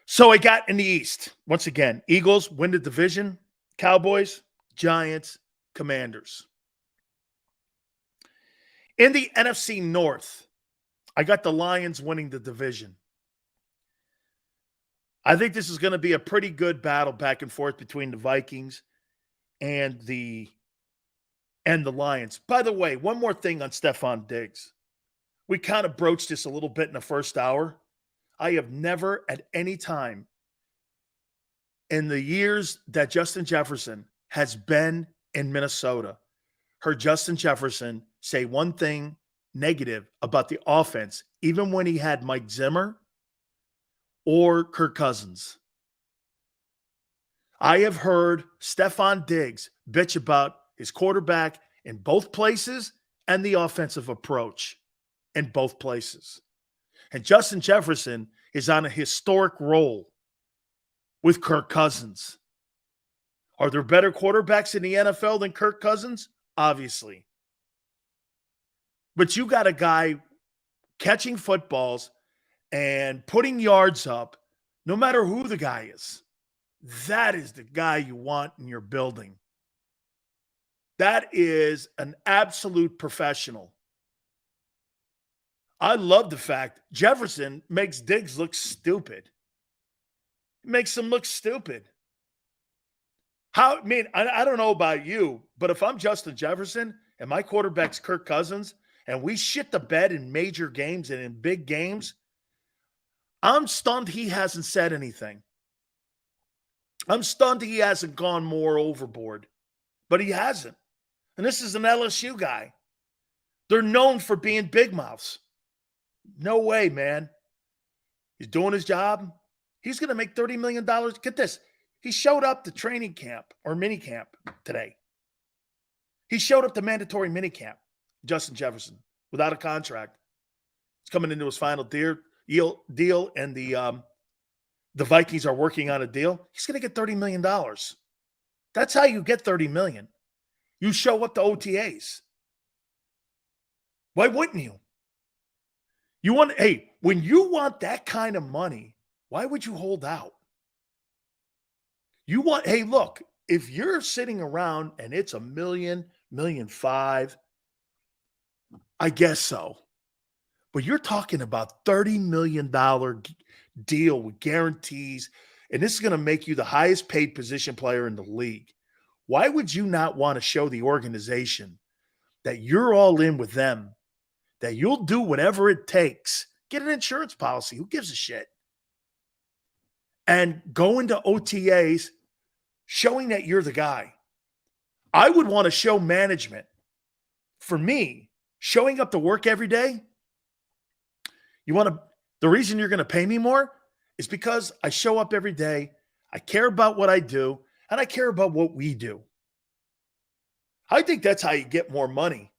So I got in the East. Once again, Eagles win the division, Cowboys, Giants, Commanders. In the NFC North, I got the Lions winning the division. I think this is going to be a pretty good battle back and forth between the Vikings and the Lions. By the way, one more thing on Stephon Diggs. We kind of broached this a little bit in the first hour. I have never at any time in the years that Justin Jefferson has been in Minnesota heard Justin Jefferson say one thing negative about the offense, even when he had Mike Zimmer or Kirk Cousins. I have heard Stephon Diggs bitch about his quarterback in both places and the offensive approach in both places. And Justin Jefferson is on a historic roll with Kirk Cousins. Are there better quarterbacks in the NFL than Kirk Cousins? Obviously. But you got a guy catching footballs and putting yards up, no matter who the guy is. That is the guy you want in your building. That is an absolute professional. I love the fact Jefferson makes Diggs look stupid. It makes him look stupid. I don't know about you, but if I'm Justin Jefferson and my quarterback's Kirk Cousins and we shit the bed in major games and in big games, I'm stunned he hasn't said anything. I'm stunned he hasn't gone more overboard, but he hasn't. And this is an LSU guy. They're known for being big mouths. No way, man. He's doing his job. He's going to make $30 million. Get this. He showed up to training camp or mini camp today. He showed up to mandatory mini camp, Justin Jefferson, without a contract. He's coming into his final deal, and the Vikings are working on a deal. He's going to get $30 million. That's how you get $30 million. You show up to OTAs. Why wouldn't you? When you want that kind of money, why would you hold out? Look, if you're sitting around and it's $1 million, $1.5 million, I guess so. But you're talking about $30 million deal with guarantees, and this is going to make you the highest paid position player in the league. Why would you not want to show the organization that you're all in with them that you'll do whatever it takes. Get an insurance policy. Who gives a shit? And go into OTAs showing that you're the guy. I would want to show management. For me, showing up to work every day, the reason you're going to pay me more is because I show up every day. I care about what I do, and I care about what we do. I think that's how you get more money.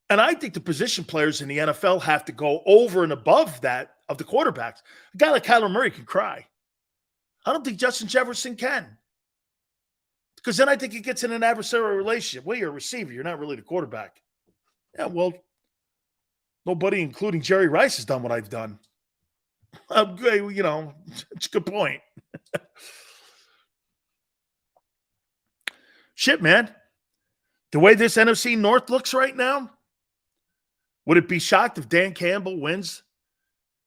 And I think the position players in the NFL have to go over and above that of the quarterbacks. A guy like Kyler Murray can cry. I don't think Justin Jefferson can. Because then I think it gets in an adversarial relationship. Well, you're a receiver. You're not really the quarterback. Yeah, well, nobody, including Jerry Rice, has done what I've done. It's a good point. Shit, man. The way this NFC North looks right now, would it be shocked if Dan Campbell wins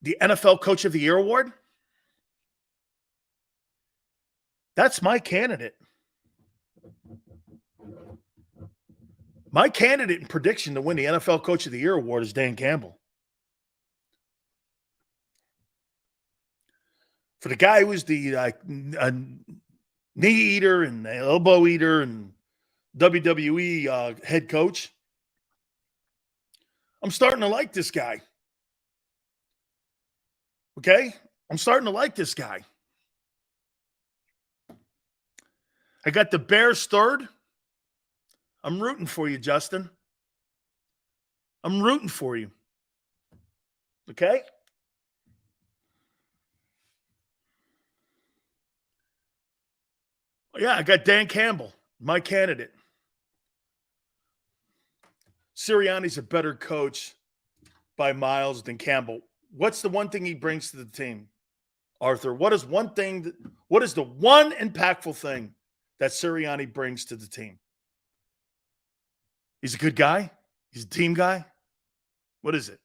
the NFL Coach of the Year award? That's my candidate. My candidate in prediction to win the NFL Coach of the Year award is Dan Campbell. For the guy who was the knee eater and elbow eater and WWE head coach, I'm starting to like this guy. Okay? I'm starting to like this guy. I got the Bears third. I'm rooting for you, Justin. I'm rooting for you. Okay? Yeah, I got Dan Campbell, my candidate. Sirianni's a better coach by miles than Campbell. What's the one thing he brings to the team, Arthur? What is the one impactful thing that Sirianni brings to the team? He's a good guy? He's a team guy? What is it?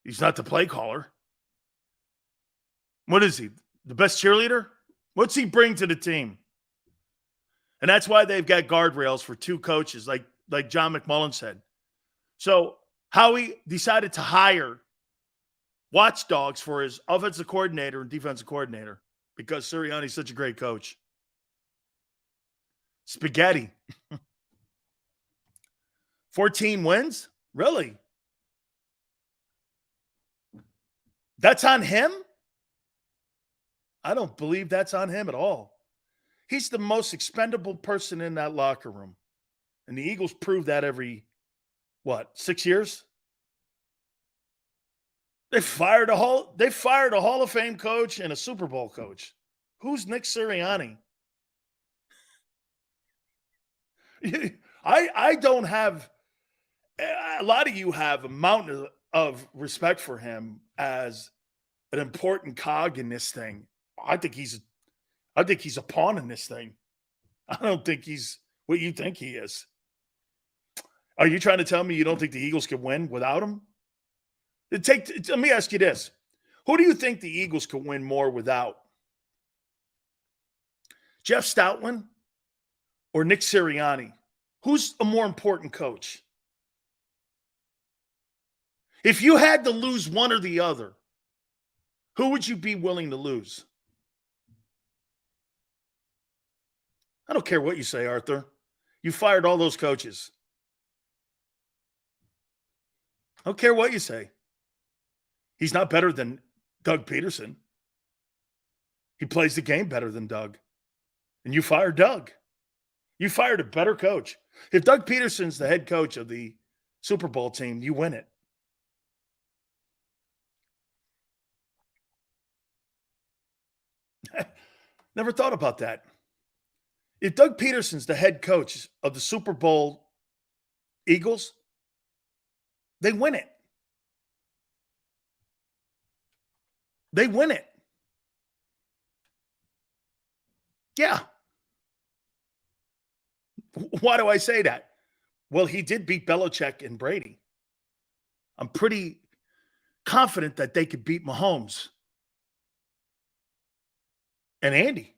He's not the play caller. What is he? The best cheerleader? What's he bring to the team? And that's why they've got guardrails for two coaches, like John McMullen said. So Howie decided to hire watchdogs for his offensive coordinator and defensive coordinator because Sirianni's such a great coach. Spaghetti. 14 wins? Really? That's on him? I don't believe that's on him at all. He's the most expendable person in that locker room. And the Eagles prove that every, 6 years? They fired a Hall of Fame coach and a Super Bowl coach. Who's Nick Sirianni? I don't have a lot of you have a mountain of respect for him as an important cog in this thing. I think he's a pawn in this thing. I don't think he's what you think he is. Are you trying to tell me you don't think the Eagles can win without him? Let me ask you this. Who do you think the Eagles could win more without? Jeff Stoutland or Nick Sirianni? Who's a more important coach? If you had to lose one or the other, who would you be willing to lose? I don't care what you say, Arthur. You fired all those coaches. I don't care what you say. He's not better than Doug Peterson. He plays the game better than Doug. And you fired Doug. You fired a better coach. If Doug Peterson's the head coach of the Super Bowl team, you win it. Never thought about that. If Doug Peterson's the head coach of the Super Bowl Eagles, they win it. They win it. Yeah. Why do I say that? Well, he did beat Belichick and Brady. I'm pretty confident that they could beat Mahomes and Andy.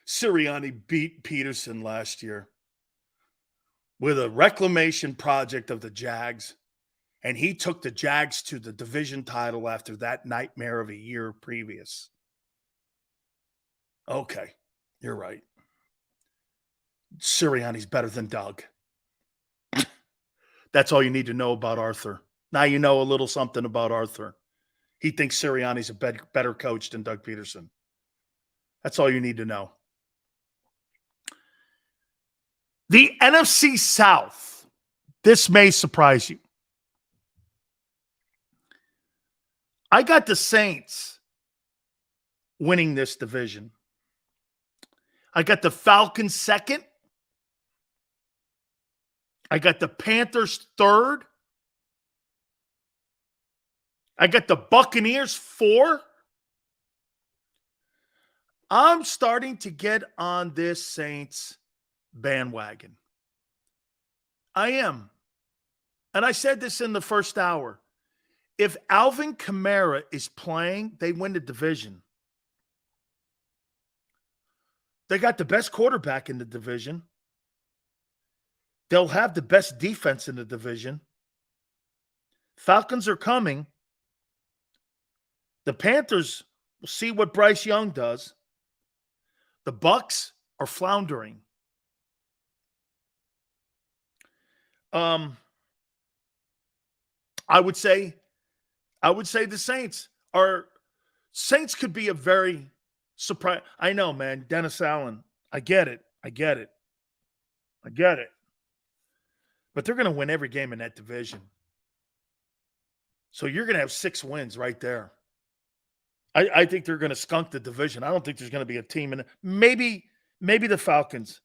Sirianni beat Peterson last year with a reclamation project of the Jags, and he took the Jags to the division title after that nightmare of a year previous. Okay, you're right. Sirianni's better than Doug. That's all you need to know about Arthur. Now you know a little something about Arthur. He thinks Sirianni's a better coach than Doug Peterson. That's all you need to know. The NFC South. This may surprise you. I got the Saints winning this division. I got the Falcons second. I got the Panthers third. I got the Buccaneers 4. I'm starting to get on this Saints bandwagon. I am. And I said this in the first hour. If Alvin Kamara is playing, they win the division. They got the best quarterback in the division. They'll have the best defense in the division. Falcons are coming. The Panthers will see what Bryce Young does. The Bucs are floundering. I would say the Saints could be a very surprise. I know, man. Dennis Allen. I get it. But they're going to win every game in that division. So you're going to have 6 wins right there. I think they're going to skunk the division. I don't think there's going to be a team in it. Maybe the Falcons.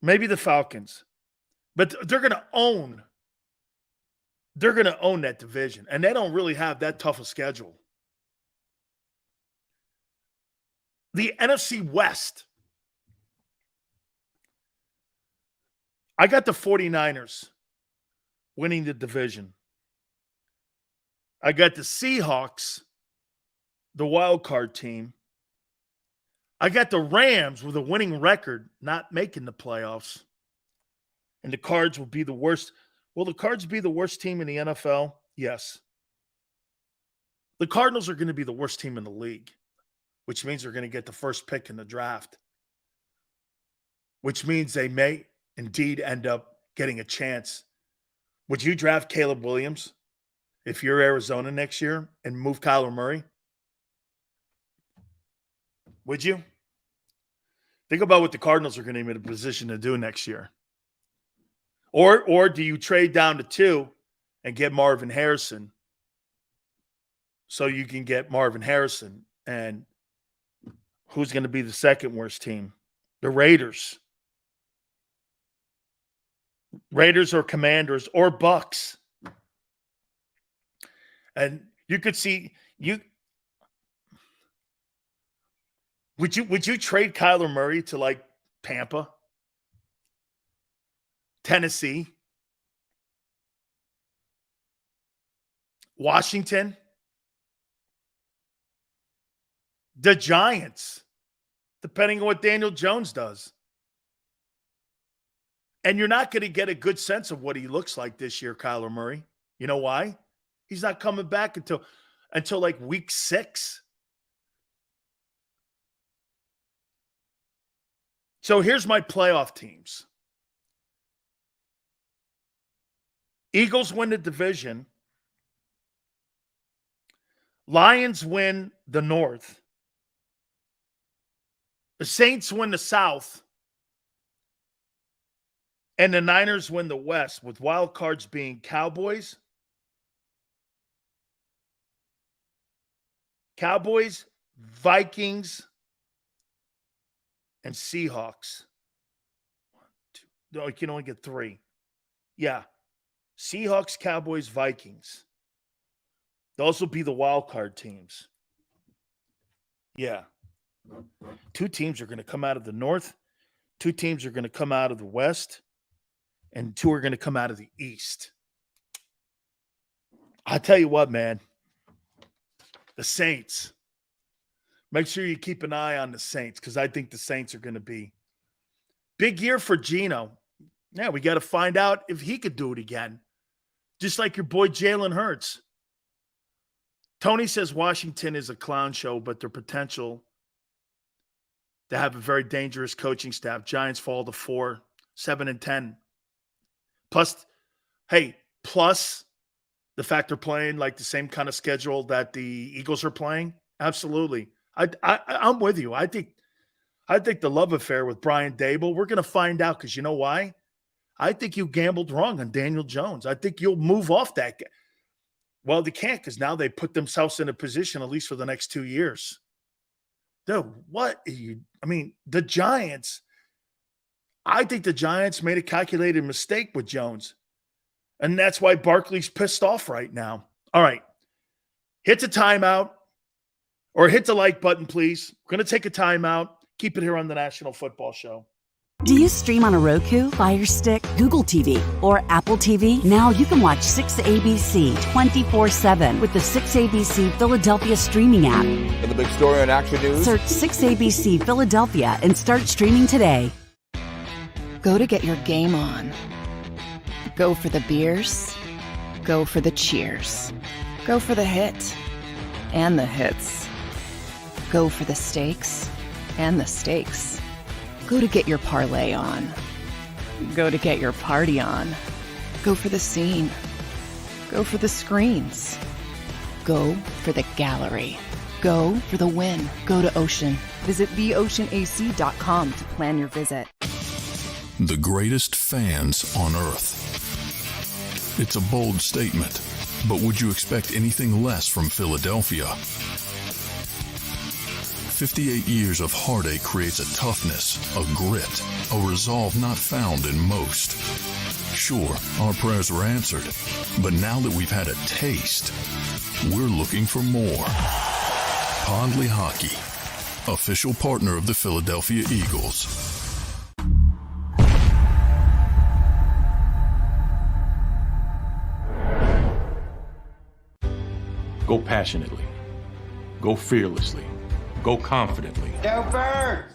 But they're going to own that division. And they don't really have that tough a schedule. The NFC West. I got the 49ers winning the division. I got the Seahawks, the wild card team. I got the Rams with a winning record, not making the playoffs. And the Cards will be the worst. Will the Cards be the worst team in the NFL? Yes. The Cardinals are going to be the worst team in the league, which means they're going to get the first pick in the draft, which means they may indeed end up getting a chance. Would you draft Caleb Williams if you're Arizona next year and move Kyler Murray? Would you? Think about what the Cardinals are going to be in a position to do next year. Or do you trade down to 2 and get Marvin Harrison so you can get Marvin Harrison? And who's going to be the second worst team? The Raiders. Raiders or Commanders or Bucks. And you could see would you trade Kyler Murray to like Tampa? Tennessee? Washington? The Giants, depending on what Daniel Jones does. And you're not going to get a good sense of what he looks like this year, Kyler Murray. You know why? He's not coming back until like week 6. So here's my playoff teams. Eagles win the division. Lions win the North. The Saints win the South. And the Niners win the West, with wild cards being Cowboys, Vikings, and Seahawks. 1, 2. No, you can only get 3. Yeah. Seahawks, Cowboys, Vikings. Those will be the wild card teams. Yeah. 2 teams are going to come out of the North. 2 teams are going to come out of the West. And 2 are going to come out of the East. I'll tell you what, man. The Saints. Make sure you keep an eye on the Saints because I think the Saints are going to be big year for Geno. Yeah, we got to find out if he could do it again. Just like your boy Jalen Hurts. Tony says Washington is a clown show, but their potential to have a very dangerous coaching staff. Giants fall to 4, 7-10. Plus the fact they're playing like the same kind of schedule that the Eagles are playing. Absolutely. I'm with you. I think the love affair with Brian Dable, we're going to find out because you know why? I think you gambled wrong on Daniel Jones. I think you'll move off that. Well, they can't because now they put themselves in a position, at least for the next 2 years. Dude, the Giants, I think the Giants made a calculated mistake with Jones. And that's why Barkley's pissed off right now. All right. Hit the timeout or hit the like button, please. We're going to take a timeout. Keep it here on the National Football Show. Do you stream on a Roku, Fire Stick, Google TV, or Apple TV? Now you can watch 6ABC 24/7 with the 6ABC Philadelphia streaming app. For the big story on Action News, Search 6ABC Philadelphia and start streaming today. Go to get your game on. Go for the beers. Go for the cheers. Go for the hit and the hits. Go for the stakes and the stakes. Go to get your parlay on. Go to get your party on. Go for the scene. Go for the screens. Go for the gallery. Go for the win. Go to Ocean. Visit theoceanac.com to plan your visit. The greatest fans on earth. It's a bold statement, but would you expect anything less from Philadelphia? 58 years of heartache creates a toughness, a grit, a resolve not found in most. Sure, our prayers were answered, but now that we've had a taste, we're looking for more. Pondley Hockey, official partner of the Philadelphia Eagles. Go passionately. Go fearlessly. Go confidently. Go Birds!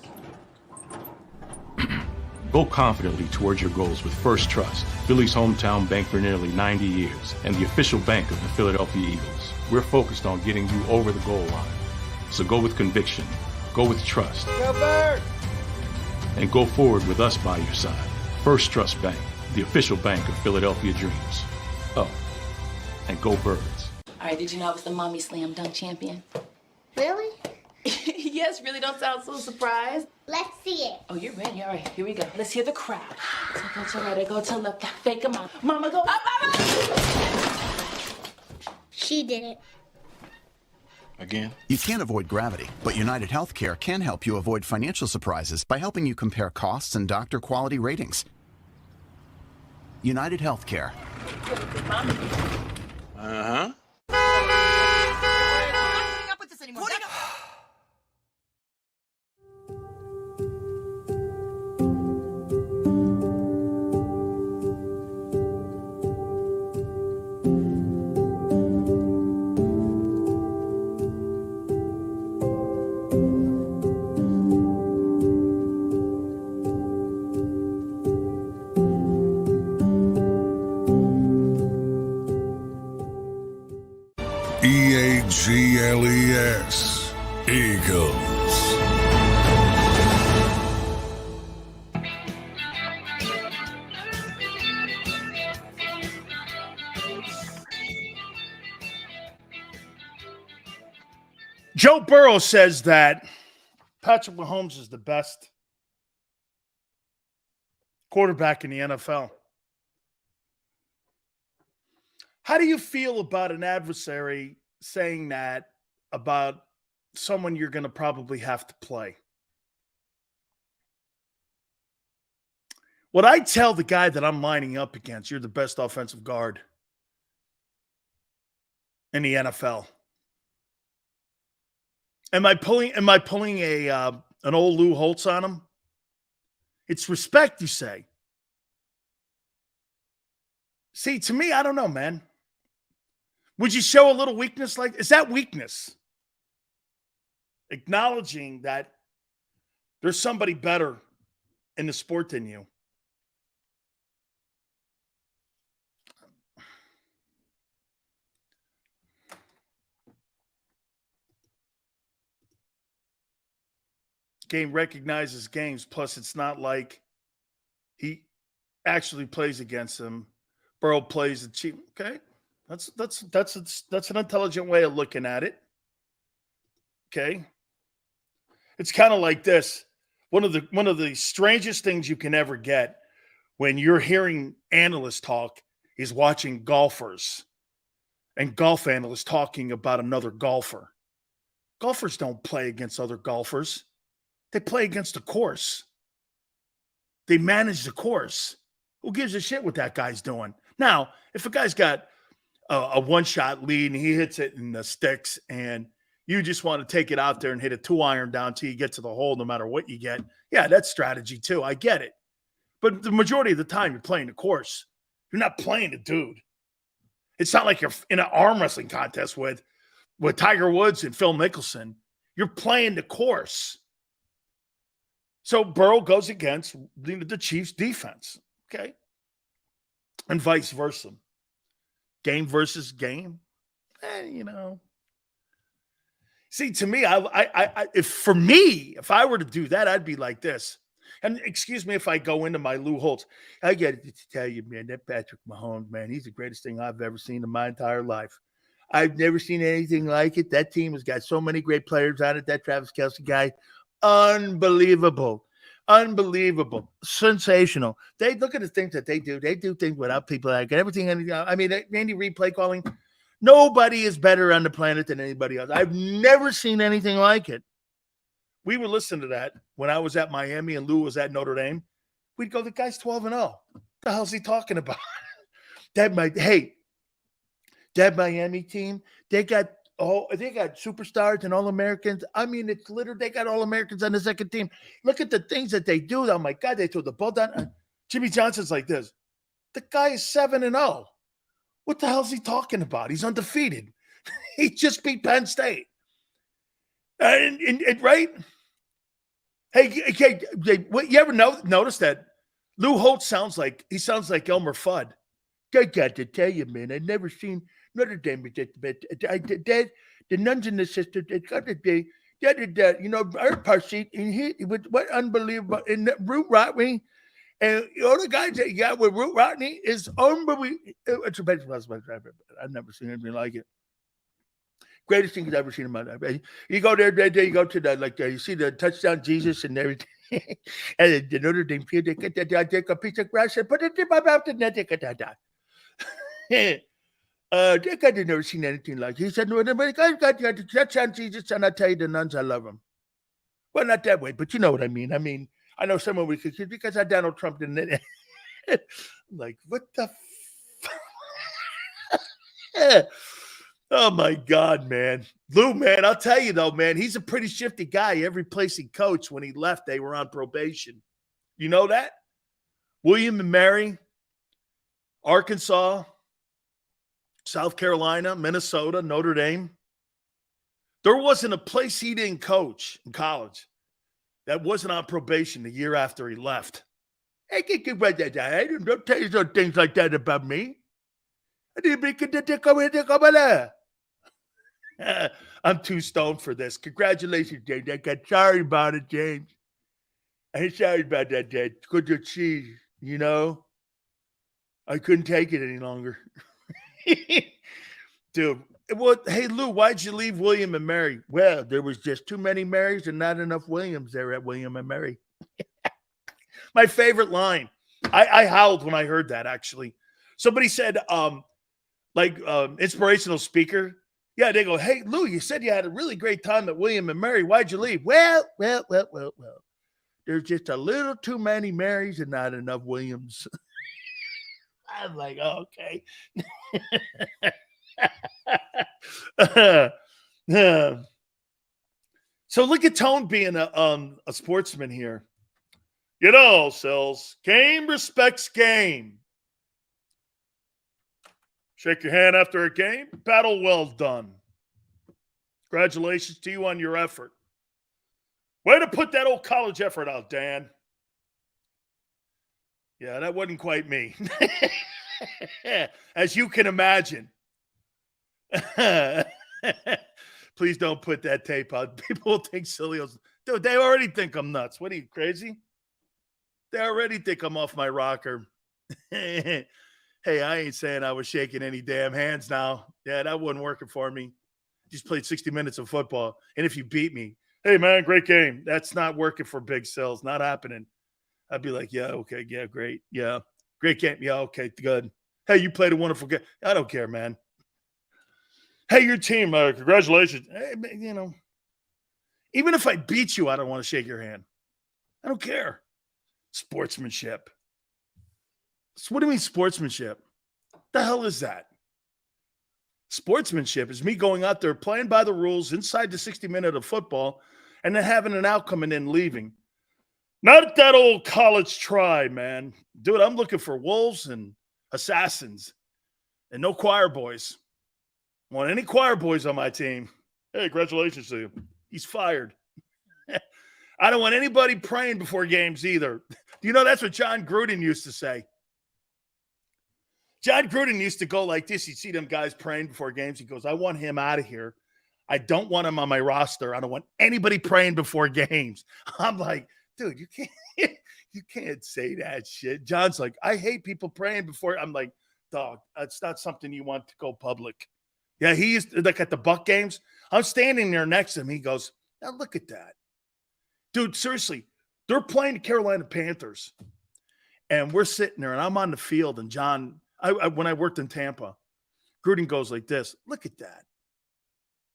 Go confidently towards your goals with First Trust, Philly's hometown bank for nearly 90 years, and the official bank of the Philadelphia Eagles. We're focused on getting you over the goal line. So go with conviction, go with trust, Go Birds! and go forward with us by your side. First Trust Bank, the official bank of Philadelphia dreams. Oh, and go Birds. All right, did you know I was the mommy slam dunk champion? Really? Yes, really don't sound so surprised. Let's see it. Oh, you're ready. All right, here we go. Let's hear the crowd. So go to right, I go to left, fake a mom. Mama, go up, mama! She did it. Again? You can't avoid gravity, but United Healthcare can help you avoid financial surprises by helping you compare costs and doctor quality ratings. United Healthcare. Uh-huh. EAGLES, Eagles. Joe Burrow says that Patrick Mahomes is the best quarterback in the NFL. How do you feel about an adversary saying that about someone you're going to probably have to play? What I tell the guy that I'm lining up against, you're the best offensive guard in the NFL. Am I pulling a an old Lou Holtz on him? It's respect, you say. See, to me, I don't know, man. Would you show a little weakness like, is that weakness? acknowledging that there's somebody better in the sport than you. Game recognizes games, plus it's not like he actually plays against them. Burrow plays the cheap. Okay. That's an intelligent way of looking at it. Okay. It's kind of like this. One of the strangest things you can ever get when you're hearing analysts talk is watching golfers and golf analysts talking about another golfer. Golfers don't play against other golfers. They play against the course. They manage the course. Who gives a shit what that guy's doing? Now, if a guy's got a one-shot lead and he hits it in the sticks and you just want to take it out there and hit a 2-iron down till you get to the hole no matter what you get, yeah, that's strategy too. I get it. But the majority of the time you're playing the course. You're not playing the dude. It's not like you're in an arm wrestling contest with Tiger Woods and Phil Mickelson. You're playing the course. So Burrow goes against the Chiefs' defense, okay? And vice versa. Game versus game. See, to me, if I were to do that, I'd be like this. And excuse me if I go into my Lou Holtz. I got to tell you, man, that Patrick Mahomes, man, he's the greatest thing I've ever seen in my entire life. I've never seen anything like it. That team has got so many great players on it. That Travis Kelce guy, unbelievable. Unbelievable. Sensational. They look at the things that they do. They do things without people like everything. I mean, Andy Reid play calling. Nobody is better on the planet than anybody else. I've never seen anything like it. We would listen to that when I was at Miami and Lou was at Notre Dame. We'd go, the guy's 12-0. What the hell's he talking about? That Miami team, they got superstars and All-Americans. I mean, it's literally, they got All-Americans on the second team. Look at the things that they do. Oh, my God, they throw the ball down. Jimmy Johnson's like this. The guy is 7-0. What the hell's he talking about? He's undefeated. He just beat Penn State. And right? Hey, you ever notice that Lou Holtz sounds like Elmer Fudd? I got to tell you, man, I've never seen Notre Dame. The nuns in the sisters, our party, and he with what unbelievable in Root Rodney, and all the guys that you got with Root Rodney is unbelievable. It's a I've never seen anything like it. Greatest thing I've ever seen in my life. You go there, you go to the you see the touchdown Jesus and everything, and the Notre Dame kid, they take a piece of grass and put it in my mouth and then take it. That guy had never seen anything like it. He said, no, the guy got the touchdown Jesus, and I tell you, the nuns, I love them. Well, not that way, but you know what I mean. I know someone would say, because I Donald Trump didn't it. Like, what the Oh, my God, man. Lou, man, I'll tell you, though, man, he's a pretty shifty guy. Every place he coached, when he left, they were on probation. You know that? William and Mary, Arkansas, South Carolina, Minnesota, Notre Dame. There wasn't a place he didn't coach in college that wasn't on probation the year after he left. I can't write that down. I don't tell you some things like that about me. I'm too stoned for this. Congratulations, James. Sorry about it, James. I'm sorry about that, Dad. Good to see you, I couldn't take it any longer. Dude. Well, hey, Lou, why'd you leave William and Mary? Well, there was just too many Marys and not enough Williams there at William and Mary. My favorite line. I howled when I heard that, actually. Somebody said, inspirational speaker. Yeah, they go, hey, Lou, you said you had a really great time at William and Mary. Why'd you leave? Well. There's just a little too many Marys and not enough Williams. I'm like, oh, okay. So look at Tone being a sportsman here. Sills, game respects game. Shake your hand after a game. Battle well done. Congratulations to you on your effort. Way to put that old college effort out, Dan. Yeah, that wasn't quite me. As you can imagine. Please don't put that tape out. People will think Sileo's. Dude, they already think I'm nuts. What are you, crazy? They already think I'm off my rocker. Hey, I ain't saying I was shaking any damn hands now. Yeah, that wasn't working for me. Just played 60 minutes of football. And if you beat me, hey, man, great game. That's not working for Big Sills. Not happening. I'd be like, yeah, okay, yeah, great. Yeah, great game. Yeah, okay, good. Hey, you played a wonderful game. I don't care, man. Hey, your team, congratulations. Hey, you know, even if I beat you, I don't want to shake your hand. I don't care. Sportsmanship. So what do you mean sportsmanship? The hell is that? Sportsmanship is me going out there, playing by the rules inside the 60-minute of football, and then having an outcome and then leaving. Not that old college try, man. Dude, I'm looking for wolves and assassins and no choir boys. Want any choir boys on my team? Hey, congratulations to you. He's fired. I don't want anybody praying before games either. Do you know that's what John Gruden used to say? John Gruden used to go like this. You'd see them guys praying before games. He goes, I want him out of here. I don't want him on my roster. I don't want anybody praying before games. I'm like, dude, you can't say that shit. John's like, I hate people praying before. I'm like, dog, that's not something you want to go public. Yeah, he used to, like at the Buck games. I'm standing there next to him. He goes, now look at that. Dude, seriously, they're playing the Carolina Panthers. And we're sitting there, and I'm on the field. And John, when I worked in Tampa, Gruden goes like this. Look at that.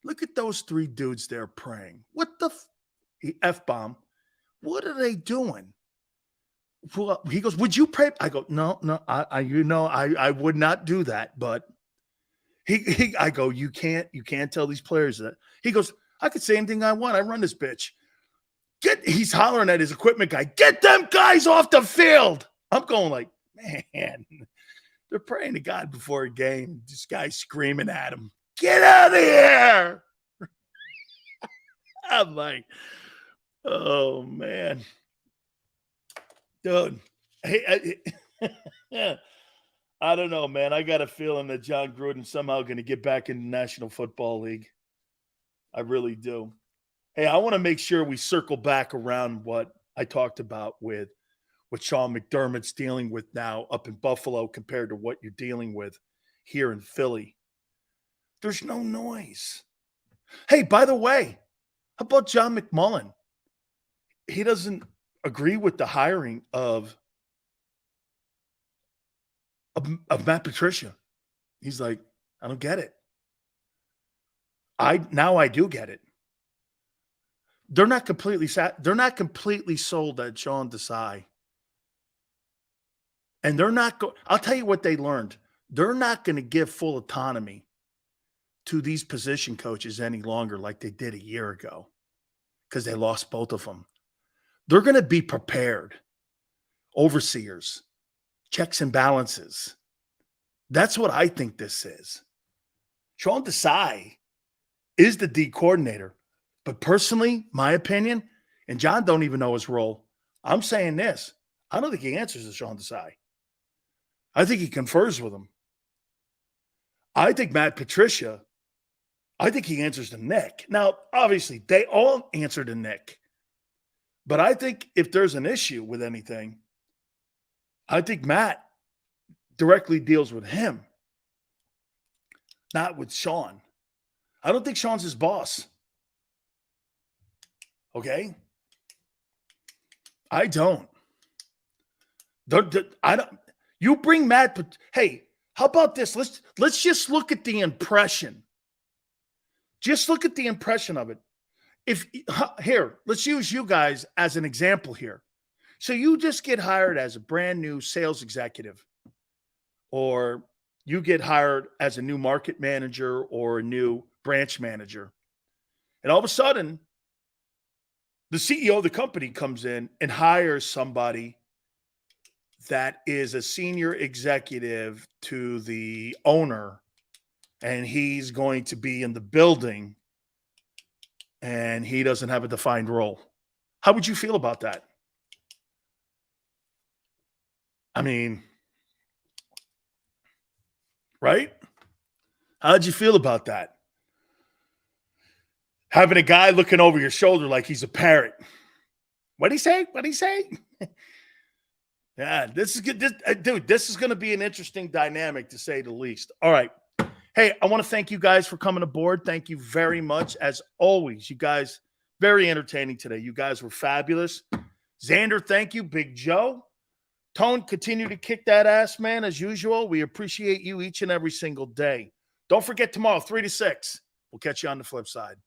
Look at those three dudes there praying. What the F-bomb? What are they doing? Well, he goes, would you pray? I go, no, I would not do that. But I go, you can't tell these players that. He goes, I could say anything I want. I run this bitch. He's hollering at his equipment guy. Get them guys off the field. I'm going like, man, they're praying to God before a game. This guy's screaming at him. Get out of here. I'm like, oh, man. Dude, hey, I don't know, man. I got a feeling that John Gruden's somehow going to get back in the National Football League. I really do. Hey, I want to make sure we circle back around what I talked about with what Sean McDermott's dealing with now up in Buffalo compared to what you're dealing with here in Philly. There's no noise. Hey, by the way, how about John McMullen? He doesn't agree with the hiring of Matt Patricia. He's like, I don't get it. I do get it. They're not completely sold at Sean Desai. And they're not I'll tell you what they learned. They're not going to give full autonomy to these position coaches any longer like they did a year ago because they lost both of them. They're going to be prepared. Overseers, checks and balances. That's what I think this is. Sean Desai is the D coordinator. But personally, my opinion, and John don't even know his role, I'm saying this. I don't think he answers to Sean Desai. I think he confers with him. I think Matt Patricia, I think he answers to Nick. Now, obviously, they all answer to Nick. But I think if there's an issue with anything, I think Matt directly deals with him, not with Sean. I don't think Sean's his boss. Okay? I don't. I don't. You bring Matt. Hey, how about this? Let's just look at the impression. Just look at the impression of it. Here, let's use you guys as an example here. So you just get hired as a brand new sales executive, or you get hired as a new market manager or a new branch manager. And all of a sudden, the CEO of the company comes in and hires somebody that is a senior executive to the owner, and he's going to be in the building, and he doesn't have a defined role. How would you feel about that? I mean, right? How'd you feel about that? Having a guy looking over your shoulder like he's a parrot. What'd he say? What'd he say? Yeah, this is good. Dude, this is going to be an interesting dynamic, to say the least. All right. Hey, I want to thank you guys for coming aboard. Thank you very much. As always, you guys, very entertaining today. You guys were fabulous. Xander, thank you. Big Joe. Tone, continue to kick that ass, man, as usual. We appreciate you each and every single day. Don't forget tomorrow, 3 to 6. We'll catch you on the flip side.